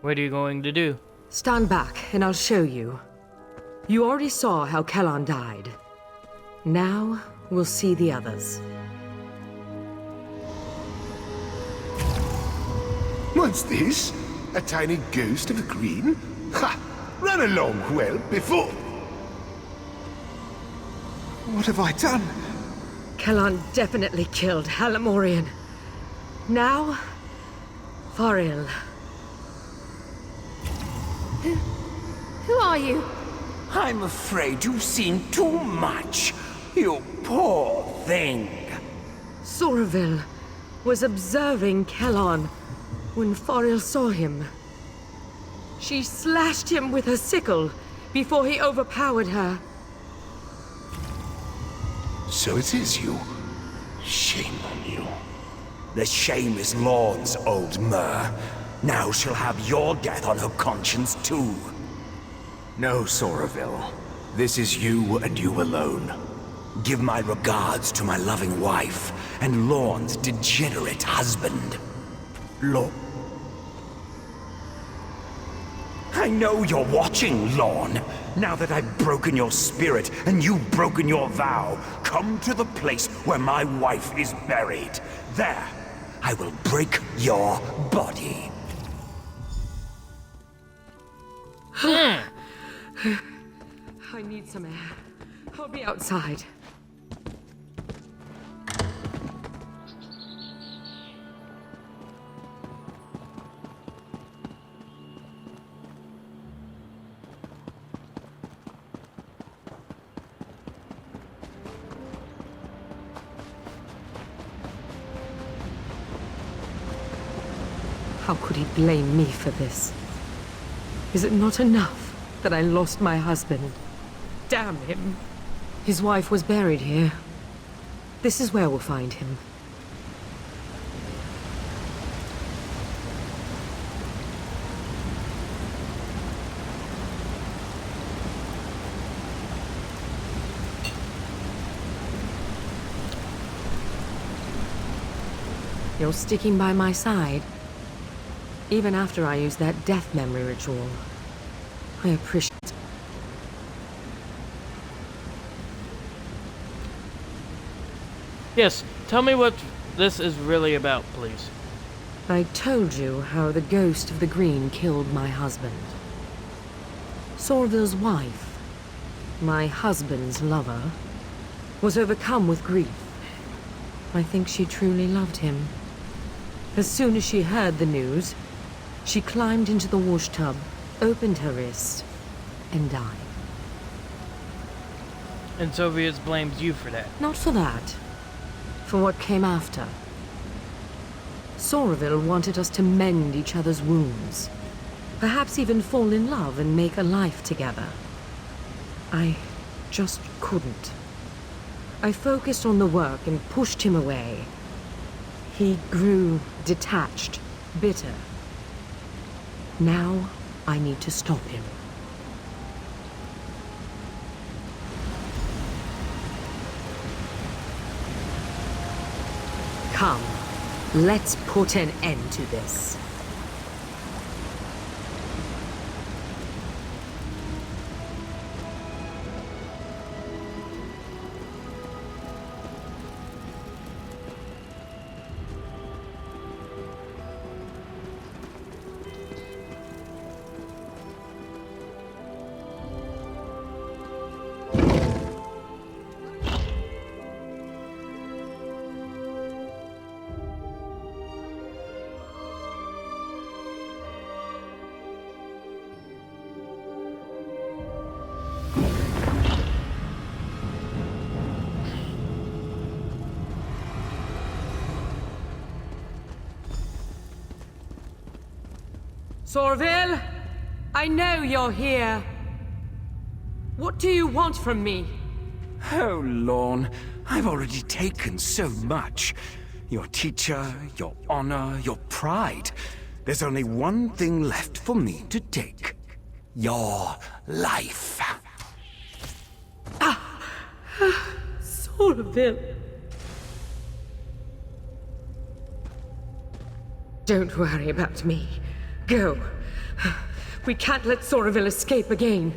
What are you going to do? Stand back, and I'll show you. You already saw how Kellan died. Now, we'll see the others. What's this? A tiny ghost of a green? Ha! Run along, well, before... What have I done? Kellan definitely killed Halamorian. Now, Faril. Who are you? I'm afraid you've seen too much. You poor thing. Sorville was observing Kellan when Faril saw him. She slashed him with her sickle before he overpowered her. So it is you. Shame on you. The shame is Lorne's, old Mer. Now she'll have your death on her conscience too. No, Sorville. This is you and you alone. Give my regards to my loving wife and Lorne's degenerate husband. I know you're watching, Lorne. Now that I've broken your spirit and you've broken your vow, come to the place where my wife is buried. There, I will break your body. I need some air. I'll be outside. How could he blame me for this? Is it not enough that I lost my husband? Damn him! His wife was buried here. This is where we'll find him. You're sticking by my side. Even after I use that death memory ritual. I appreciate it. Yes, tell me what this is really about, please. I told you how the Ghost of the Green killed my husband. Sorville's wife, my husband's lover, was overcome with grief. I think she truly loved him. As soon as she heard the news, she climbed into the wash tub, opened her wrist, and died. And Soviets blames you for that. Not for that. For what came after. Sorville wanted us to mend each other's wounds. Perhaps even fall in love and make a life together. I just couldn't. I focused on the work and pushed him away. He grew detached, bitter. Now, I need to stop him. Come, let's put an end to this. Sorville, I know you're here. What do you want from me? Oh, Lorne, I've already taken so much. Your teacher, your honor, your pride. There's only one thing left for me to take. Your life. Sorville. Don't worry about me. Go. We can't let Sorville escape again.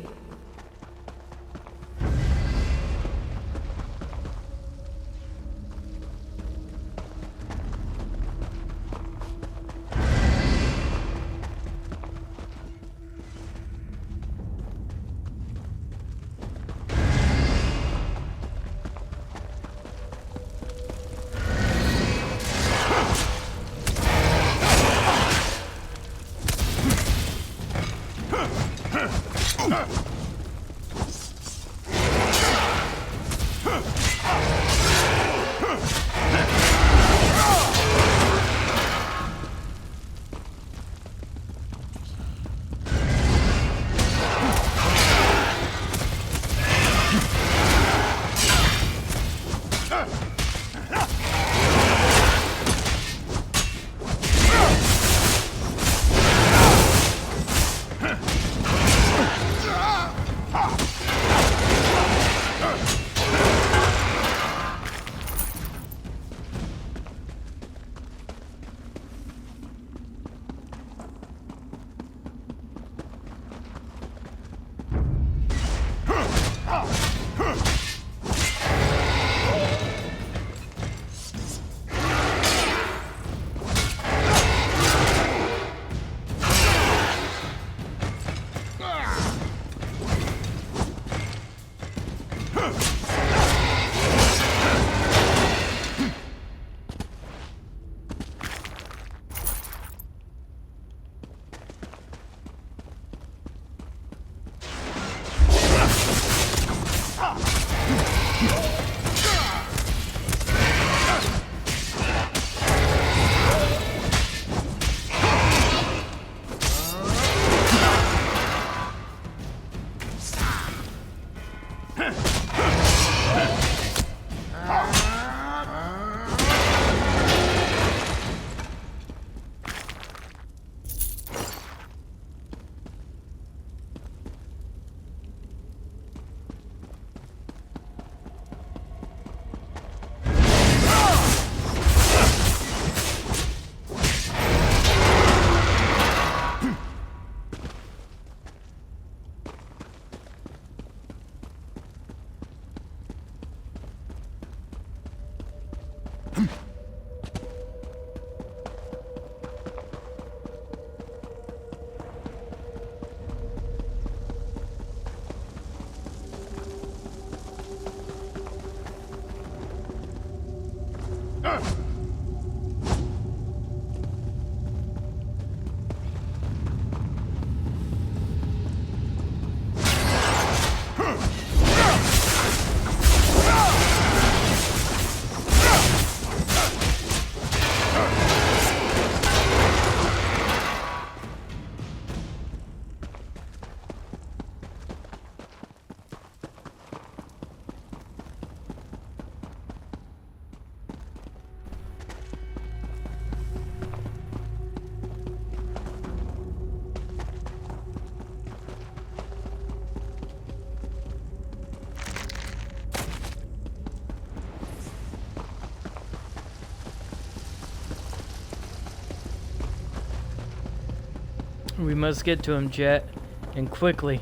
We must get to him, Jet, and quickly.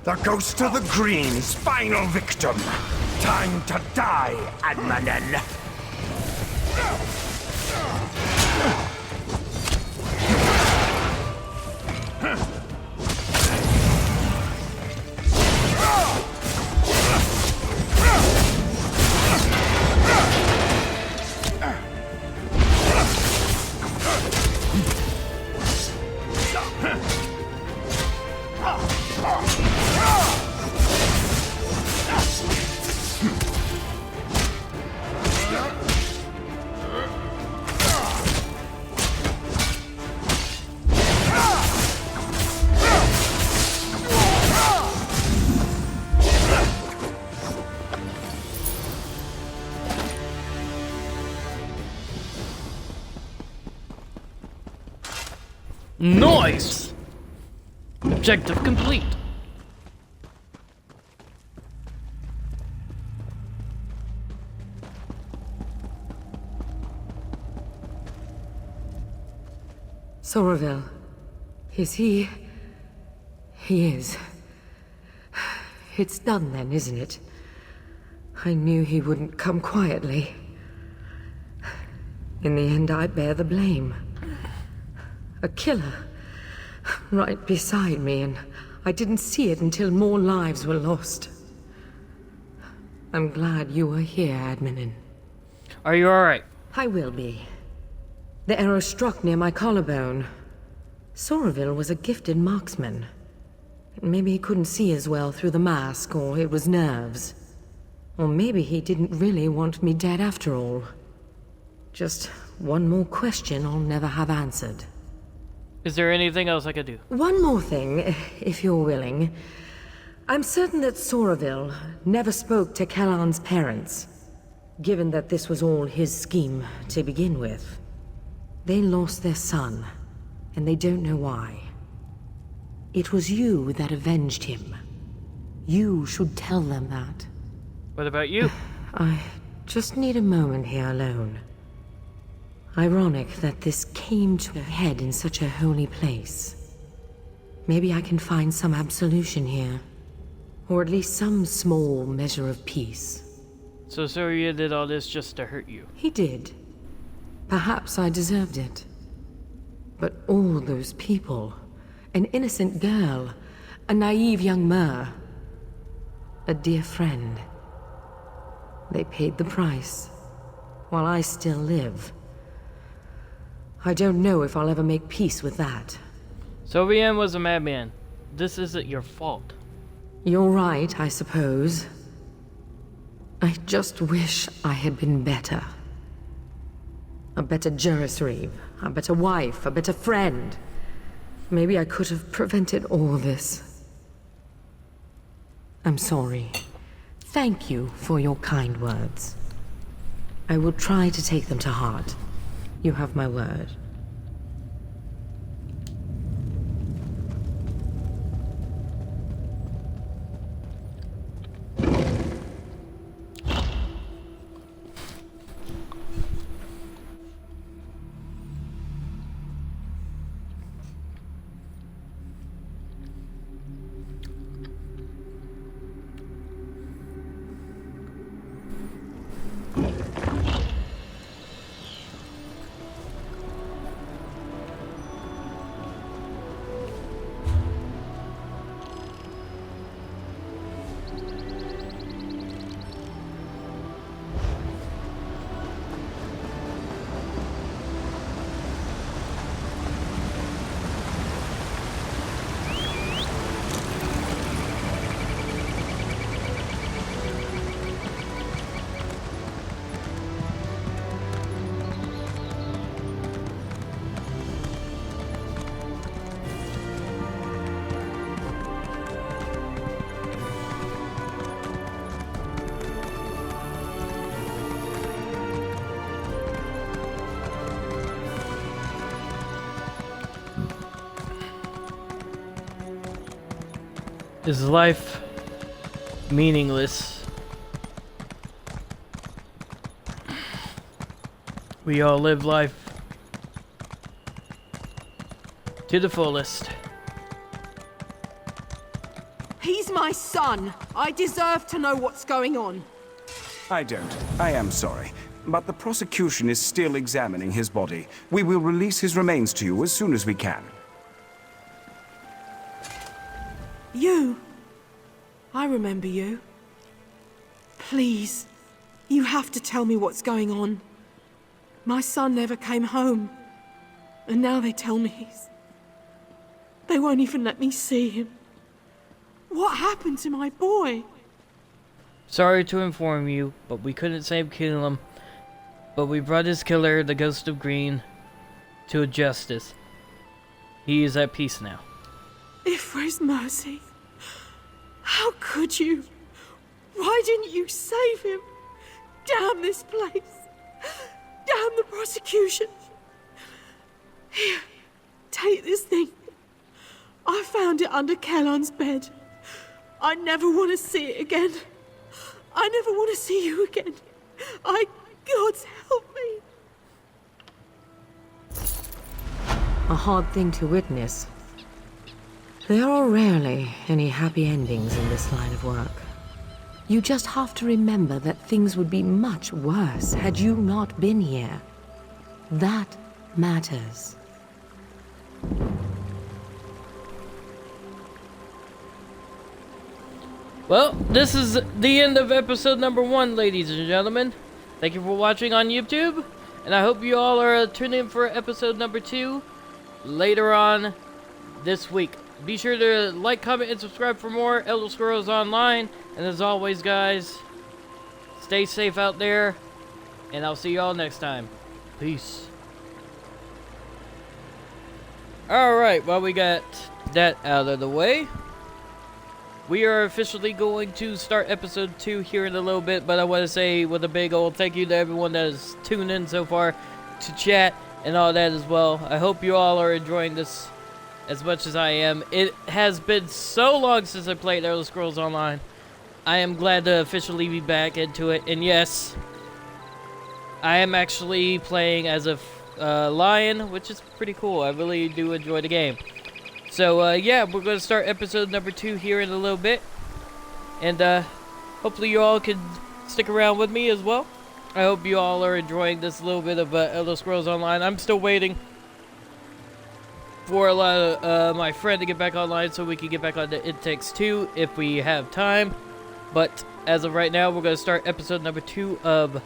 The Ghost of the Green's final victim. Time to die, Admanen. Nice! Objective complete. Soroville. Is he... He is. It's done then, isn't it? I knew he wouldn't come quietly. In the end, I bear the blame. A killer. Right beside me, and I didn't see it until more lives were lost. I'm glad you were here, Admanen. Are you alright? I will be. The arrow struck near my collarbone. Soroville was a gifted marksman. Maybe he couldn't see as well through the mask, or it was nerves. Or maybe he didn't really want me dead after all. Just one more question I'll never have answered. Is there anything else I could do? One more thing, if you're willing. I'm certain that Soroville never spoke to Kellan's parents, given that this was all his scheme to begin with. They lost their son, and they don't know why. It was you that avenged him. You should tell them that. What about you? I just need a moment here alone. Ironic that this came to a head in such a holy place. Maybe I can find some absolution here. Or at least some small measure of peace. So Surya did all this just to hurt you? He did. Perhaps I deserved it. But all those people, an innocent girl, a naive young Mer, a dear friend. They paid the price, while I still live. I don't know if I'll ever make peace with that. Sovian was a madman. This isn't your fault. You're right, I suppose. I just wish I had been better. A better Jurisreeve, a better wife, a better friend. Maybe I could have prevented all this. I'm sorry. Thank you for your kind words. I will try to take them to heart. You have my word. Is life meaningless? We all live life to the fullest. He's my son. I deserve to know what's going on. I don't. I am sorry. But the prosecution is still examining his body. We will release his remains to you as soon as we can. You. I remember you. Please, you have to tell me what's going on. My son never came home. And now they tell me they won't even let me see him. What happened to my boy? Sorry to inform you, but we couldn't save Killam. But we brought his killer, the Ghost of Green, to justice. He is at peace now. Ifra's mercy. How could you? Why didn't you save him? Damn this place. Damn the prosecution. Here, take this thing. I found it under Kellon's bed. I never want to see it again. I never want to see you again. God's help me. A hard thing to witness. There are rarely any happy endings in this line of work. You just have to remember that things would be much worse had you not been here. That matters. Well, this is the end of episode number 1, ladies and gentlemen. Thank you for watching on YouTube, and I hope you all are tuning in for episode number 2 later on this week. Be sure to like, comment, and subscribe for more Elder Scrolls Online. And as always, guys, stay safe out there, and I'll see you all next time. Peace. Alright, well, we got that out of the way. We are officially going to start episode 2 here in a little bit, but I want to say with a big old thank you to everyone that has tuned in so far to chat and all that as well. I hope you all are enjoying this as much as I am. It has been so long since I played Elder Scrolls Online. I am glad to officially be back into it, and yes, I am actually playing as a lion, which is pretty cool. I really do enjoy the game. So, yeah, we're going to start episode number 2 here in a little bit. And, hopefully you all can stick around with me as well. I hope you all are enjoying this little bit of Elder Scrolls Online. I'm still waiting for a lot of my friend to get back online so we can get back on to It Takes Two if we have time. But, as of right now, we're going to start episode number 2 of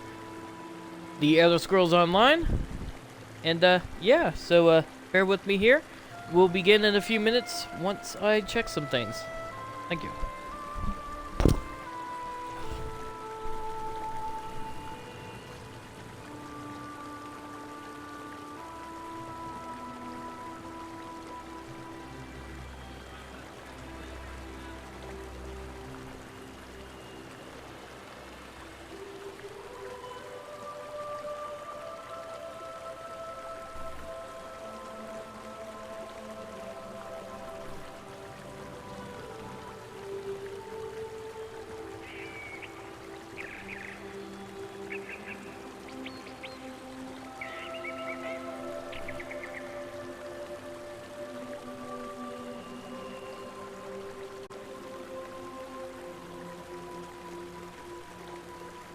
the Elder Scrolls Online. And, yeah, so, bear with me here. We'll begin in a few minutes once I check some things. Thank you.